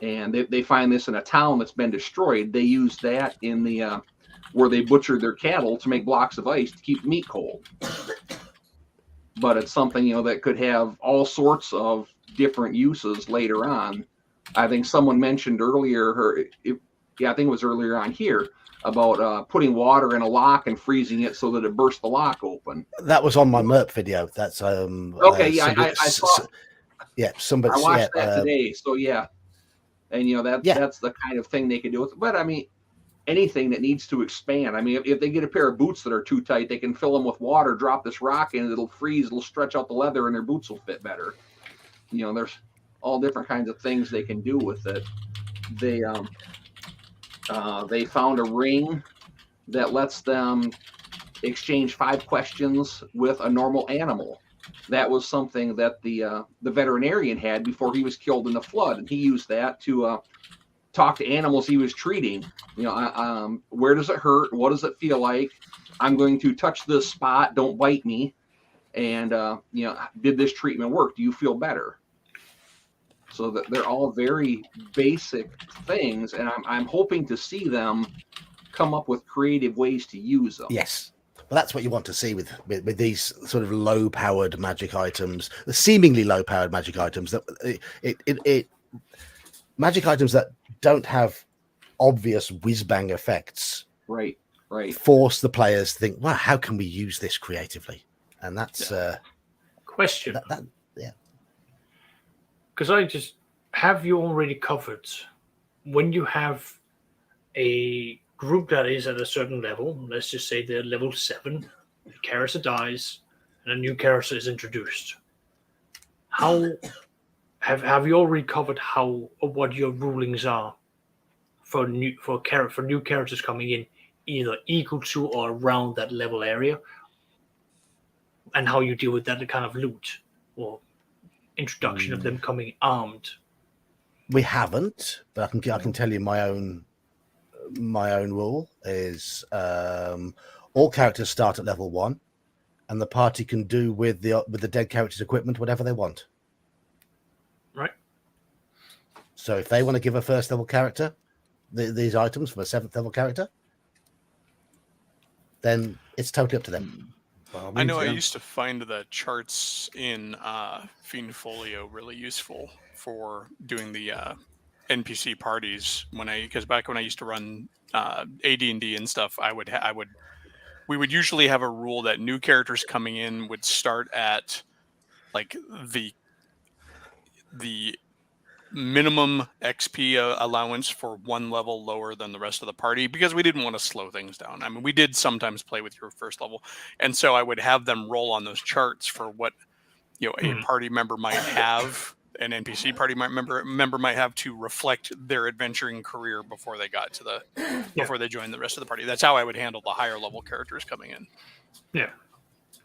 And they find this in a town that's been destroyed. They use that in the where they butchered their cattle to make blocks of ice to keep meat cold. But it's something that could have all sorts of different uses later on. I think someone mentioned earlier, I think it was earlier on here, about putting water in a lock and freezing it so that it bursts the lock open. That was on my MERP video. That's okay. Yeah, I saw. Yeah, somebody. I watched that today. So yeah, and that's the kind of thing they can do with it. But I mean, anything that needs to expand. I mean, if they get a pair of boots that are too tight, they can fill them with water, drop this rock in, it'll freeze, it'll stretch out the leather, and their boots will fit better. There's all different kinds of things they can do with it. They found a ring that lets them exchange 5 questions with a normal animal. That was something that the veterinarian had before he was killed in the flood, and he used that to talk to animals he was treating. Where does it hurt? What does it feel like? I'm going to touch this spot. Don't bite me. And did this treatment work? Do you feel better? So that they're all very basic things, and I'm hoping to see them come up with creative ways to use them. Yes. Well, that's what you want to see with these sort of low-powered magic items, the seemingly low-powered magic items. That magic items that don't have obvious whiz-bang effects. Right. Force the players to think, "Wow, how can we use this creatively?" And that's question. Yeah. Because have you already covered when you have a group that is at a certain level, let's just say they're level 7, the character dies, and a new character is introduced. How have you already covered what your rulings are for new characters coming in, either equal to or around that level area, and how you deal with that kind of loot or introduction of them coming armed? We haven't, but I can tell you my own rule is all characters start at level 1, and the party can do with the dead character's equipment whatever they want. Right. So if they want to give a first level character these items from a 7th level character, then it's totally up to them. I know I used to find the charts in Fiendfolio really useful for doing the NPC parties because back when I used to run AD&D and stuff, we would usually have a rule that new characters coming in would start at like the minimum XP allowance for 1 level lower than the rest of the party, because we didn't want to slow things down. I mean, we did sometimes play with your first level, and so I would have them roll on those charts for what a party member might have, an NPC party member might have to reflect their adventuring career before they got to before they joined the rest of the party. That's how I would handle the higher level characters coming in. Yeah.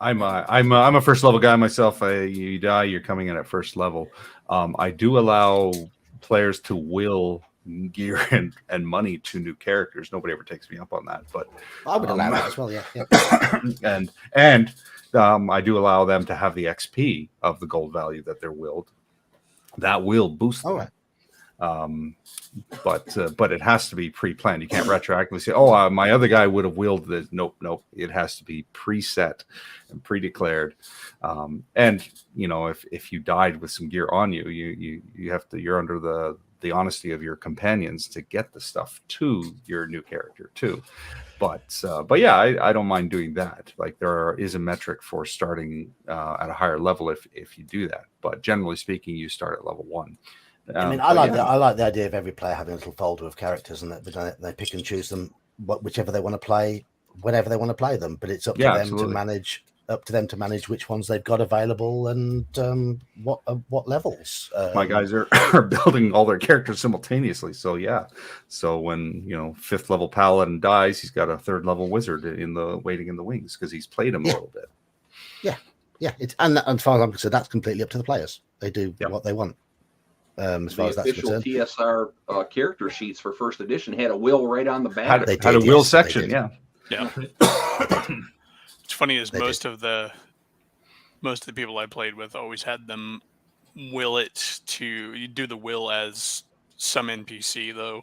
I'm a first level guy myself. You die, you're coming in at first level. I do allow players to will gear and money to new characters. Nobody ever takes me up on that, but I would allow that as well. Yeah. and I do allow them to have the XP of the gold value that they're willed. That will boost them. All right. But it has to be pre-planned. You can't retroactively say, "Oh, my other guy would have willed this." Nope. It has to be preset and pre-declared. And if you died with some gear on you, you have to. You're under the honesty of your companions to get the stuff to your new character too. But yeah, I don't mind doing that. Like there is a metric for starting at a higher level if you do that. But generally speaking, you start at level 1. I mean, I like the idea of every player having a little folder of characters, and that they pick and choose them whichever they want to play, whenever they want to play them. But it's up to them to manage which ones they've got available and what levels. My guys are building all their characters simultaneously. So yeah, so when 5th level paladin dies, he's got a 3rd level wizard waiting in the wings because he's played him a little bit. Yeah. And as far as I'm concerned, that's completely up to the players. They do what they want. As far as that's concerned, the official TSR character sheets for 1st edition had a will right on the back. Had a will section, yeah. It's funny is most of the people I played with always had them will it to you do the will as some NPC though.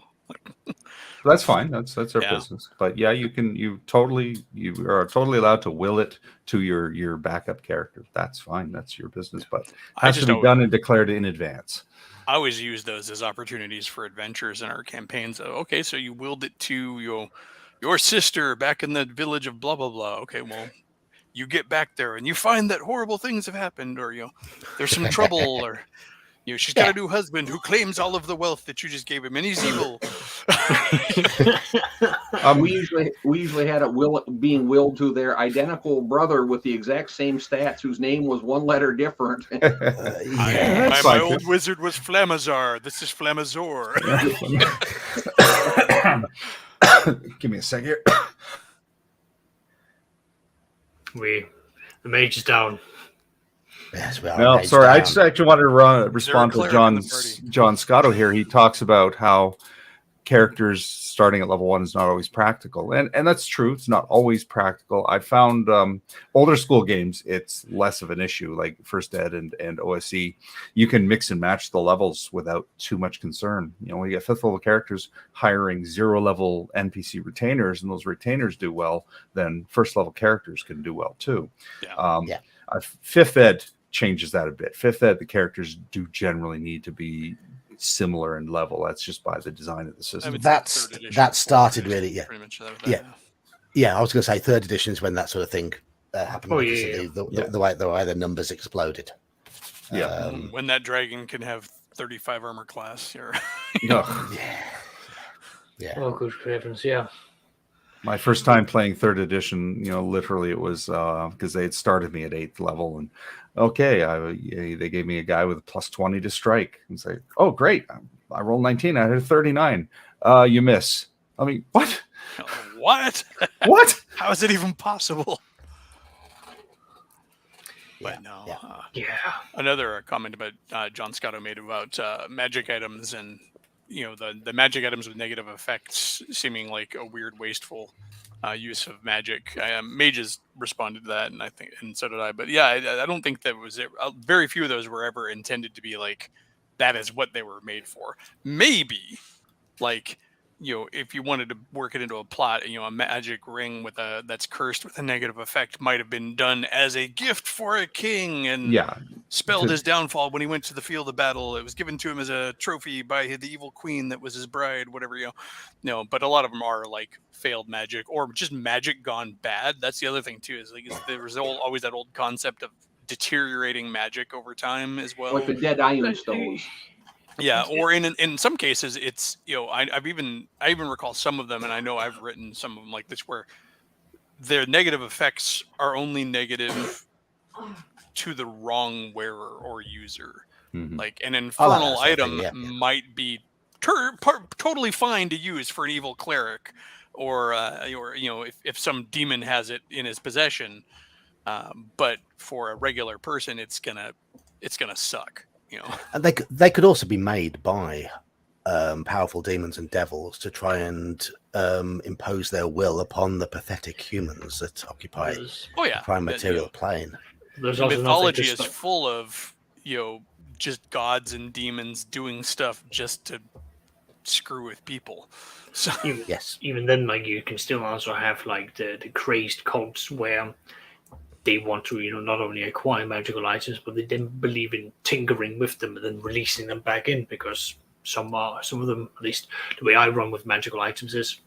That's fine. That's their business. But yeah, you are totally allowed to will it to your backup character. That's fine. That's your business. But it has to be done and declared in advance. I always use those as opportunities for adventures in our campaigns. Okay, so you willed it to your sister back in the village of blah blah blah. Okay, well, you get back there and you find that horrible things have happened, or there's some trouble, or she's got a new husband who claims all of the wealth that you just gave him, and he's evil. We usually had it being willed to their identical brother with the exact same stats, whose name was one letter different. My old wizard was Flamazar. This is Flamazor. Give me a sec here. The mage is down. Yes, no, sorry. I just actually wanted to respond to John Scotto here. He talks about how characters starting at level 1 is not always practical, and that's true. It's not always practical. I found older school games, it's less of an issue, like First Ed and OSE. You can mix and match the levels without too much concern. When you get 5th level characters hiring 0 level NPC retainers, and those retainers do well, then 1st level characters can do well too. 5th Ed changes that a bit. 5th Ed, the characters do generally need to be similar in level. That's just by the design of the system. That started really, pretty much I was going to say 3rd edition is when that sort of thing happened. The way the numbers exploded. When that dragon can have 35 armor class. Oh, good heavens! My first time playing 3rd edition, literally it was because they had started me at 8th level, and they gave me a guy with a +20 to strike, and say, "Oh, great! I rolled 19. I had a 39. You miss." I mean, what? What? What? How is it even possible? But no. Another comment about John Scotto made about magic items and the magic items with negative effects seeming like a weird, wasteful use of magic. Mages responded to that, and so did I. But I don't think that was it. Very few of those were ever intended to be like that is what they were made for. Maybe like if you wanted to work it into a plot, a magic ring that's cursed with a negative effect might have been done as a gift for a king and spelled his downfall when he went to the field of battle. It was given to him as a trophy by the evil queen that was his bride, whatever, but a lot of them are like failed magic or just magic gone bad. That's the other thing too, is there was always that old concept of deteriorating magic over time as well. Like the dead iron stones. Yeah, or in some cases, it's I even recall some of them, and I know I've written some of them like this, where their negative effects are only negative to the wrong wearer or user. Mm-hmm. Like an infernal item might be totally fine to use for an evil cleric, or if some demon has it in his possession, but for a regular person, it's gonna suck. And they could also be made by powerful demons and devils to try and impose their will upon the pathetic humans that occupy the prime material plane. Mythology is full of just gods and demons doing stuff just to screw with people. So even then, like you can still also have like the crazed cults where they want to, not only acquire magical items, but they then believe in tinkering with them and then releasing them back in, because some of them, at least the way I run with magical items, is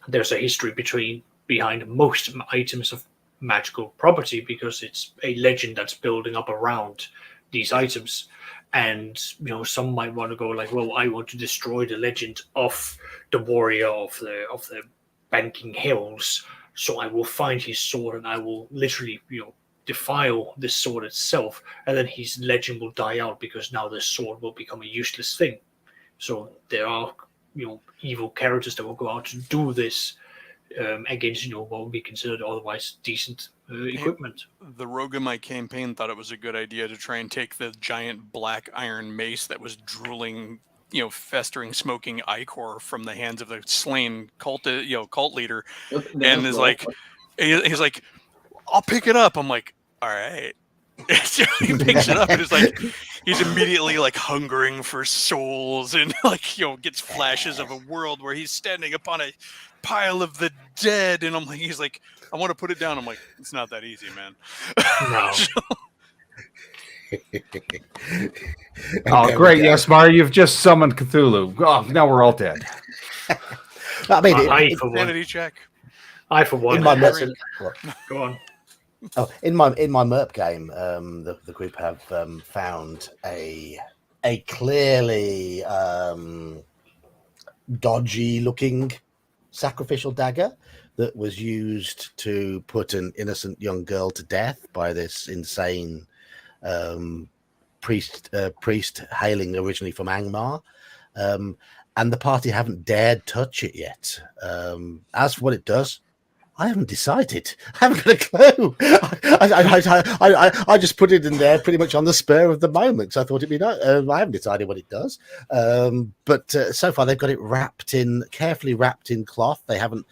there's a history behind most items of magical property, because it's a legend that's building up around these items. And some might want to go like, well, I want to destroy the legend of the warrior of the banking hills. So I will find his sword and I will literally, defile this sword itself, and then his legend will die out because now the sword will become a useless thing. So there are, evil characters that will go out to do this against, what would be considered otherwise decent equipment. The rogue in my campaign thought it was a good idea to try and take the giant black iron mace that was drooling, festering, smoking ichor from the hands of the slain cult leader, and is like, he's like, I'll pick it up. I'm like, all right. So he picks it up and it's like he's immediately like hungering for souls and like gets flashes of a world where he's standing upon a pile of the dead, and he's like, I want to put it down. I'm like, it's not that easy, man. No. Oh, great. Yes, Mario, you've just summoned Cthulhu. Oh, now we're all dead. I mean, Sanity check. I for one. In my Go on. Oh, in my MERP game, the group have found a clearly dodgy looking sacrificial dagger that was used to put an innocent young girl to death by this insane priest hailing originally from Angmar. And the party haven't dared touch it yet. As for what it does, I haven't decided. I haven't got a clue. I just put it in there pretty much on the spur of the moment. So I thought it'd be nice. I haven't decided what it does. But so far they've got it carefully wrapped in cloth. They've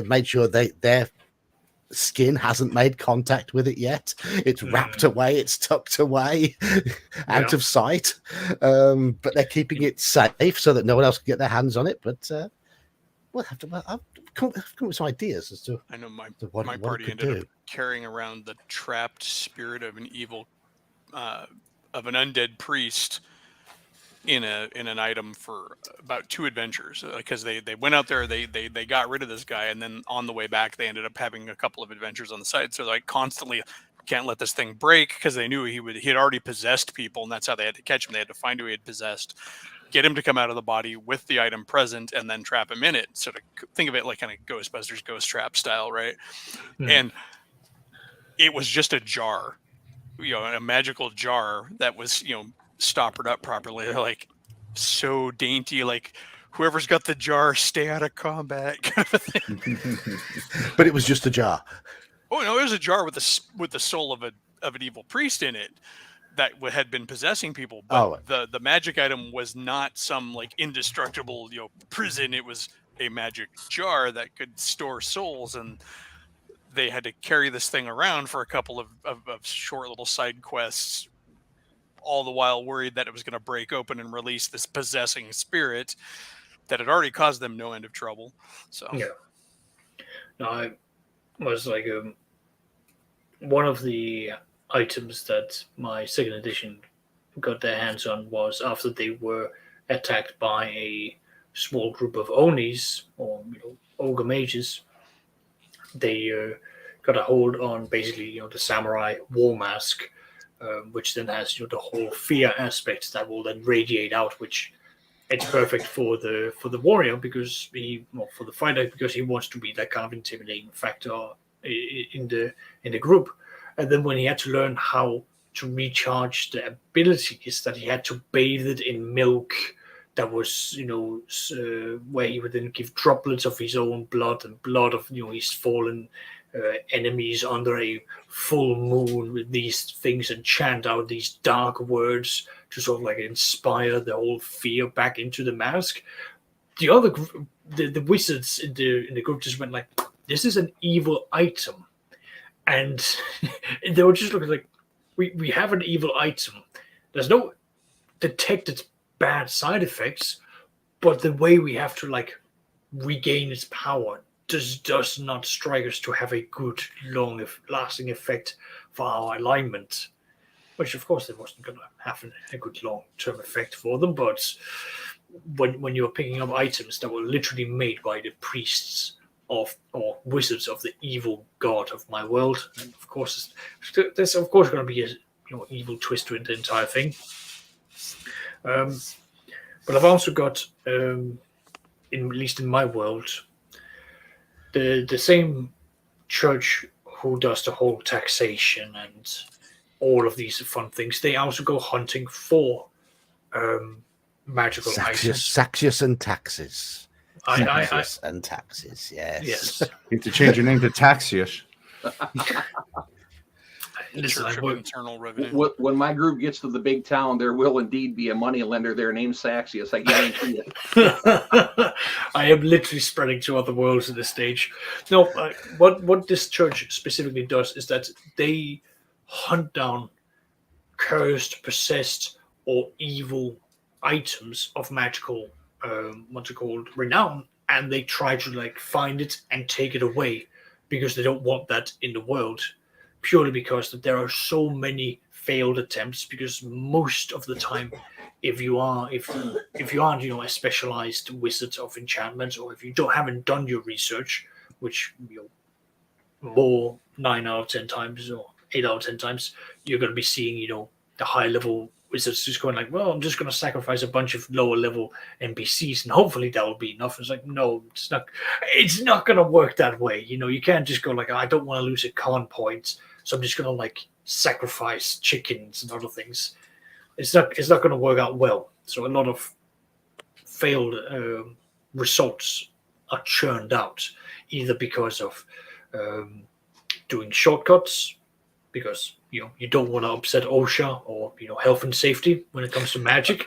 made sure their skin hasn't made contact with it yet. It's wrapped away. It's tucked away out of sight. But they're keeping it safe so that no one else can get their hands on it. But we'll have to. I've come up with some ideas as to. I know my what party ended up carrying around the trapped spirit of an evil, of an undead priest, in an item for about 2 adventures, because they went out there, they got rid of this guy, and then on the way back they ended up having a couple of adventures on the side. So like constantly, can't let this thing break, because they knew he had already possessed people, and that's how they had to catch him. They had to find who he had possessed, get him to come out of the body with the item present, and then trap him in it. Sort of think of it like kind of Ghostbusters ghost trap style, right? And it was just a jar, a magical jar that was, stoppered up properly. They're like, so dainty, like whoever's got the jar, stay out of combat kind of thing. But it was just a jar. Oh no, it was a jar with the soul of an evil priest in it that had been possessing people. But the magic item was not some like indestructible prison. It was a magic jar that could store souls, and they had to carry this thing around for a couple of short little side quests, all the while worried that it was going to break open and release this possessing spirit that had already caused them no end of trouble. So no, I was like one of the items that my second edition got their hands on was after they were attacked by a small group of Onis, or ogre mages. They got a hold on basically the samurai war mask, which then has the whole fear aspect that will then radiate out, which it's perfect for the warrior, because for the fighter, because he wants to be that kind of intimidating factor in the group. And then when he had to learn how to recharge the abilities, that he had to bathe it in milk that was where he would then give droplets of his own blood and blood of his fallen enemies under a full moon with these things, and chant out these dark words to sort of like inspire the whole fear back into the mask. The other the wizards in the group just went like, this is an evil item, and they were just looking like, we have an evil item. There's no detected bad side effects, but the way we have to like regain its power does not strike us to have a good long-lasting effect for our alignment, which of course it wasn't going to have a good long-term effect for them. But when you're picking up items that were literally made by the priests or wizards of the evil god of my world, and of course there's of course going to be a evil twist to the entire thing. But I've also got, at least in my world, the same church who does the whole taxation and all of these fun things. They also go hunting for magical items. Saxius and taxes. Saxius and taxes. Yes. You have to change your name to Taxius. Listen, internal revenue. When my group gets to the big town, there will indeed be a money lender there named Saxius. I guarantee it. I am literally spreading to other worlds at this stage. No, what this church specifically does is that they hunt down cursed, possessed, or evil items of magical, renown, and they try to like find it and take it away, because they don't want that in the world. Purely because there are so many failed attempts, because most of the time if you aren't a specialized wizard of enchantment, or if you haven't done your research, which more 9 out of 10 times or 8 out of 10 times, you're going to be seeing the high level wizards just going like, well, I'm just going to sacrifice a bunch of lower level NPCs and hopefully that will be enough. It's like, no, it's not going to work that way. You can't just go like, I don't want to lose a con point, so I'm just going to like sacrifice chickens and other things. It's not going to work out well. So a lot of failed results are churned out, either because of doing shortcuts, because you don't want to upset OSHA or health and safety when it comes to magic.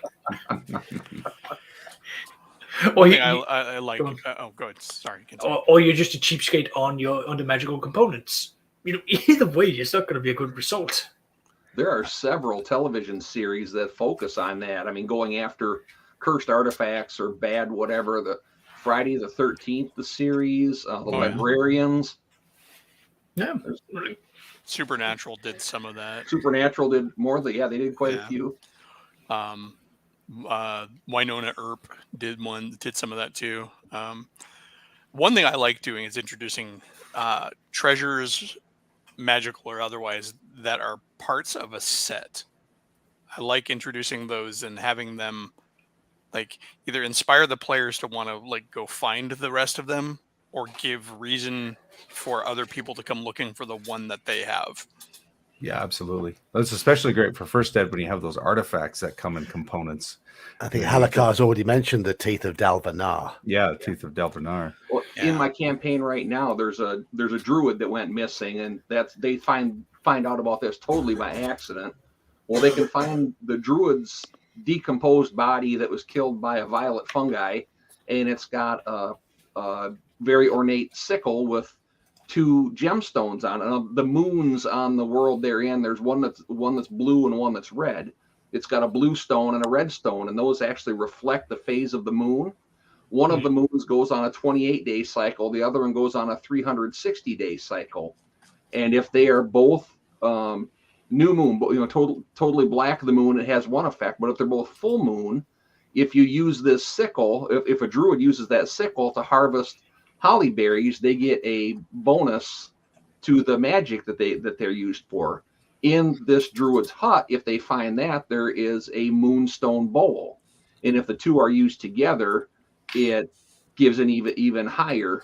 I like. Oh, go ahead. Sorry. Or you're just a cheapskate on the magical components. Either way, it's not going to be a good result. There are several television series that focus on that. I mean, going after cursed artifacts or bad whatever. The Friday the 13th, the series, the Librarians. Yeah. Supernatural did some of that. Supernatural did more. They did quite a few. Winona Earp did some of that too. One thing I like doing is introducing treasures, magical or otherwise, that are parts of a set. I like introducing those and having them like either inspire the players to want to like go find the rest of them, or give reason for other people to come looking for the one that they have. Yeah, absolutely. That's especially great for First Ed when you have those artifacts that come in components. I think Halakar's already mentioned the Teeth of Dalvanar. Yeah, the Teeth of Dalvanar. Well, in my campaign right now, there's a druid that went missing, and they find out about this totally by accident. Well, they can find the druid's decomposed body that was killed by a violet fungi, and it's got a very ornate sickle with 2 gemstones on it. The moons on the world they're in, there's one that's blue and one that's red. It's got a blue stone and a red stone, and those actually reflect the phase of the moon. One of the moons goes on a 28-day cycle. The other one goes on a 360-day cycle. And if they are both new moon, totally black of the moon, it has one effect. But if they're both full moon, if you use this sickle, if a druid uses that sickle to harvest holly berries, they get a bonus to the magic that they're used for. In this druid's hut, if they find that, there is a moonstone bowl, and if the two are used together, it gives an even higher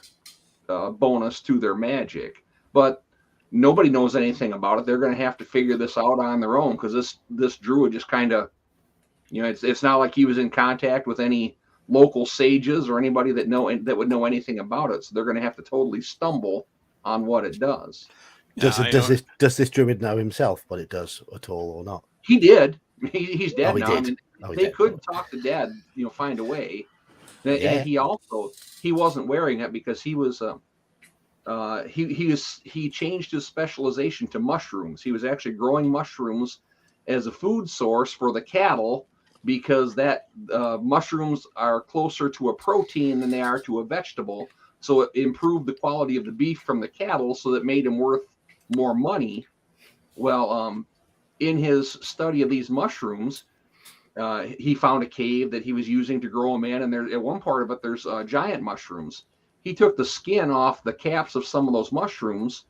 bonus to their magic. But nobody knows anything about it. They're going to have to figure this out on their own, because this druid just kind of, it's not like he was in contact with any local sages or anybody that would know anything about it. So they're going to have to totally stumble on what it does. Does this druid know himself what it does at all or not? He did. He's dead now. Did. They could talk to Dad, find a way. And he wasn't wearing it because he was he changed his specialization to mushrooms. He was actually growing mushrooms as a food source for the cattle, because that mushrooms are closer to a protein than they are to a vegetable. So it improved the quality of the beef from the cattle, so that made him worth more money. Well, in his study of these mushrooms, he found a cave that he was using to grow them in, and there at one part of it, there's giant mushrooms. He took the skin off the caps of some of those mushrooms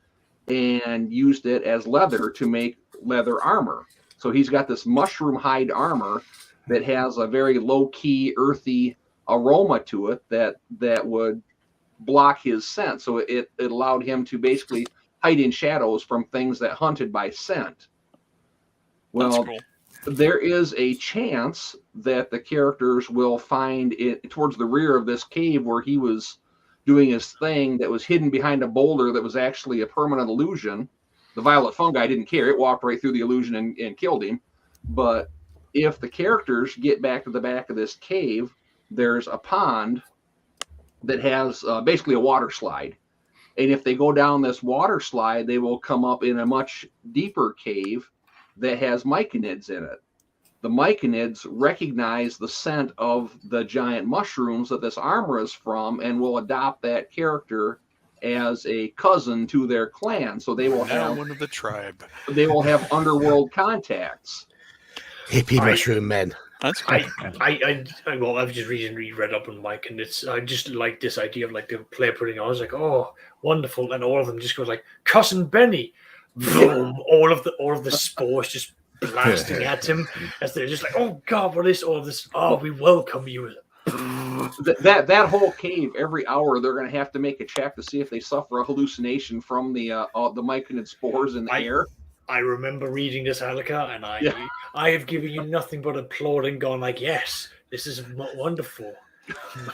and used it as leather to make leather armor. So he's got this mushroom hide armor that has a very low-key, earthy aroma to it that would block his scent. So it allowed him to basically hide in shadows from things that hunted by scent. Well, cool. There is a chance that the characters will find it towards the rear of this cave where he was doing his thing, that was hidden behind a boulder that was actually a permanent illusion. The violet fungi didn't care. It walked right through the illusion and killed him. But if the characters get back to the back of this cave, there's a pond that has basically a water slide. And if they go down this water slide, they will come up in a much deeper cave that has myconids in it. The myconids recognize the scent of the giant mushrooms that this armor is from, and will adopt that character as a cousin to their clan. So they will have one of the tribe. They will have underworld contacts. Hippie mushroom men. That's good. Well, I've just recently read up on Mike, and I just like this idea of like the player putting on. I was like, oh, wonderful, and all of them just goes like, Cousin Benny, boom, all of the spores just blasting at him as they're just like, oh God, what is all of this? Oh, we welcome you. That whole cave, every hour they're going to have to make a check to see if they suffer a hallucination from the myconid spores in the air. I remember reading this, Alika, and I have given you nothing but applauding, going like, yes, this is wonderful.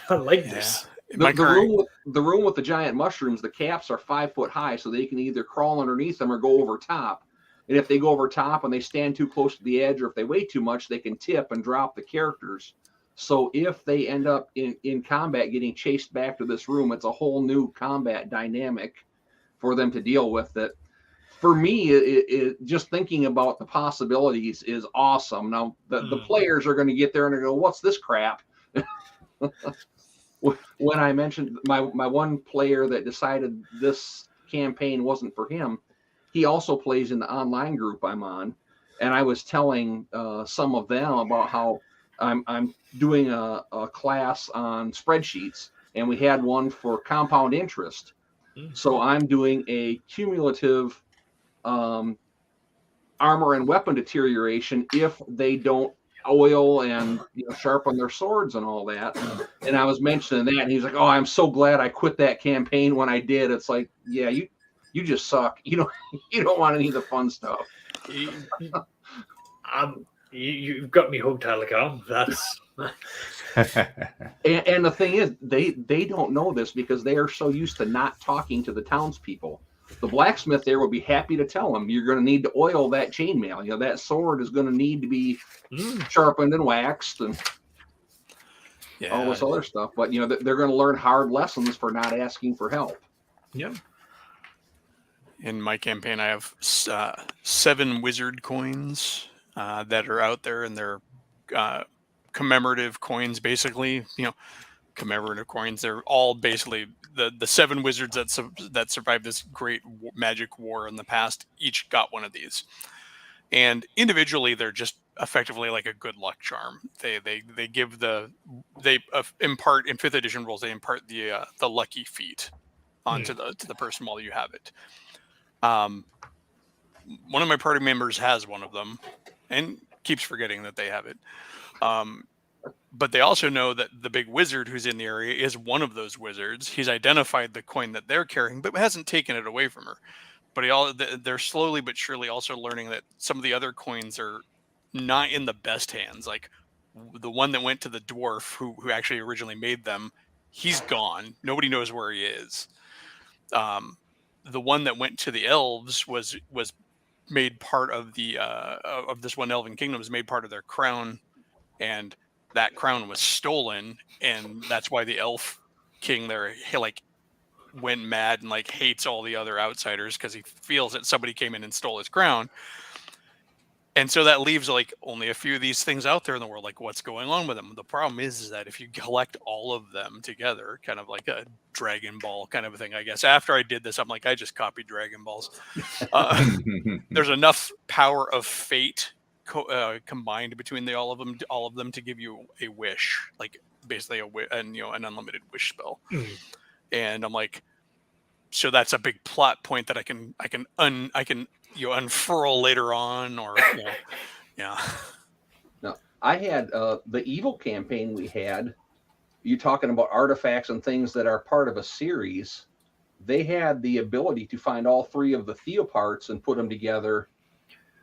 I like this. The room with the giant mushrooms, the caps are 5 foot high, so they can either crawl underneath them or go over top. And if they go over top and they stand too close to the edge, or if they weigh too much, they can tip and drop the characters. So if they end up in combat getting chased back to this room, it's a whole new combat dynamic for them to deal with. That for me, it just thinking about the possibilities is awesome. Now the players are going to get there and go, "What's this crap?" When I mentioned my one player that decided this campaign wasn't for him, he also plays in the online group I'm on, and I was telling some of them about how I'm doing a class on spreadsheets, and we had one for compound interest. So I'm doing a cumulative armor and weapon deterioration if they don't oil and sharpen their swords and all that. And I was mentioning that, and he's like, "Oh, I'm so glad I quit that campaign when I did." It's like, yeah, you just suck. You don't want any of the fun stuff. You've got me hooked, Alika. That's and the thing is, they don't know this because they are so used to not talking to the townspeople. The blacksmith there will be happy to tell them you're going to need to oil that chainmail. That sword is going to need to be sharpened and waxed and all this other stuff. But they're going to learn hard lessons for not asking for help. Yeah. In my campaign, I have 7 wizard coins that are out there, and they're commemorative coins, basically. Commemorative coins. They're all basically the 7 wizards that survived this great magic war in the past. Each got one of these, and individually, they're just effectively like a good luck charm. They impart in 5th edition rules. They impart the lucky feat onto the person while you have it. One of my party members has one of them and keeps forgetting that they have it. But they also know that the big wizard who's in the area is one of those wizards. He's identified the coin that they're carrying, but hasn't taken it away from her. But they're slowly but surely also learning that some of the other coins are not in the best hands. Like the one that went to the dwarf who actually originally made them, he's gone. Nobody knows where he is. The one that went to the elves was made part of the of this one elven kingdom, was made part of their crown, and that crown was stolen, and that's why the elf king there went mad and hates all the other outsiders because he feels that somebody came in and stole his crown. And so that leaves only a few of these things out there in the world. What's going on with them? The problem is that if you collect all of them together, kind of like a Dragon Ball kind of a thing, I guess. After I did this, I'm like, I just copied Dragon Balls. There's enough power of fate combined between all of them to give you a wish, basically an unlimited wish spell. And I'm like, so that's a big plot point that I can unfurl later on, or yeah. Now, I had the evil campaign we had. You're talking about artifacts and things that are part of a series. They had the ability to find all 3 of the Theoparts and put them together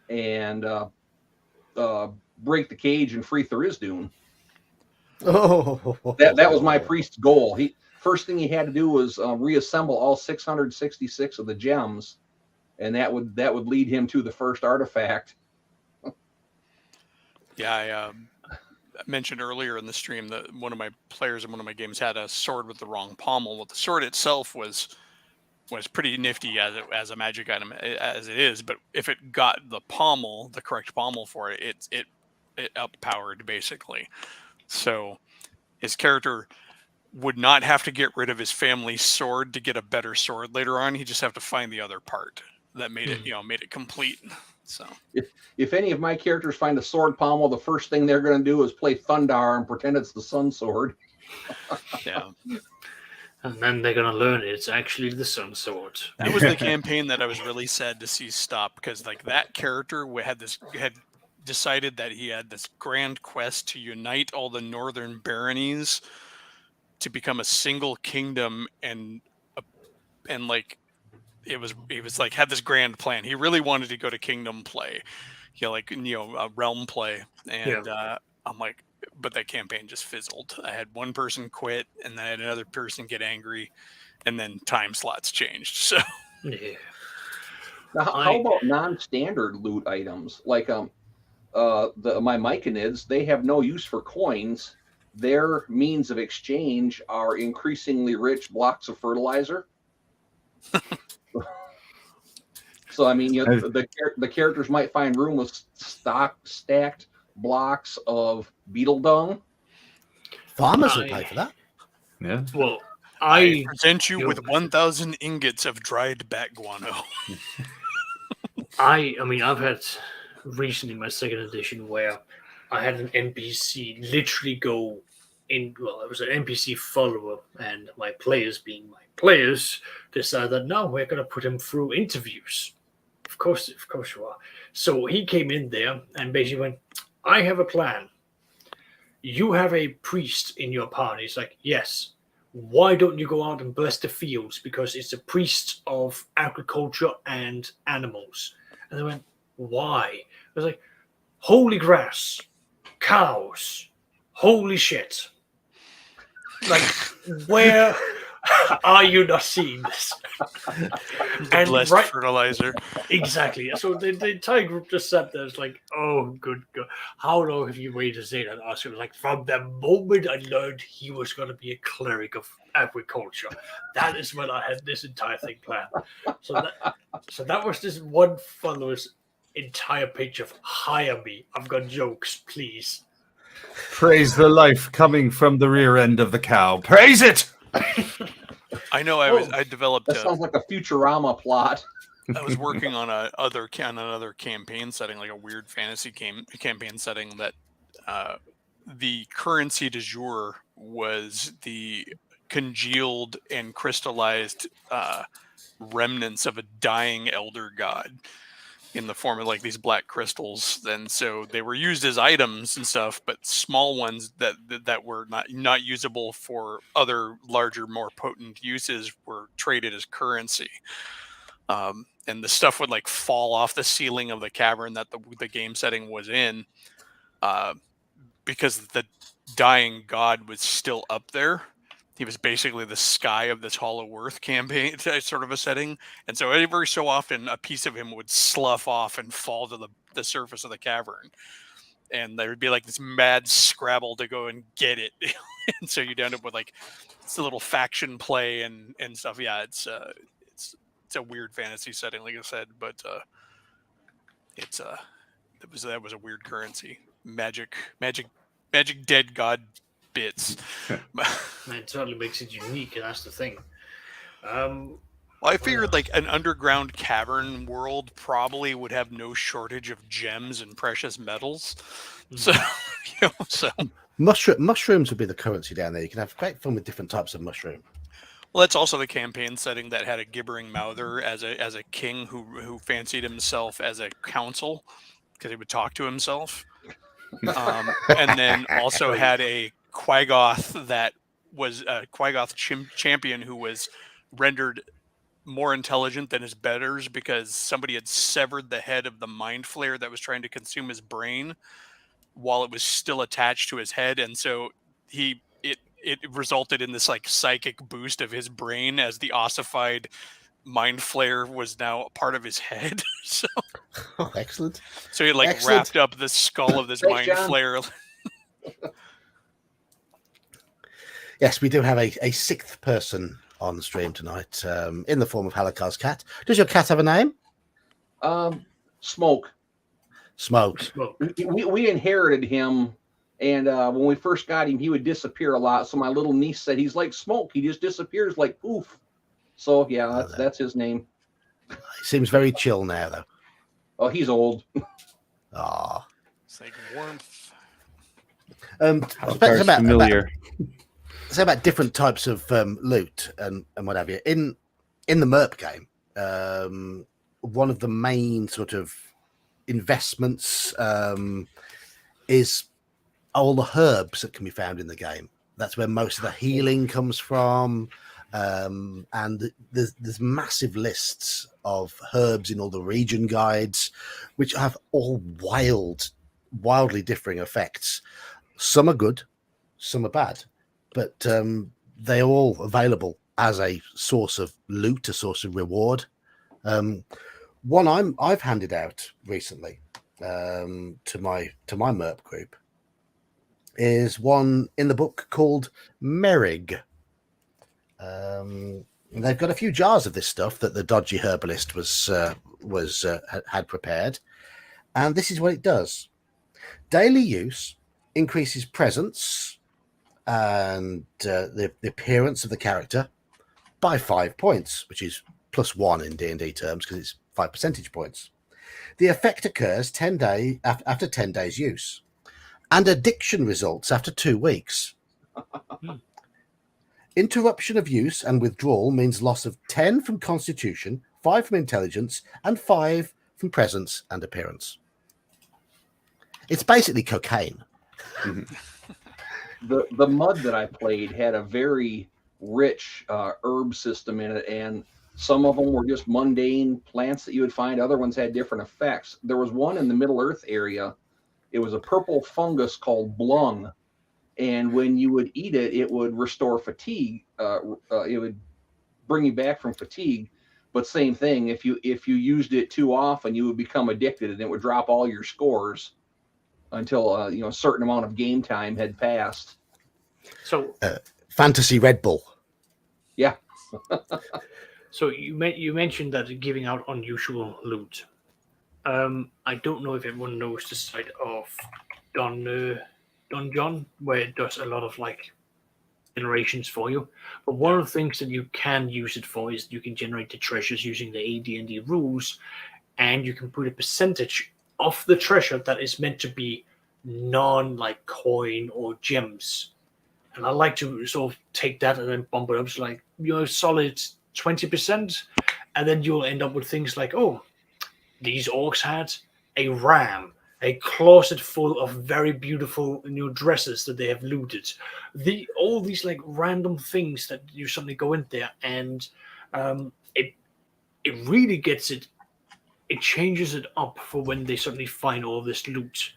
and break the cage and free Tharizdun. That was my priest's goal. First thing he had to do was reassemble all 666 of the gems, and that would lead him to the first artifact. Yeah, I mentioned earlier in the stream that one of my players in one of my games had a sword with the wrong pommel. Well, the sword itself was pretty nifty as a magic item as it is, but if it got the correct pommel for it, it outpowered basically. So his character would not have to get rid of his family's sword to get a better sword later on. He just have to find the other part that made it complete. So if any of my characters find a sword pommel, the first thing they're going to do is play Thundar and pretend it's the Sun Sword. yeah. And then they're going to learn it's actually the Sun Sword. That was the campaign that I was really sad to see stop, because like that character had decided that he had this grand quest to unite all the northern baronies to become a single kingdom, and like it was like had this grand plan. He really wanted to go to kingdom play, realm play, and I'm like, but that campaign just fizzled. I had one person quit, and then I had another person get angry, and then time slots changed. So yeah. Now, how about non-standard loot items? Like my Myconids, they have no use for coins. Their means of exchange are increasingly rich blocks of fertilizer. So I mean, the characters might find room with stacked blocks of beetle dung. Farmers will pay for that. Yeah. Well, I present you with 1,000 ingots of dried bat guano. I mean, I've had recently my second edition where I had an NPC literally go in. Well, it was an NPC follower, and my players, being my players, decided that no, we're going to put him through interviews. Of course you are. So he came in there and basically went, I have a plan. You have a priest in your party. It's like, yes. Why don't you go out and bless the fields? Because it's a priest of agriculture and animals. And they went, why? I was like, holy grass, cows, holy shit. Like, where are you not seeing this? And blessed fertilizer. Exactly. So the entire group just sat there. It's like, oh, good God. How long have you waited to say that? Oscar was like, from the moment I learned he was going to be a cleric of agriculture, that is when I had this entire thing planned. So that was this one follower's entire pitch of hire me. I've got jokes, please. Praise the life coming from the rear end of the cow. Praise it! I know. I developed. That sounds like a Futurama plot. I was working on another campaign setting, like a weird fantasy campaign setting that the currency du jour was the congealed and crystallized remnants of a dying elder god in the form of like these black crystals. And so they were used as items and stuff, but small ones that were not usable for other larger, more potent uses were traded as currency. And the stuff would like fall off the ceiling of the cavern that the game setting was in, because the dying god was still up there. He was basically the sky of this Hollow Earth campaign sort of a setting. And so every so often a piece of him would slough off and fall to the surface of the cavern. And there would be like this mad scrabble to go and get it. And so you'd end up with like it's a little faction play and stuff. Yeah, it's a weird fantasy setting, like I said, but that was a weird currency. Magic dead god bits. It certainly makes it unique, and that's the thing. Well, I figured like an underground cavern world probably would have no shortage of gems and precious metals. So, mushrooms would be the currency down there. You can have great fun with different types of mushroom. Well, that's also the campaign setting that had a gibbering mouther as a king who fancied himself as a council because he would talk to himself, and then also had a Quaggoth that was a Quaggoth champion who was rendered more intelligent than his betters because somebody had severed the head of the mind flare that was trying to consume his brain while it was still attached to his head, and so it resulted in this like psychic boost of his brain as the ossified mind flare was now a part of his head. So excellent. So he like wrapped up the skull of this mind flare. Yes, we do have a sixth person on the stream tonight, in the form of Halakar's cat. Does your cat have a name? Smoke. Smoke. We inherited him, and when we first got him, he would disappear a lot. So my little niece said he's like Smoke. He just disappears like poof. So yeah, that's his name. He seems very chill now, though. Oh, he's old. Ah. It's like warmth. Avatar's familiar. Say about different types of loot and what have you. In the MERP game, one of the main sort of investments is all the herbs that can be found in the game. That's where most of the healing comes from. And there's massive lists of herbs in all the region guides, which have all wildly differing effects. Some are good, some are bad, but they're all available as a source of loot, a source of reward. One I've handed out recently to my MERP group is one in the book called Merrig. They've got a few jars of this stuff that the dodgy herbalist had prepared, and this is what it does. Daily use increases presence and the appearance of the character by 5 points, which is +1 in D&D terms because it's 5 percentage points. The effect occurs after 10 days use, and addiction results after 2 weeks. Interruption of use and withdrawal means loss of 10 from constitution, 5 from intelligence, and 5 from presence and appearance. It's basically cocaine. The mud that I played had a very rich herb system in it, and some of them were just mundane plants that you would find. Other ones had different effects. There was one in the Middle Earth area. It was a purple fungus called blung, and when you would eat it, it would restore fatigue. It would bring you back from fatigue. But same thing, if you used it too often, you would become addicted, and it would drop all your scores until a certain amount of game time had passed. So fantasy Red Bull. Yeah. So you mentioned that giving out unusual loot. I don't know if everyone knows the site of Don John, where it does a lot of like generations for you. But one of the things that you can use it for is you can generate the treasures using the AD&D rules, and you can put a percentage of the treasure that is meant to be non-like coin or gems. And I like to sort of take that and then bump it up to like, solid 20%. And then you'll end up with things like, oh, these orcs had a ram, a closet full of very beautiful new dresses that they have looted. All these like random things that you suddenly go in there, and it really gets it. It changes it up for when they suddenly find all this loot,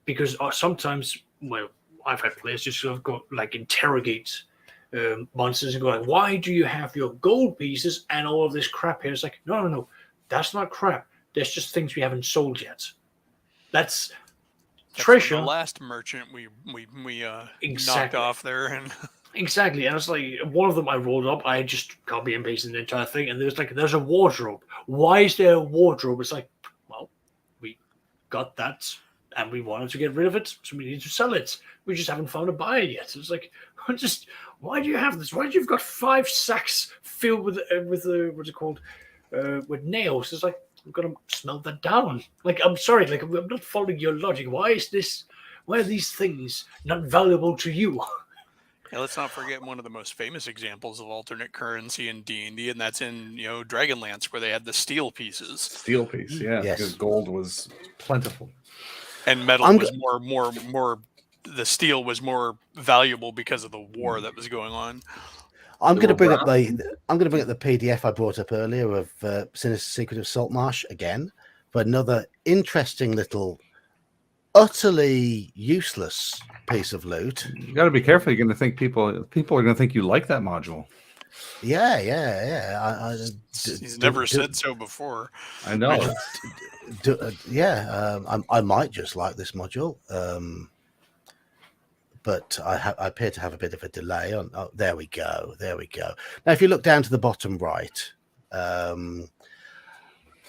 because sometimes, well, I've had players just sort of go like interrogate monsters and go like, "Why do you have your gold pieces and all of this crap here?" It's like, no, that's not crap. There's just things we haven't sold yet. That's treasure. The last merchant we exactly. knocked off there, and exactly. And it's like one of them I rolled up. I just copy and pasted the entire thing, and there's a wardrobe. Why is there a wardrobe? It's like, well, we got that, and we wanted to get rid of it, so we need to sell it. We just haven't found a buyer yet. It's like, why do you have this? Why do you've got 5 sacks filled with what's it called, with nails? It's like, I'm gonna smelt that down. Like, I'm sorry, like I'm not following your logic. Why are these things not valuable to you? Yeah, let's not forget one of the most famous examples of alternate currency in D&D, and that's in Dragonlance, where they had the steel pieces. Steel piece, yeah, yes. Because gold was plentiful, and metal was more. The steel was more valuable because of the war that was going on. I'm going to bring up the PDF I brought up earlier of Sinister Secret of Saltmarsh again for another interesting little, utterly useless piece of loot. You got to be careful. You're going to think people are going to think you like that module. Yeah. He's never said so before. I know. I might just like this module. But I appear to have a bit of a delay on. Oh, there we go. Now, if you look down to the bottom right,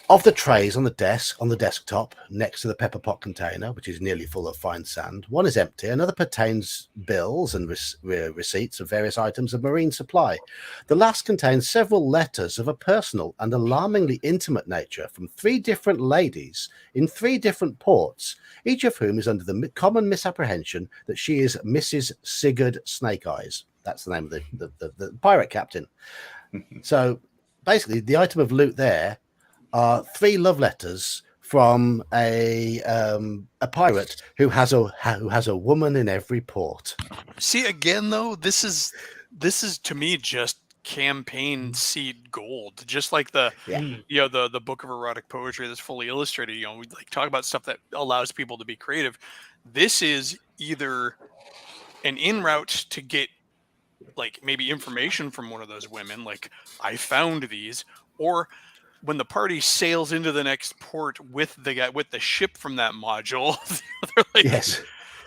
Of the trays on the desktop, next to the pepper pot container, which is nearly full of fine sand, one is empty. Another contains bills and receipts of various items of marine supply. The last contains several letters of a personal and alarmingly intimate nature from 3 different ladies in 3 different ports, each of whom is under the common misapprehension that she is Mrs. Sigurd Snake Eyes. That's the name of the pirate captain. So basically, the item of loot there are 3 love letters from a pirate who has a woman in every port. See, again though, this is to me just campaign seed gold. Just like the the book of erotic poetry that's fully illustrated. We like talk about stuff that allows people to be creative. This is either an in route to get like maybe information from one of those women, like I found these, or when the party sails into the next port with the guy with the ship from that module, they're like, yes,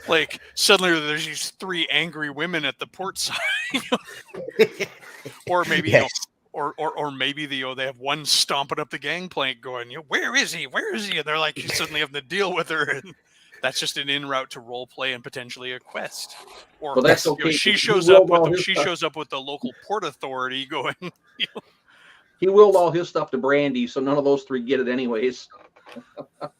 like suddenly there's these 3 angry women at the port side, or maybe yes. or maybe they have one stomping up the gangplank, going, where is he? Where is he? And they're like suddenly having to deal with her, and that's just an in route to role play and potentially a quest. Or well, that's okay. She shows up with the local port authority going. He willed all his stuff to Brandy, so none of those 3 get it anyways. But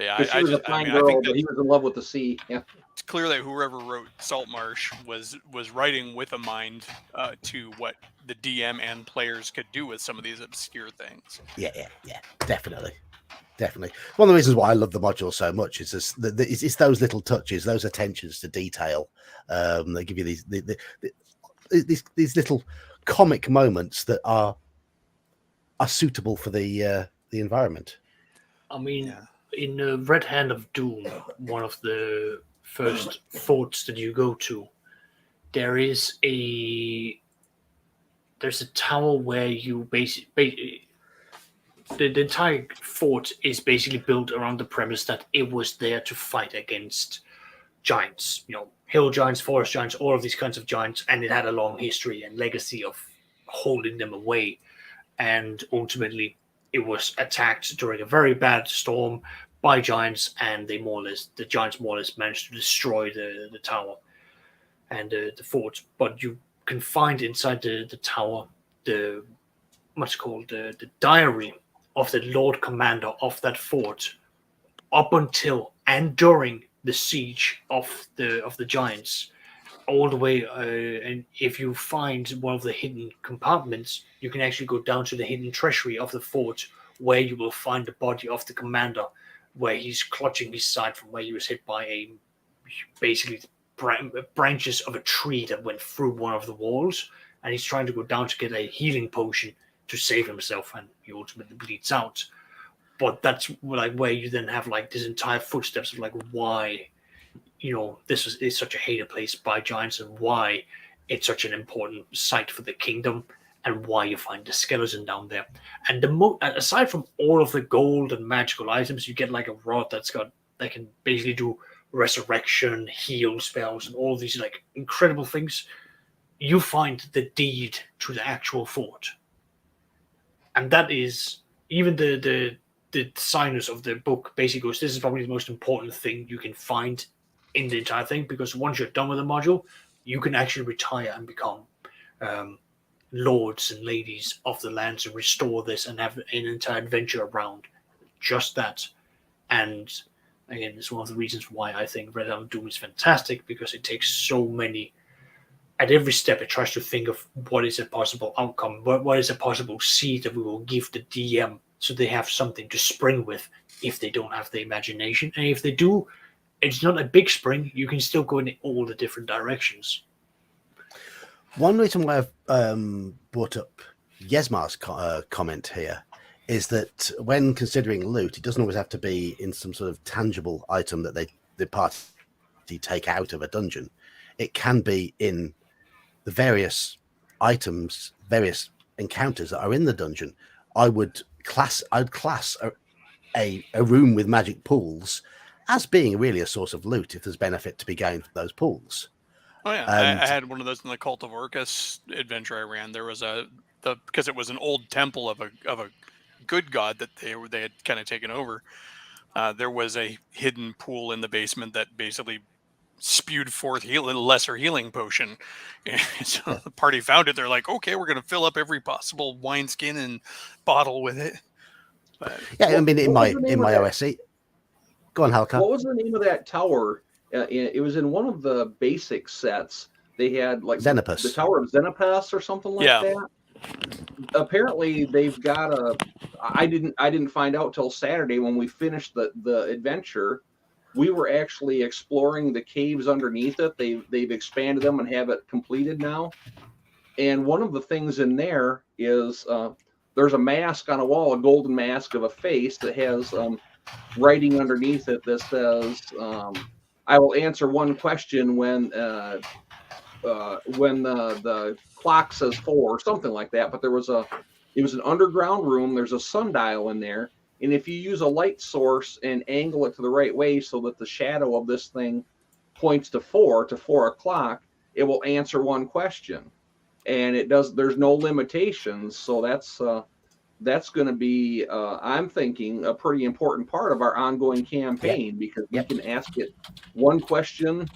yeah, she was a fine girl, but he was in love with the sea. Yeah. It's clear that whoever wrote Saltmarsh was writing with a mind to what the DM and players could do with some of these obscure things. Yeah, definitely. One of the reasons why I love the module so much is it's those little touches, those attentions to detail. They give you these little comic moments that are suitable for the environment. I mean, in Red Hand of Doom, one of the first forts that you go to, there's a tower where you basically the entire fort is basically built around the premise that it was there to fight against giants, hill giants, forest giants, all of these kinds of giants, and it had a long history and legacy of holding them away. And ultimately, it was attacked during a very bad storm by giants, and the giants more or less managed to destroy the tower and the fort. But you can find inside the tower the diary of the Lord Commander of that fort up until and during the siege of the giants, all the way. And if you find one of the hidden compartments, you can actually go down to the hidden treasury of the fort, where you will find the body of the commander, where he's clutching his side from where he was hit by basically branches of a tree that went through one of the walls, and he's trying to go down to get a healing potion to save himself, and he ultimately bleeds out. But that's like where you then have like this entire footsteps of like why this is such a hated place by giants, and why it's such an important site for the kingdom, and why you find the skeleton down there. And aside from all of the gold and magical items, you get like a rod that can basically do resurrection, heal spells, and all these like incredible things. You find the deed to the actual fort, and that is even the designers of the book basically goes, this is probably the most important thing you can find in the entire thing, because once you're done with the module, you can actually retire and become lords and ladies of the lands and restore this and have an entire adventure around just that. And again, it's one of the reasons why I think Red Hand of Doom is fantastic, because it takes so many. At every step, it tries to think of what is a possible outcome, what is a possible seed that we will give the DM, so they have something to spring with if they don't have the imagination. And if they do, it's not a big spring. You can still go in all the different directions. One reason why I've brought up Yesmar's comment here is that when considering loot, it doesn't always have to be in some sort of tangible item that the party take out of a dungeon. It can be in the various items, various encounters that are in the dungeon. I'd class a room with magic pools as being really a source of loot if there's benefit to be gained from those pools. Oh yeah, I had one of those in the Cult of Orcus adventure I ran. There was because it was an old temple of a good god that they had kind of taken over. There was a hidden pool in the basement that basically spewed forth lesser healing potion. And so the party found it. They're like, okay, we're going to fill up every possible wineskin and bottle with it. But, yeah, I mean, in my OSE. Go on, Halka. What was the name of that tower? It was in one of the basic sets. They had like Xenopus. The Tower of Xenopus or something like that. Apparently, they've got a. I didn't find out till Saturday when we finished the adventure. We were actually exploring the caves underneath it. They've expanded them and have it completed now. And one of the things in there is there's a mask on a wall, a golden mask of a face that has writing underneath it that says, "I will answer one question when the clock says 4," or something like that. But it was an underground room. There's a sundial in there. And if you use a light source and angle it to the right way so that the shadow of this thing points to 4 o'clock, it will answer one question. And it does. There's no limitations. So that's going to be, I'm thinking, a pretty important part of our ongoing campaign, because we can ask it one question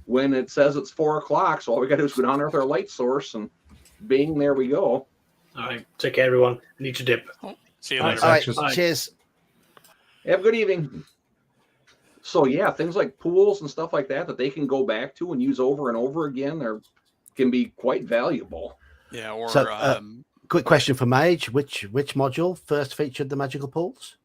when it says it's 4 o'clock. So all we got to do is go down there with our light source and bing, there we go. All right. Take care, everyone. Need to dip. See you later. All right. Cheers. Have a good evening. So yeah, things like pools and stuff like that they can go back to and use over and over again can be quite valuable. Yeah. Or quick question for Mage: which module first featured the magical pools?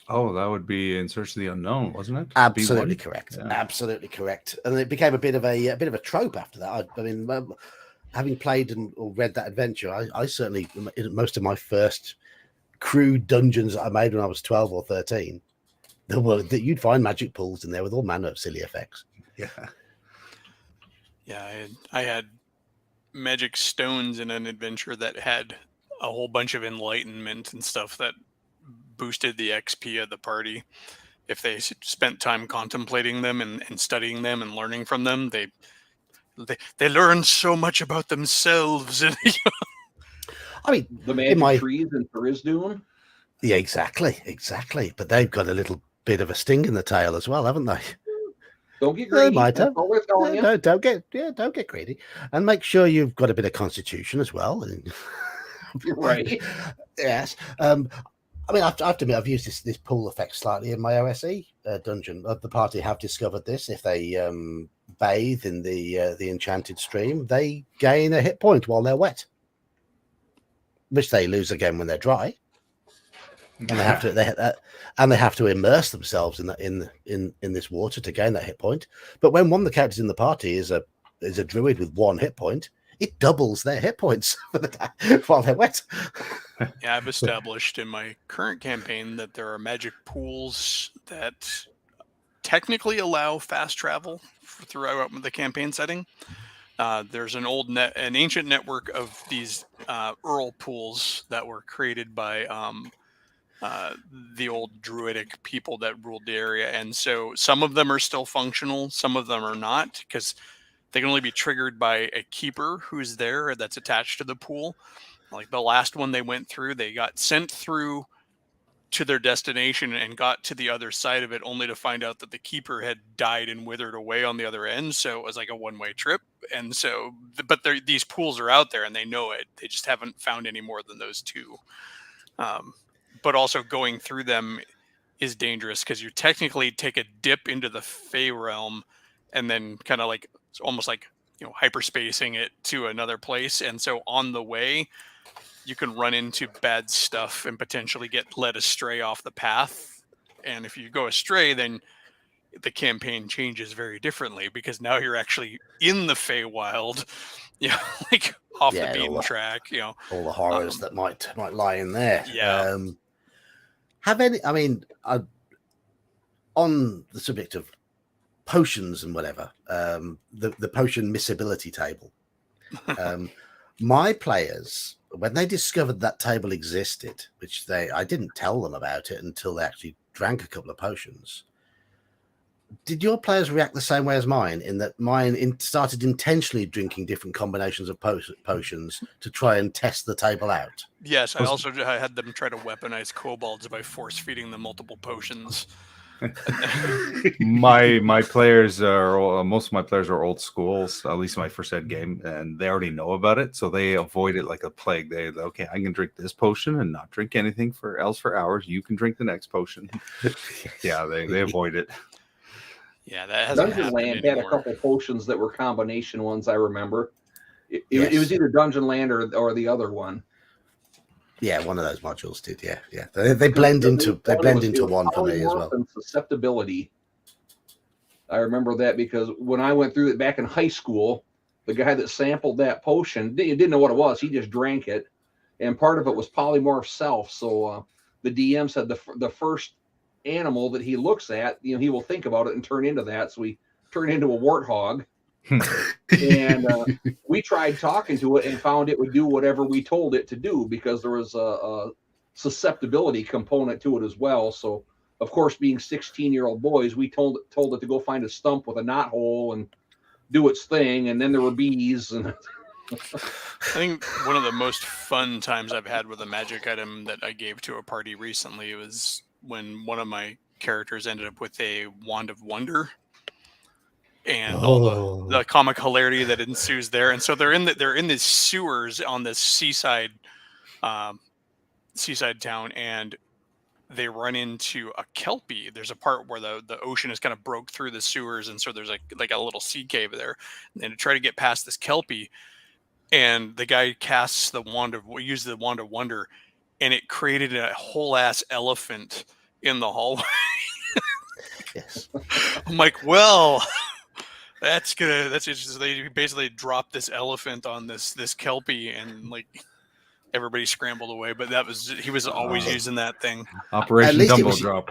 Oh, that would be In Search of the Unknown, wasn't it? Absolutely B1? correct. Yeah. Absolutely correct. And it became a bit of a trope after that. I mean, having played or read that adventure, I certainly, in most of my first crude dungeons that I made when I was 12 or 13, you'd find magic pools in there with all manner of silly effects. Yeah. Yeah, I had magic stones in an adventure that had a whole bunch of enlightenment and stuff that boosted the XP of the party. If they spent time contemplating them and studying them and learning from them, they learn so much about themselves. I mean, the magic trees in Farisdune. Yeah, exactly. But they've got a little bit of a sting in the tail as well, haven't they? Don't get greedy. Don't get greedy, and make sure you've got a bit of constitution as well. Right. Yes. I mean, I have to admit, I've used this pool effect slightly in my OSE dungeon. The party have discovered this. If they bathe in the enchanted stream, they gain a hit point while they're wet, which they lose again when they're dry. And they have to immerse themselves in this water to gain that hit point. But when one of the characters in the party is a druid with 1 hit point, it doubles their hit points while they're wet. Yeah, I've established in my current campaign that there are magic pools that technically allow fast travel throughout the campaign setting. There's an ancient network of these Earl pools that were created by the old druidic people that ruled the area, and so some of them are still functional, some of them are not, because they can only be triggered by a keeper who's there that's attached to the pool. Like the last one they went through, they got sent through to their destination and got to the other side of it, only to find out that the keeper had died and withered away on the other end. So it was like a one-way trip. And so, but these pools are out there and they know it. They just haven't found any more than those 2. But also going through them is dangerous because you technically take a dip into the Fey realm and then kind of like, it's almost like, hyperspacing it to another place. And so on the way, you can run into bad stuff and potentially get led astray off the path. And if you go astray, then the campaign changes very differently, because now you're actually in the Feywild, like off the beaten track, all the horrors that might lie in there. Yeah. On the subject of potions and whatever, the potion missability table, my players, when they discovered that table existed, which I didn't tell them about it until they actually drank a couple of potions, did your players react the same way as mine? In that mine started intentionally drinking different combinations of potions to try and test the table out. Yes, I had them try to weaponize kobolds by force feeding them multiple potions. my players are most of my players are old schools, at least my first ed game, and they already know about it, so they avoid it like a plague. They okay, I can drink this potion and not drink anything else for hours. You can drink the next potion. Yeah, they avoid it. Yeah, that hasn't Dungeon happened Land anymore. had a couple potions that were combination ones. I remember. It was either Dungeon Land or the other one. Yeah, one of those modules did. Yeah. They blend into one for me as well. And susceptibility. I remember that because when I went through it back in high school, the guy that sampled that potion didn't know what it was. He just drank it, and part of it was polymorph self. So the DM said the first animal that he looks at, he will think about it and turn into that. So we turned into a warthog. And we tried talking to it and found it would do whatever we told it to do because there was a susceptibility component to it as well. So, of course, being 16-year-old boys, we told it to go find a stump with a knot hole and do its thing. And then there were bees. And I think one of the most fun times I've had with a magic item that I gave to a party recently was when one of my characters ended up with a wand of wonder. And all the comic hilarity that ensues there, and so they're in the sewers on this seaside town, and they run into a kelpie. There's a part where the ocean is kind of broke through the sewers, and so there's like a little sea cave there. And to try to get past this kelpie, and the guy uses the wand of wonder, and it created a whole ass elephant in the hallway. Yes, I'm like, well. That's just, they basically dropped this elephant on this kelpie, and like everybody scrambled away. But he was always using that thing. Operation Dumbo Drop.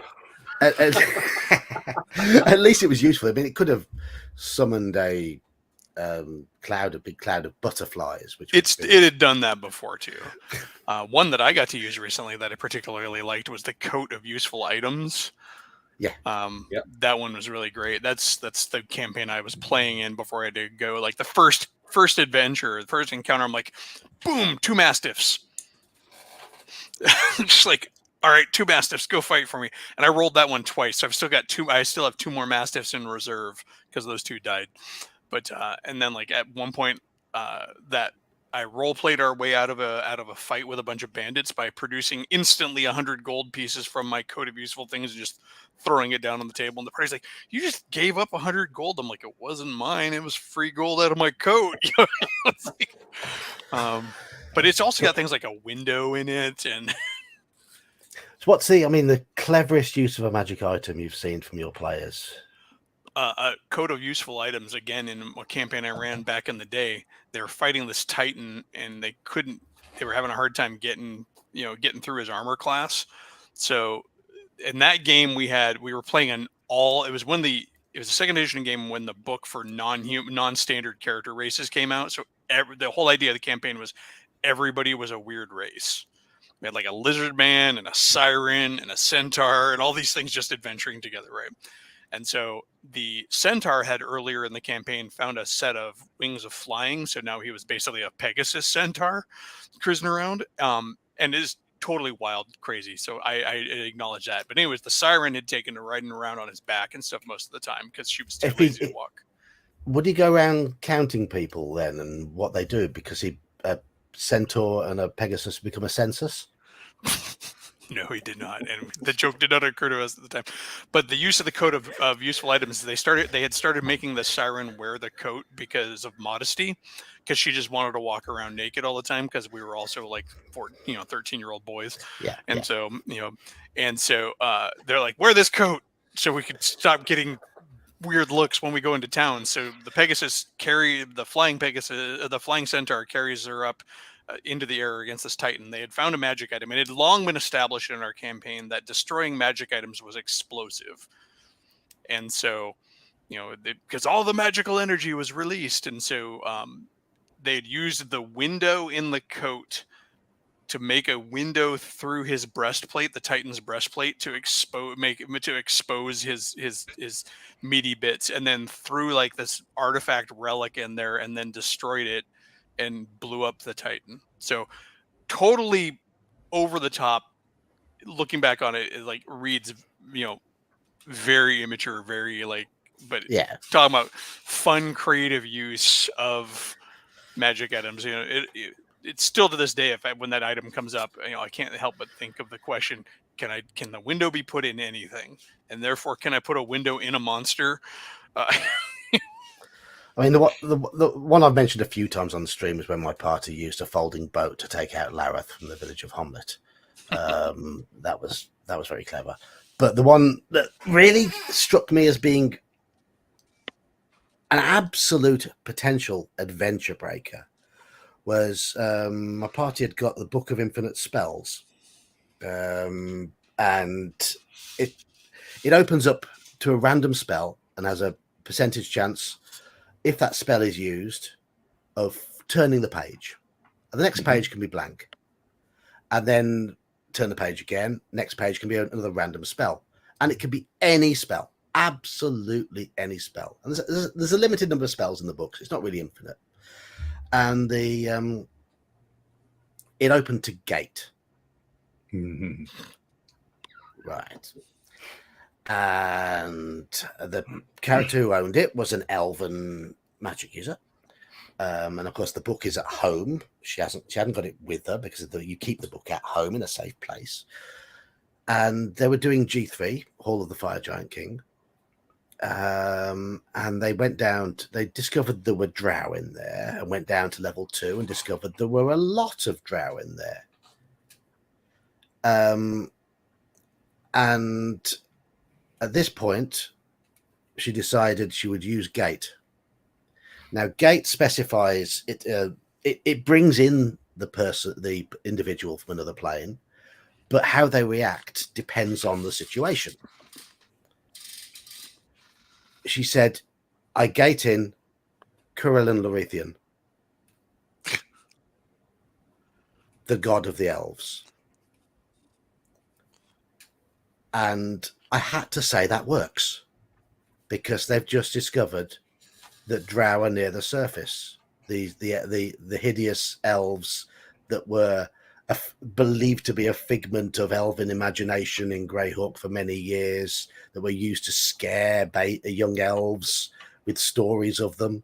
At least it was useful. I mean, it could have summoned a big cloud of butterflies, which it had done that before too. One that I got to use recently that I particularly liked was the coat of useful items. Yeah. That one was really great. That's the campaign I was playing in before I had to go. Like the first adventure, the first encounter, I'm like, boom, 2 mastiffs. Just like, all right, 2 mastiffs, go fight for me. And I rolled that one twice. So I still have 2 more mastiffs in reserve because those 2 died. But and then like at one point that I role played our way out of a fight with a bunch of bandits by producing instantly 100 gold pieces from my coat of useful things and just throwing it down on the table. And the party's like, "You just gave up 100 gold." I'm like, "It wasn't mine. It was free gold out of my coat." It's like, but it's also got things like a window in it. And so what's the cleverest use of a magic item you've seen from your players? A coat of useful items, again, in a campaign I ran back in the day. They were fighting this titan, and they were having a hard time getting through his armor class. So in that game we were playing it was a 2nd edition game when the book for non-standard character races came out. So the whole idea of the campaign was everybody was a weird race. We had like a lizard man and a siren and a centaur and all these things just adventuring together, right? And so the centaur had earlier in the campaign found a set of wings of flying. So now he was basically a Pegasus centaur cruising around, and is totally wild, crazy. So I acknowledge that. But anyways, the siren had taken to riding around on his back and stuff most of the time because she was too lazy to walk. Would he go around counting people then and what they do? Because a centaur and a Pegasus become a census? No, he did not, and the joke did not occur to us at the time. But the use of the coat of useful items, they had started making the siren wear the coat because of modesty, because she just wanted to walk around naked all the time. Because we were also like 13-year-old boys, so they're like, wear this coat so we could stop getting weird looks when we go into town. So the flying centaur carries her up into the air against this titan. They had found a magic item, and it had long been established in our campaign that destroying magic items was explosive. And so, because all the magical energy was released, and so they had used the window in the coat to make a window through his breastplate, the Titan's breastplate, to expose his meaty bits, and then threw like this artifact relic in there, and then destroyed it and blew up the Titan. So totally over the top. Looking back on it, it like reads, very immature, very like, but Yeah. talking about fun, creative use of magic items. It's still to this day, when that item comes up, I can't help but think of the question: can the window be put in anything? And therefore, can I put a window in a monster? I mean, the one I've mentioned a few times on the stream is when my party used a folding boat to take out Lareth from the village of Homlet. That was very clever. But the one that really struck me as being an absolute potential adventure breaker was my party had got the Book of Infinite Spells, and it opens up to a random spell and has a percentage chance, if that spell is used, of turning the page. And the next page can be blank. And then turn the page again. Next page can be another random spell. And it can be any spell. Absolutely any spell. And there's a limited number of spells in the books. It's not really infinite. And it opened to Gate. Mm-hmm. Right. And the character who owned it was an elven magic user. And of course, the book is at home. She hadn't got it with her because you keep the book at home in a safe place. And they were doing G3, Hall of the Fire Giant King. And they went down. They discovered there were drow in there, and went down to level 2 and discovered there were a lot of drow in there. And at this point, she decided she would use Gate. Now, Gate specifies it. It brings in the individual from another plane, but how they react depends on the situation. She said, "I gate in Curulin Lorethian, the god of the elves," and I had to say that works because they've just discovered that drow are near the surface. The hideous elves that were believed to be a figment of elven imagination in Greyhawk for many years, that were used to scare young elves with stories of them.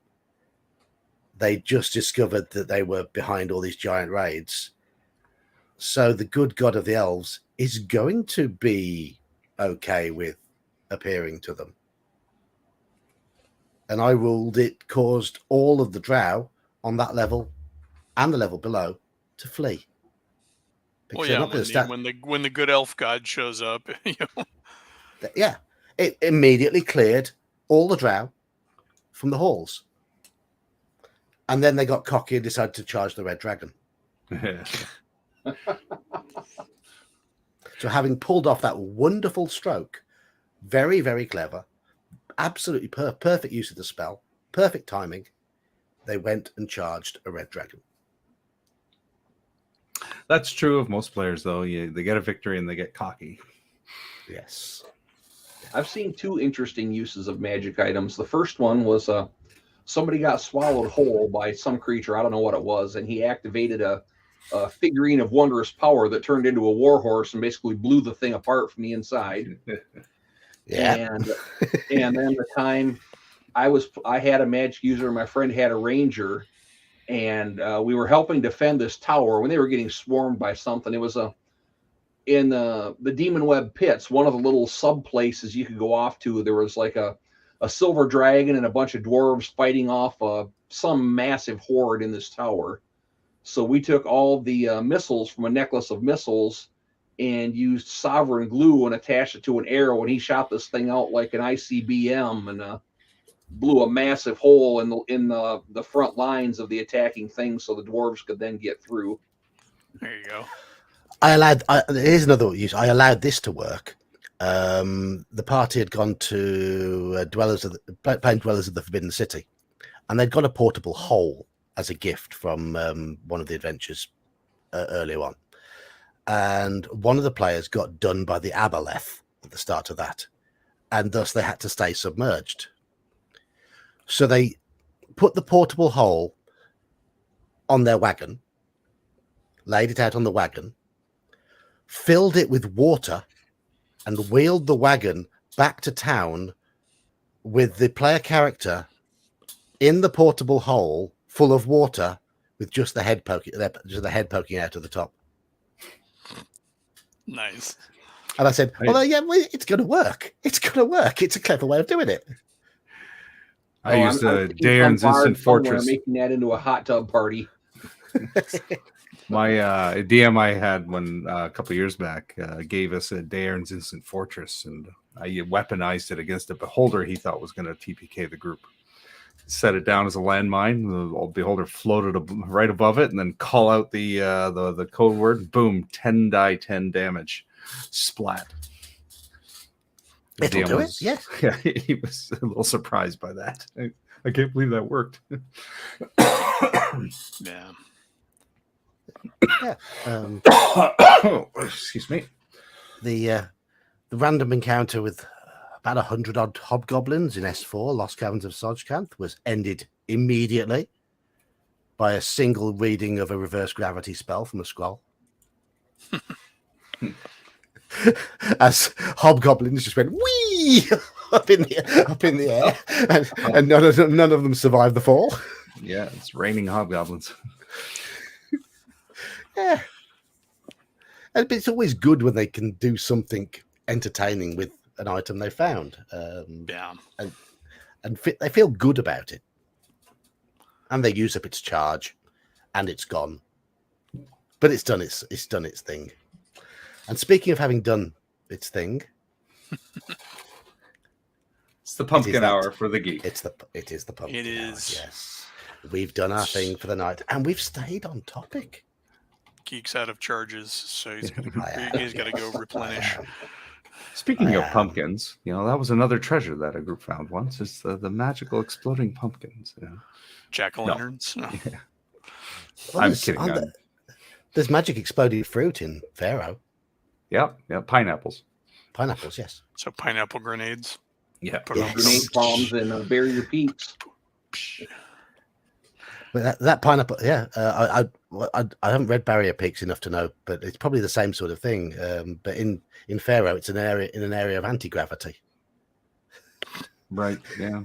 They just discovered that they were behind all these giant raids. So the good god of the elves is going to be okay with appearing to them. And I ruled it caused all of the drow on that level and the level below to flee. Well, yeah, when the good elf god shows up, Yeah, it immediately cleared all the drow from the halls. And then they got cocky and decided to charge the red dragon. So having pulled off that wonderful stroke, very, very clever, absolutely perfect use of the spell, perfect timing, they went and charged a red dragon. That's true of most players, though. They get a victory and they get cocky. Yes. I've seen 2 interesting uses of magic items. The first one was somebody got swallowed whole by some creature. I don't know what it was. And he activated a figurine of wondrous power that turned into a warhorse and basically blew the thing apart from the inside. Yeah. And then the time I had a magic user, my friend had a ranger, and we were helping defend this tower when they were getting swarmed by something. It was in the Demon Web pits, one of the little sub places you could go off to. There was like a silver dragon and a bunch of dwarves fighting off some massive horde in this tower. So we took all the missiles from a necklace of missiles and used sovereign glue and attached it to an arrow, and he shot this thing out like an ICBM and blew a massive hole in the front lines of the attacking thing, so the dwarves could then get through. There you go. Here's another use. I allowed this to work. The party had gone to Dwellers of the Forbidden City, and they'd got a portable hole as a gift from one of the adventures earlier on. and one of the players got done by the aboleth at the start of that, and thus they had to stay submerged. So they put the portable hole on their wagon, laid it out on the wagon, filled it with water, and wheeled the wagon back to town with the player character in the portable hole full of water with just the head poking out of the top. Nice. And I said, well, yeah, it's going to work. It's going to work. It's a clever way of doing it. I used Darren's Instant Fortress. Making that into a hot tub party. My DM I had when a couple of years back gave us a Darren's Instant Fortress, and I weaponized it against a beholder he thought was going to TPK the group. Set it down as a landmine. The beholder floated right above it, and then call out the code word. Boom! 10 die, 10 damage. Splat. It'll do it. Yeah. Yeah, he was a little surprised by that. I can't believe that worked. Yeah. Yeah. Excuse me. The random encounter with about 100 odd hobgoblins in S4, Lost Caverns of Sojkanth, was ended immediately by a single reading of a reverse gravity spell from a scroll. As hobgoblins just went whee up in the air, and none of them survived the fall. Yeah, it's raining hobgoblins. Yeah, but it's always good when they can do something entertaining with an item they found. Yeah, and they feel good about it, and they use up its charge, and it's gone. But it's done its thing. And speaking of having done its thing, it's the pumpkin hour for the geek. It is the pumpkin hour. Yes, we've done our thing for the night, and we've stayed on topic. Geek's out of charges, so he's got to go replenish. Speaking of pumpkins, that was another treasure that a group found once. It's the magical exploding pumpkins. Jack-o'-lanterns. No. Yeah. Well, I'm kidding. There's magic exploding fruit in Pharaoh. Yeah, pineapples. Pineapples, yes. So pineapple grenades. Yeah, grenade bombs and barrier peaks. But that pineapple, yeah. I haven't read Barrier Peaks enough to know, but it's probably the same sort of thing. But in Pharaoh, it's an area of anti-gravity. Right. Yeah.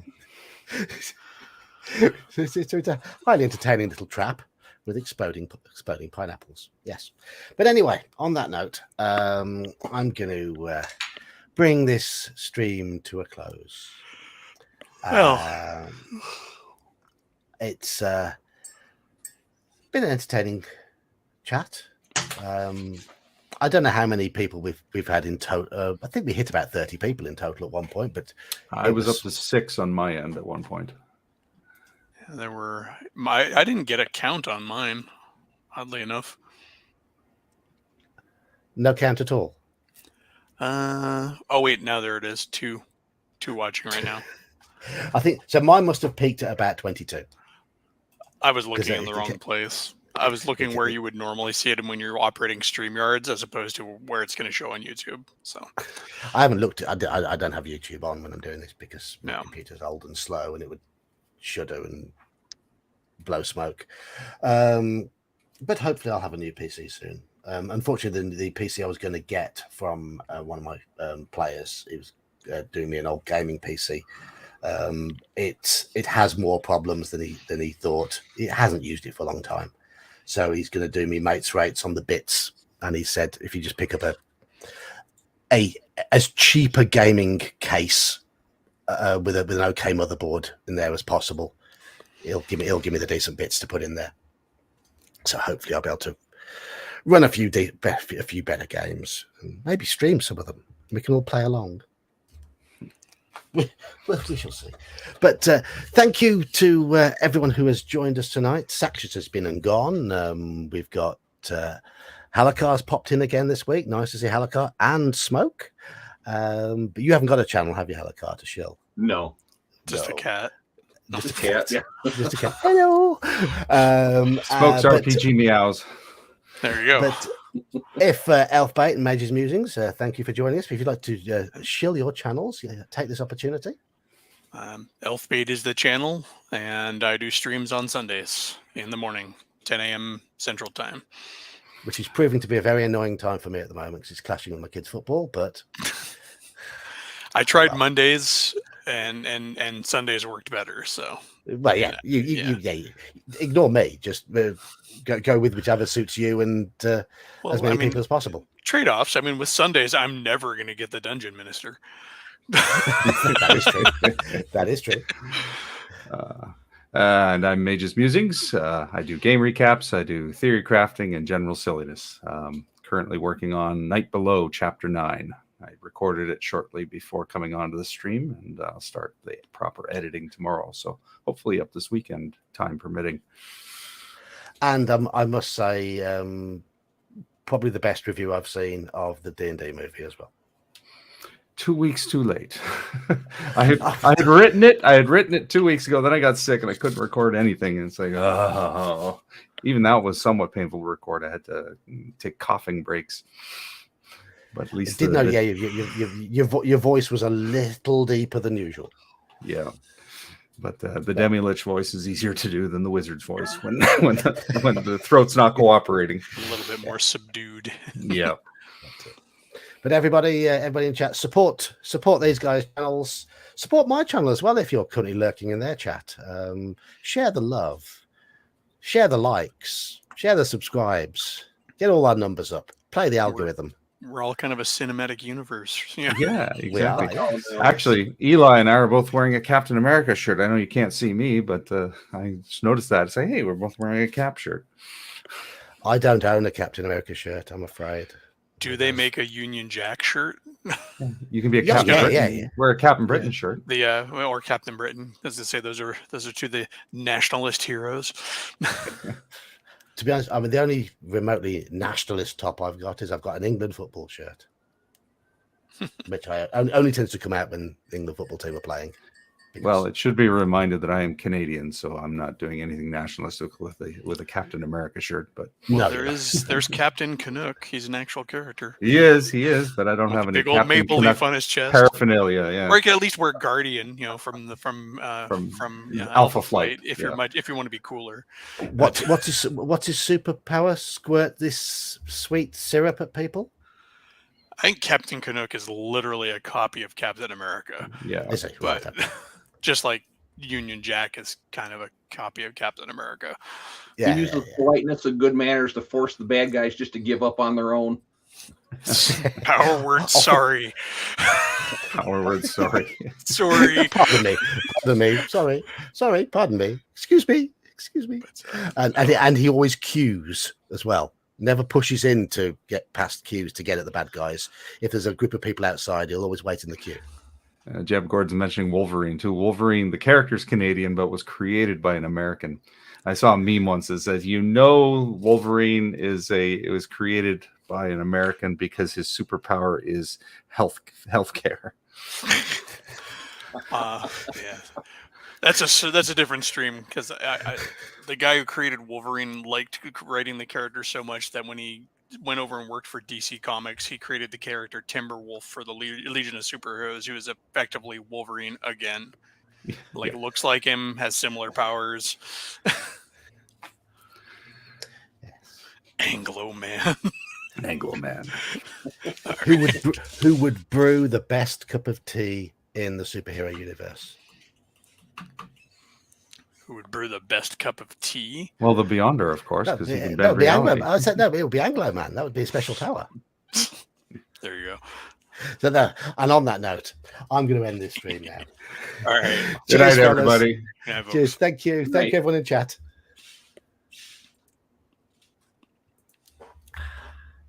so it's a highly entertaining little trap with exploding pineapples. Yes. But anyway, on that note, I'm going to bring this stream to a close. Well, it's been an entertaining chat. I don't know how many people we've had in total. I think we hit about 30 people in total at one point, but I was up to 6 on my end at one point. There were. I didn't get a count on mine, oddly enough. No count at all. Oh wait, now there it is. Two watching right now. I think so. Mine must have peaked at about 22. I was looking in the wrong place. I was looking where you would normally see it, and when you're operating StreamYards, as opposed to where it's going to show on YouTube. So I haven't looked. I don't have YouTube on when I'm doing this because my computer's old and slow, and it would shudder and blow smoke. But hopefully, I'll have a new PC soon. Unfortunately, the PC I was going to get from one of my players, it was doing me an old gaming PC. It has more problems than he thought. It hasn't used it for a long time, so he's going to do me mates rates on the bits. And he said if you just pick up a as cheap a gaming case with an okay motherboard in there as possible, he'll give me the decent bits to put in there. So hopefully I'll be able to run a few better games and maybe stream some of them. We can all play along. We shall see. But thank you to everyone who has joined us tonight. Saxus has been and gone. We've got Halakar's popped in again this week. Nice to see Halakar and Smoke. But you haven't got a channel, have you, Halakar, to shill? No. Just a cat. Just a cat. Yeah. Just a cat. Hello. Smoke's RPG meows. There you go. If Elfbait and Mage's Musings, thank you for joining us. If you'd like to shill your channels, take this opportunity. Elfbait is the channel, and I do streams on Sundays in the morning, 10 a.m. Central Time. Which is proving to be a very annoying time for me at the moment because it's clashing with my kids' football. But I tried Mondays, and Sundays worked better. So, well, yeah, you ignore me. Just go with whichever suits you and as many people as possible. Trade-offs. I mean, with Sundays, I'm never going to get the Dungeon Minister. That is true. That is true. And I'm Mage's Musings. I do game recaps, I do theory crafting, and general silliness. Currently working on Night Below Chapter 9. I recorded it shortly before coming onto the stream, and I'll start the proper editing tomorrow. So hopefully up this weekend, time permitting. And I must say, probably the best review I've seen of the D&D movie as well. 2 weeks too late. I had written it. I had written it 2 weeks ago. Then I got sick and I couldn't record anything. And it's like, oh, even that was somewhat painful to record. I had to take coughing breaks. But at least your voice was a little deeper than usual. Yeah, but the Demi-Lich voice is easier to do than the Wizard's voice when the throat's not cooperating. A little bit more subdued. Yeah. But everybody in chat, support these guys' channels. Support my channel as well if you're currently lurking in their chat. Share the love, share the likes, share the subscribes. Get all our numbers up. Play the algorithm. We're all kind of a cinematic universe. Yeah, exactly. Are, yeah. Actually, Eli and I are both wearing a Captain America shirt. I know you can't see me, but I just noticed that. Say, hey, we're both wearing a Cap shirt. I don't own a Captain America shirt, I'm afraid. Do they make a Union Jack shirt? You can be a Captain Britain. Yeah. Wear a Captain Britain shirt. Or Captain Britain. As they say, those are two of the nationalist heroes. To be honest, I mean the only remotely nationalist top I've got is I've got an England football shirt, which I only tends to come out when the England football team are playing. Well, it should be reminded that I am Canadian, so I'm not doing anything nationalistic with a Captain America shirt. But there's Captain Canuck. He's an actual character. He is, but I don't have any big old Captain maple Canuck leaf on his chest. paraphernalia. Yeah, or you can at least wear Guardian, from Alpha Flight. If you want to be cooler. What's his superpower? Squirt this sweet syrup at people. I think Captain Canuck is literally a copy of Captain America. Yeah, but just like Union Jack is kind of a copy of Captain America. Yeah, he uses politeness and good manners to force the bad guys just to give up on their own. Power word, sorry. Power word, sorry. Sorry. Pardon me. Sorry. Pardon me. Excuse me. And he always queues as well. Never pushes in to get past queues to get at the bad guys. If there's a group of people outside, he'll always wait in the queue. Jeb Gordon's mentioning Wolverine too. Wolverine, the character's Canadian, but was created by an American. I saw a meme once that says, Wolverine it was created by an American because his superpower is healthcare. Yeah, that's a different stream because the guy who created Wolverine liked writing the character so much that when he went over and worked for DC Comics, he created the character Timberwolf for the Legion of Superheroes. He was effectively Wolverine again. Looks like him, has similar powers. Anglo Man. Who would brew the best cup of tea in the superhero universe? Who would brew the best cup of tea? Well, the Beyonder, of course, because he can bend reality. Anglo. I said no, it would be Anglo Man. That would be a special power. There you go. So and on that note, I'm going to end this stream now. All right. Good night, everybody. Cheers. Thank you. Thank you, everyone in chat.